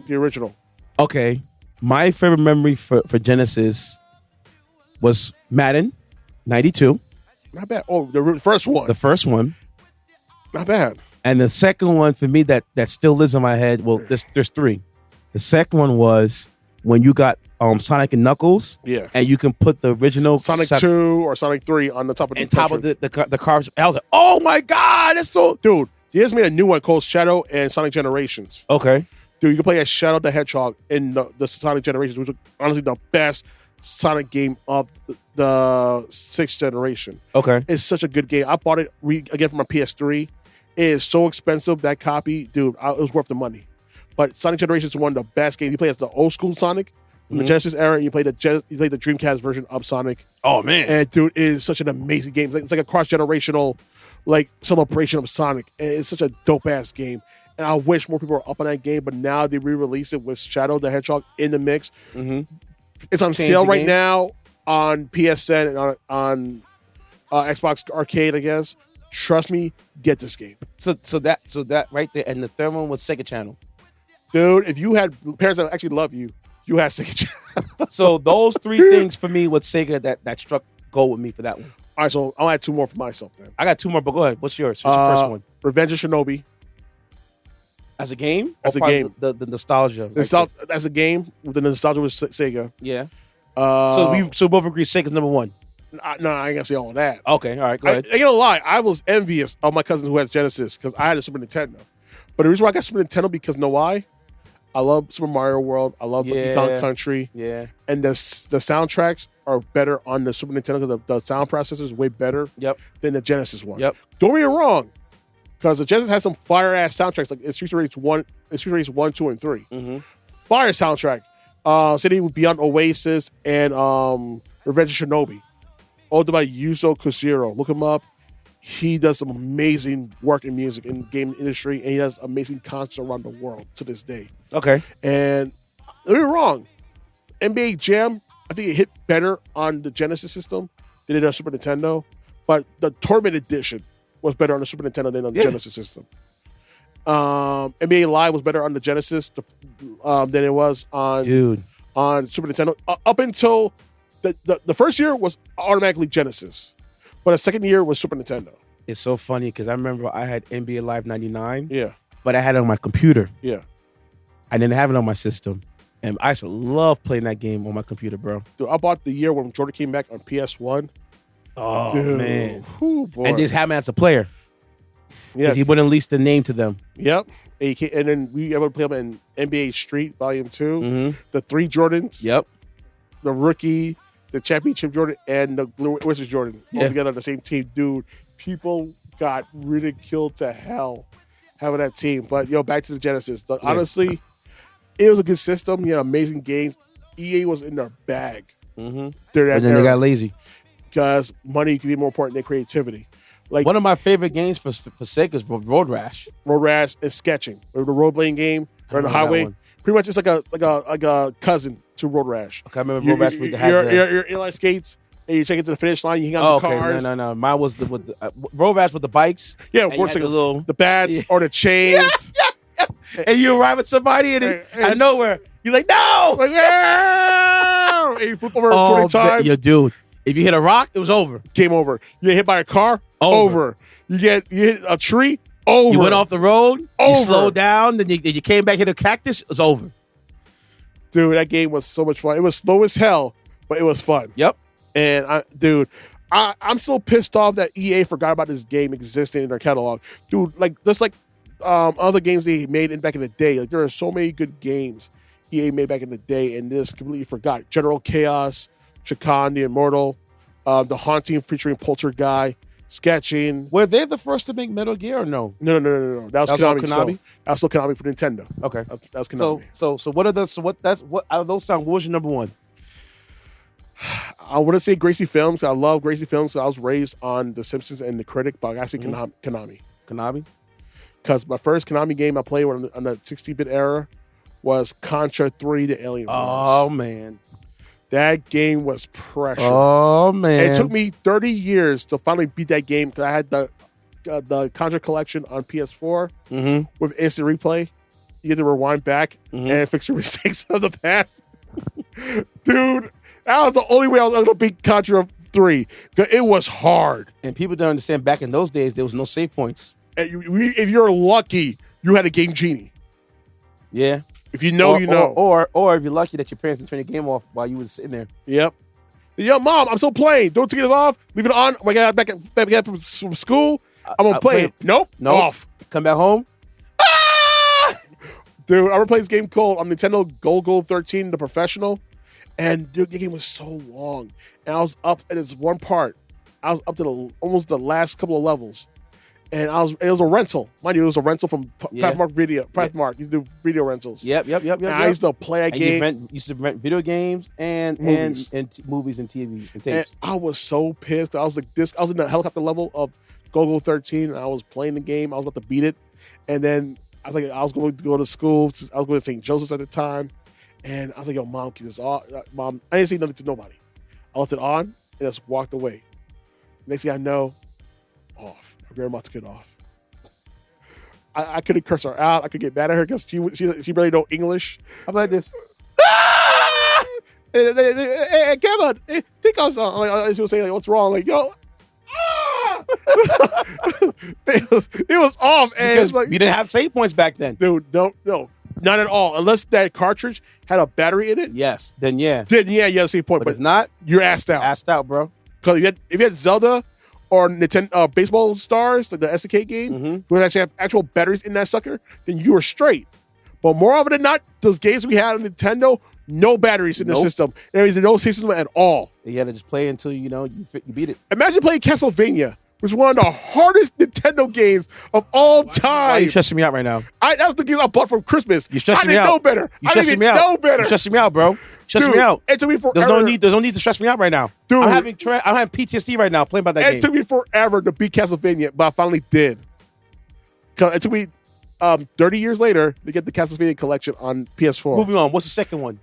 The original. Okay. My favorite memory for Genesis was Madden 92. Not bad. Oh, the first one. The first one. Not bad. And the second one for me that still lives in my head. Well, there's three. The second one was when you got Sonic and Knuckles. Yeah. And you can put the original Sonic 2 or Sonic 3 on the top of the top of the cars. I was like, oh my God, that's so. Dude, he just made a new one called Shadow and Sonic Generations. Okay. Dude, you can play as Shadow the Hedgehog in the Sonic Generations, which is honestly the best Sonic game of the sixth generation. Okay. It's such a good game. I bought it again from my PS3. It is so expensive, that copy. Dude, it was worth the money. But Sonic Generations is one of the best games. You play as the old school Sonic from the Genesis era, and you play the Dreamcast version of Sonic. Oh, man. And, dude, it is such an amazing game. It's like a cross-generational celebration of Sonic. And it's such a dope-ass game. And I wish more people were up on that game, but now they re-release it with Shadow the Hedgehog in the mix. Mm-hmm. It's on sale right now on PSN and on Xbox Arcade, I guess. Trust me, get this game. So that right there, and the third one was Sega Channel. Dude, if you had parents that actually love you, you had Sega Channel. So those three things for me with Sega that struck gold with me for that one. All right, so I'll add two more for myself then. I got two more, but go ahead. What's yours? What's your first one? Revenge of Shinobi. As a game? As a game. The nostalgia. As a game, the nostalgia was Sega. Yeah. So we both agree Sega's number one. No, I ain't gonna say all of that. Okay, all right, go ahead. I ain't gonna lie, I was envious of my cousin who has Genesis because I had a Super Nintendo. But the reason why I got Super Nintendo because know why? I love Super Mario World. I love Donkey Kong Country. Yeah. And the soundtracks are better on the Super Nintendo because the sound processor is way better than the Genesis one. Yep. Don't get me wrong, because the Genesis has some fire ass soundtracks like Street Race 1, 2, and 3. Mm-hmm. Fire soundtrack. Ceddy would be on Oasis and Revenge of Shinobi. All done by Yuzo Koshiro. Look him up. He does some amazing work in music in the game industry, and he does amazing concerts around the world to this day. Okay. And don't get me wrong, NBA Jam, I think it hit better on the Genesis system than it did on Super Nintendo, but the Tournament Edition was better on the Super Nintendo than on the Genesis system. NBA Live was better on the Genesis than it was on Super Nintendo. Up until the first year was automatically Genesis, but the second year was Super Nintendo. It's so funny because I remember I had NBA Live 99. Yeah. But I had it on my computer. Yeah. I didn't have it on my system. And I used to love playing that game on my computer, bro. Dude, I bought the year when Jordan came back on PS1. Oh, dude. man. Ooh, boy. And this happened as a player. Yeah. Because he wouldn't lease the name to them. Yep. And then we ever play them in NBA Street Volume 2. Mm-hmm. The 3 Jordans. Yep. The rookie, the championship Jordan, and the Blue Wizards Jordan. All together on the same team. Dude, people got ridiculed to hell having that team. But, back to the Genesis. Honestly, it was a good system. You had amazing games. EA was in their bag. Mm-hmm. And then they got lazy. Because money can be more important than creativity. Like one of my favorite games for Sega is Road Rash. Road Rash is sketching. Or the rollerblading game, or on the highway. Pretty much it's like a cousin to Road Rash. Okay, I remember Road Rash with the You're inline skates, and you take it to the finish line, you hang on the cars. No. Mine was with the Road Rash with the bikes. Yeah, the bats or the chains. Yeah. And you arrive at somebody and out of nowhere, you're like, no! Like, yeah! And you flip over 20 times. Dude. If you hit a rock, it was over. Game over. You get hit by a car, Over. You hit a tree, over. You went off the road, Over. you slowed down, then you came back, hit a cactus, it was over. Dude, that game was so much fun. It was slow as hell, but it was fun. Yep. And I'm so pissed off that EA forgot about this game existing in their catalog. Dude, just like other games they made back in the day. Like, there are so many good games EA made back in the day, and this completely forgot. General Chaos, Chakan the Immortal, The Haunting featuring Poltergeist, Sketching. Were they the first to make Metal Gear or no? No. That was Konami. Konami? So, that was still Konami for Nintendo. Okay. That was Konami. So what out of those sound, what was your number one? I want to say Gracie Films. I love Gracie Films. I was raised on The Simpsons and The Critic, but I gotta say Konami. Konami? Because my first Konami game I played on the 16-bit era was Contra 3: The Alien Wars. Oh, man. That game was pressure. Oh, man. It took me 30 years to finally beat that game because I had the Contra collection on PS4 with instant replay. You get to rewind back and fix your mistakes of the past. Dude, that was the only way I was able to beat Contra 3. It was hard. And people don't understand, back in those days, there was no save points. And if you're lucky, you had a Game Genie. Yeah. If you know, you know. Or if you're lucky that your parents didn't turn your game off while you was sitting there. Yep. Yo, Mom, I'm still playing. Don't take it off. Leave it on. When I get back from school, I'm going to play it. Nope. Off. Come back home. Dude, I replayed this game called Nintendo Gold 13, The Professional. And dude, the game was so long. And I was up at this one part. I was up to almost the last couple of levels. And it was a rental. Mind you, it was a rental from Pathmark Video. Pathmark, you do video rentals. Yep. And I used to play that game. You used to rent video games and movies and TV and tapes. And I was so pissed. I was like this. I was in the helicopter level of Go 13. And I was playing the game. I was about to beat it. And then I was going to go to school. I was going to St. Joseph's at the time. And I was like, yo, Mom, keep this off. Mom, I didn't say nothing to nobody. I left it on and just walked away. Next thing I know, off. Grandma took it off. I couldn't curse her out. I could get mad at her because she barely know English. I'm like this. Hey, Kevin, think I was she was saying, like, what's wrong? Like, yo, it was off. And Because like, you didn't have save points back then. dude, no, not at all. Unless that cartridge had a battery in it. Yes. Then yeah. You had a save point. But if not, you're assed out. assed out, bro. Because if you had Zelda or Nintendo Baseball Stars, like the SNK game, where actually have actual batteries in that sucker, then you were straight. But more often than not, those games we had on Nintendo, no batteries in the system. There is no system at all. You had to just play until you beat it. Imagine playing Castlevania, which was one of the hardest Nintendo games of all time. Why are you stressing me out right now? That was the game I bought for Christmas. You're stressing me out. I didn't know better. You're stressing me out. Know better. You're stressing me out, bro. Stressing Dude, me out. It took me forever. There's no need to stress me out right now. Dude. I'm having PTSD right now playing by that game. It took me forever to beat Castlevania, but I finally did. It took me 30 years later to get the Castlevania collection on PS4. Moving on. What's the second one?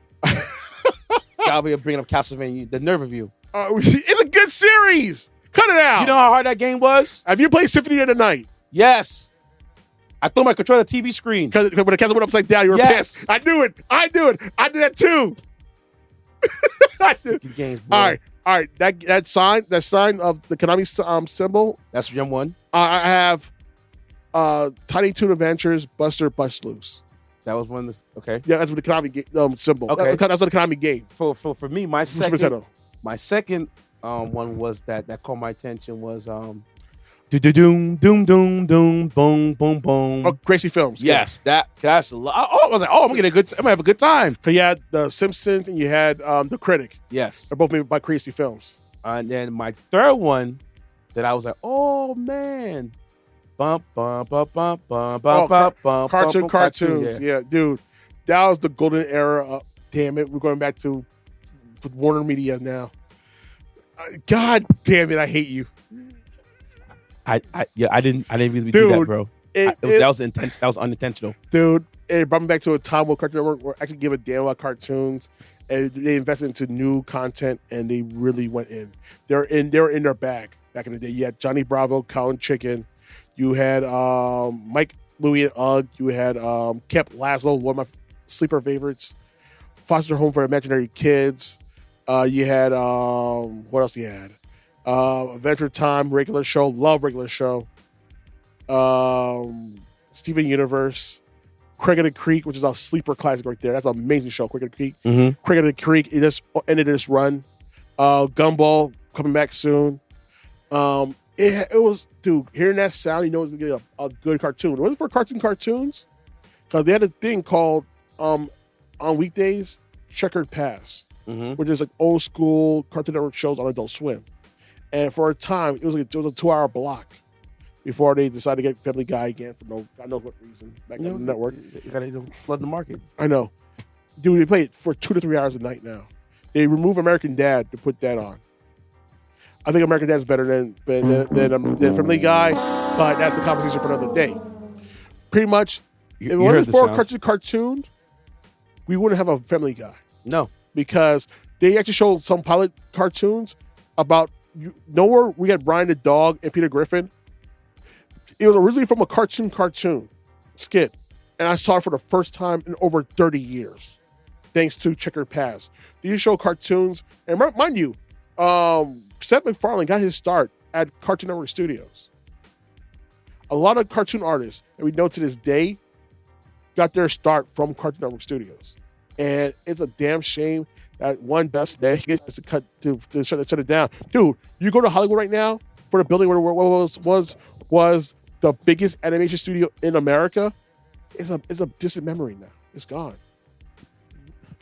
I'll be bringing up Castlevania. The nerve of you. It's a good series. Cut it out. You know how hard that game was? Have you played Symphony of the Night? Yes. I threw my controller at the TV screen. Because when the castle went upside down, you were pissed. I knew it. I did that too. Games, bro. All right. That sign of the Konami symbol. That's your one. I have Tiny Toon Adventures, Buster Bust Loose. That was one. Okay. Yeah, that's what the Konami symbol. Okay. That's what the Konami game. For me, my Super second one was that caught my attention was doom doom doom doom boom boom boom. Oh, Gracie Films. Yes, that's a lot. I was like, I'm gonna have a good time. So you had the Simpsons and you had the Critic. Yes, They're both made by Gracie Films. And then my third one that I was like, oh man, bump bump bump bump bump bump bump cartoons. Yeah, dude, that was the golden era. Damn it, we're going back to Warner Media now. God damn it, I hate you. I didn't really do that, bro. That was intense. That was unintentional, dude. It brought me back to a time where Cartoon Network were actually give a damn about cartoons, and they invested into new content, and they really went in. They were in their bag back in the day. You had Johnny Bravo, Cow and Chicken. You had Mike, Louie, and Ugg. You had Camp Laszlo, one of my sleeper favorites. Foster Home for Imaginary Kids. You had what else you had? Adventure Time, regular show, love regular show. Steven Universe, Craig of the Creek, which is a sleeper classic right there. That's an amazing show, Craig of the Creek. Mm-hmm. Craig of the Creek, it just ended its run. Gumball coming back soon. It was, dude, hearing that sound, you know it's going to get a good cartoon. It wasn't for cartoons, because they had a thing called, on weekdays, Checkered Pass, which is like old school Cartoon Network shows on Adult Swim. And for a time, it was a 2-hour block before they decided to get Family Guy again for God knows what reason back on the network. You got to flood the market. I know. Dude, they play it for 2 to 3 hours a night now. They remove American Dad to put that on. I think American Dad's better than Family Guy, but that's the conversation for another day. Pretty much, if it wasn't for cartoons, we wouldn't have a Family Guy. No. Because they actually showed some pilot cartoons about, where we had Brian the Dog and Peter Griffin. It was originally from a cartoon skit, and I saw it for the first time in over 30 years, thanks to Checkered Pass. These show cartoons, and mind you, Seth MacFarlane got his start at Cartoon Network Studios. A lot of cartoon artists, and we know to this day, got their start from Cartoon Network Studios. And it's a damn shame that one best day gets to cut to shut it down. Dude, you go to Hollywood right now for the building where was the biggest animation studio in America. It's a distant memory now. It's gone.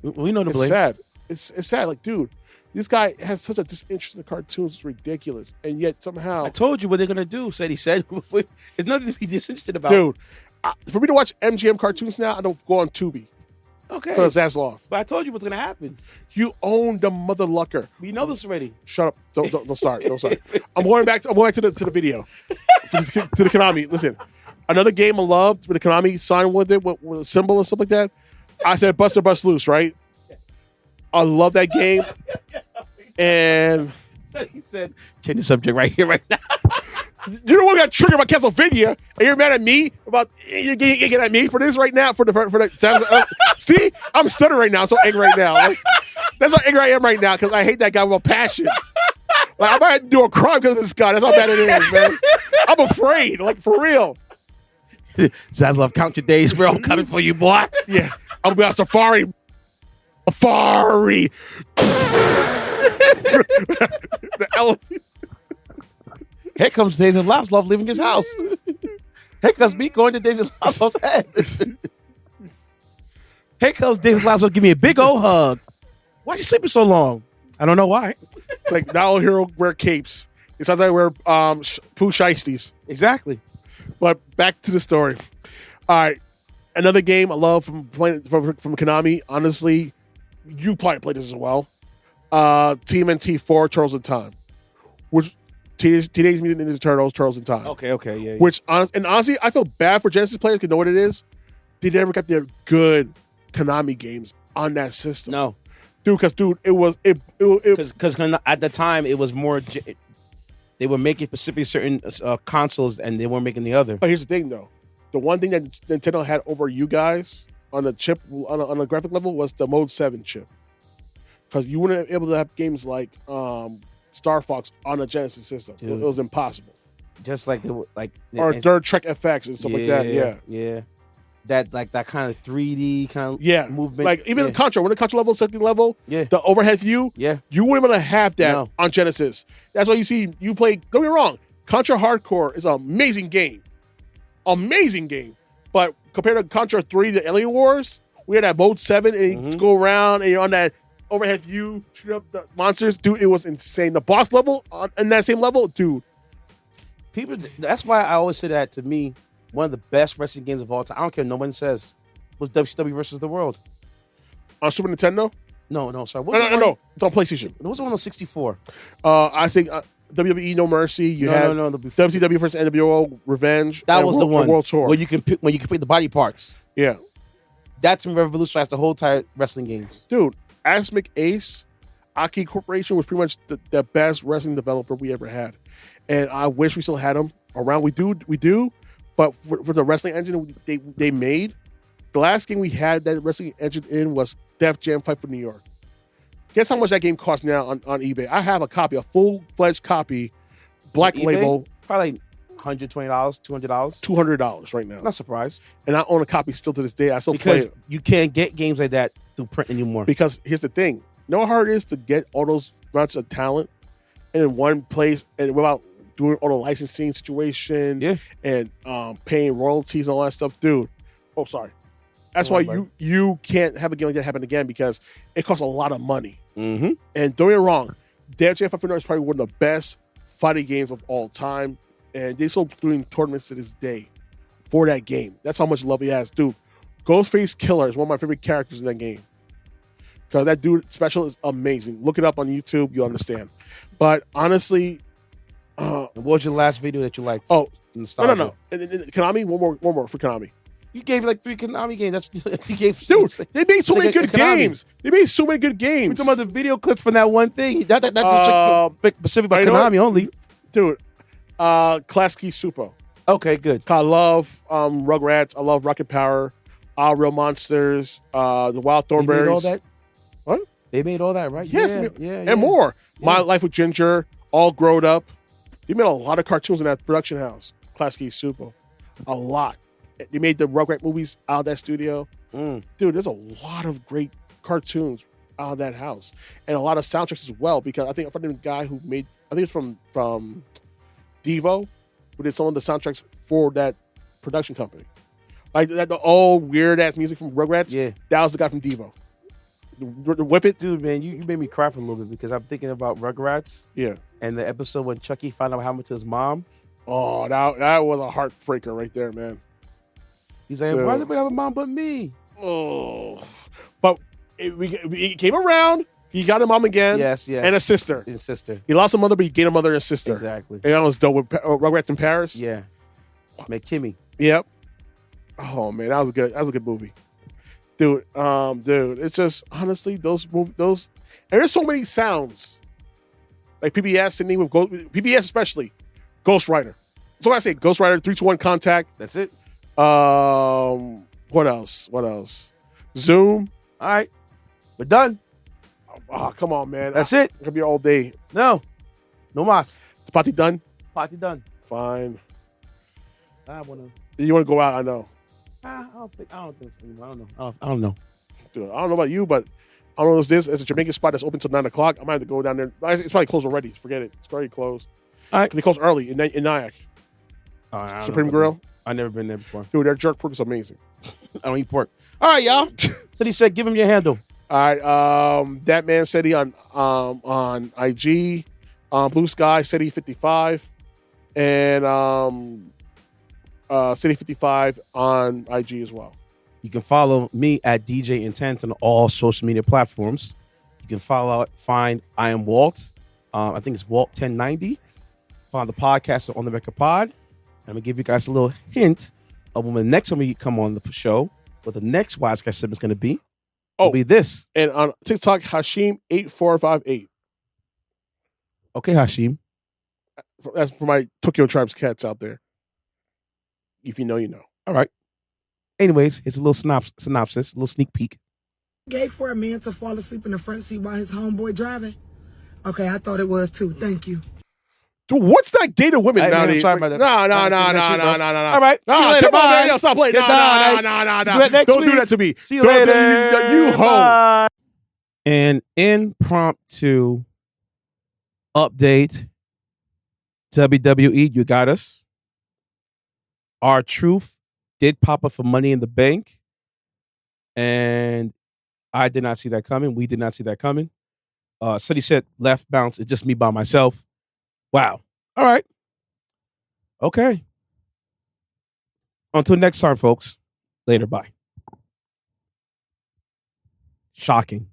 We know the It's blame. sad. It's sad. Like, dude, this guy has such a disinterest in cartoons. It's ridiculous. And yet somehow, I told you what they're gonna do. He said. There's nothing to be disinterested about. dude, for me to watch MGM cartoons now, I don't go on Tubi. Okay. For Zaslav. But I told you what's gonna happen. You own the mother lucker. We know this already. Shut up. Don't start. Don't start. I'm going back to the video. to the Konami. Listen. Another game I loved with the Konami sign with it, with a symbol and stuff like that. I said Buster Bust Loose, right? I love that game. And He said, change the subject right here, right now. you know what got triggered by Castlevania, and you're mad at me about you're getting at me for this right now for the see, I'm stuttering right now. I'm so angry right now. Like, that's how angry I am right now because I hate that guy with a passion. Like, I might do a crime because of this guy. That's how bad it is, man. I'm afraid, like for real. Zaslav, count your days, bro. I'm coming for you, boy. Yeah, I'm going to safari. Safari. The elephant. Here comes Days of Zaslav leaving his house. Here comes me going to Days of Zaslav's head. Here comes Days of Zaslav give me a big old hug. Why you sleeping so long? I don't know why. Like, not all heroes wear capes. It sounds like we're poo shiesties. Exactly. But back to the story. All right. Another game I love from Konami. Honestly, you probably played this as well. TMNT 4, Turtles in Time. Which Teenage Mutant Ninja Turtles, Turtles in Time. Okay, yeah. Which, honestly, I feel bad for Genesis players because know what it is? They never got their good Konami games on that system. No. Dude, because at the time, it was more... They were making specifically certain consoles, and they weren't making the other. But here's the thing, though. The one thing that Nintendo had over you guys on the chip, on a graphic level, was the Mode 7 chip. Because you wouldn't be able to have games like Star Fox on a Genesis system. Dude. It was impossible. Just like they were like, or Dirt Trek FX and stuff like that. Yeah. That kind of 3D kind of movement. Like even the Contra, when the Contra level, second level, the overhead view, you wouldn't be able to have that on Genesis. That's why you see you play. Don't get me wrong, Contra Hardcore is an amazing game, But compared to Contra 3, the Alien Wars, we had that Mode 7, and you go around and you're on that overhead view, shoot up the monsters, dude. It was insane. The boss level in that same level, dude. That's why I always say that to me. One of the best wrestling games of all time. I don't care what no one says. Was WCW versus the World. On Super Nintendo? No, sorry. No. It's on PlayStation. There was one on 64. I think WWE No Mercy. You had WCW versus NWO Revenge. That was the one. World Tour. Where you can pick the body parts. Yeah. That's revolutionized the whole entire wrestling games. Dude, Asmic Ace, Aki Corporation was pretty much the best wrestling developer we ever had. And I wish we still had them around. We do. But for the wrestling engine they made, the last game we had that wrestling engine in was Def Jam Fight for New York. Guess how much that game costs now on eBay? I have a copy, a full-fledged copy, black eBay? label, Probably like $120, $200. $200 right now. Not surprised. And I own a copy still to this day. I still play Because it. you can't get games like that through print anymore. Because here's the thing. You know how hard it is to get all those amounts of talent in one place and without doing all the licensing situation and paying royalties and all that stuff? Dude. Oh, sorry. That's why you can't have a game like that happen again because it costs a lot of money. Mm-hmm. And don't get me wrong, Dance Fight is probably one of the best fighting games of all time. And they're still doing tournaments to this day for that game. That's how much love he has. Dude, Ghostface Killer is one of my favorite characters in that game. Because that dude special is amazing. Look it up on YouTube, you'll understand. But honestly... what was your last video that you liked? Oh, nostalgia? no. And Konami, one more for Konami. You gave like 3 Konami games. You gave, dude, they made so many good games. They made so many good games. We're talking about the video clips from that one thing. That's just specific by Konami only. Dude, Class Key Super. Okay, good. I love Rugrats. I love Rocket Power. Real Monsters. The Wild Thornberries. They made all that? What? They made all that, right? Yes. Yeah. And more. Yeah. My Life with Ginger. All Grown Up. They made a lot of cartoons in that production house. Class Key Super. A lot. They made the Rugrat movies out of that studio. Dude, there's a lot of great cartoons out of that house. And a lot of soundtracks as well, because I think I'm from the guy who made, I think it's from Devo, who did some of the soundtracks for that production company. Like the old weird-ass music from Rugrats, that was the guy from Devo. The Whip It. Dude, man, you made me cry for a little bit because I'm thinking about Rugrats. Yeah. And the episode when Chucky found out what happened to his mom. Oh, that was a heartbreaker right there, man. He's like, why does everybody have a mom but me? Oh. But it came around. He got a mom again. Yes. And a sister. And a sister. He lost a mother, but he gained a mother and a sister. Exactly. And that was dope with Rugrats in Paris. Yeah. McKimmy. Yep. Oh, man, that was a good movie. Dude, it's just, honestly, those movies, and there's so many sounds. Like PBS, Sydney with PBS especially. Ghost Rider. So I say Ghost Rider, 3, 2, 1 Contact. That's it. What else? Zoom. All right. We're done. Oh, come on, man. That's it. It's gonna be all day. No mas. Is party done? Party done. Fine. I wanna. You want to go out? I know. I don't think so anymore. I don't know. Dude, I don't know about you, but I don't know if this. It's a Jamaican spot that's open till 9 o'clock. I might have to go down there. It's probably closed already. Forget it. It's already closed. All right. They closed early in Nyack. Supreme Grill. I've never been there before. Dude, their jerk pork is amazing. I don't eat pork. All right, y'all. Ceddy said, give him your handle. All right. That man Ceddy on IG, Blue Sky Ceddy 55, and Ceddy 55 on IG as well. You can follow me at DJ Intence on all social media platforms. You can find I Am Walt. I think it's Walt 1090. Find the podcast on the Record Pod. I'm going to give you guys a little hint of when the next time we come on the show, what the next Wise Guy segment is going to be. It'll be this. And on TikTok, Hashim8458. Okay, Hashim. That's for my Tokyo Tribes cats out there. If you know, you know. All right. Anyways, here's a little synopsis, a little sneak peek. Gay for a man to fall asleep in the front seat while his homeboy driving? Okay, I thought it was too. Thank you. Dude, what's that gay to women nowadays? I'm sorry about that. No. All right. See you later. Come Bye. on, man. Stop playing. No. Don't do that to me. See you later. You hoe. An impromptu update. WWE, you got us. R-Truth did pop up for Money in the Bank. And I did not see that coming. We did not see that coming. Ceddy said left bounce. It's just me by myself. Wow. All right. Okay. Until next time, folks. Later. Bye. Shocking.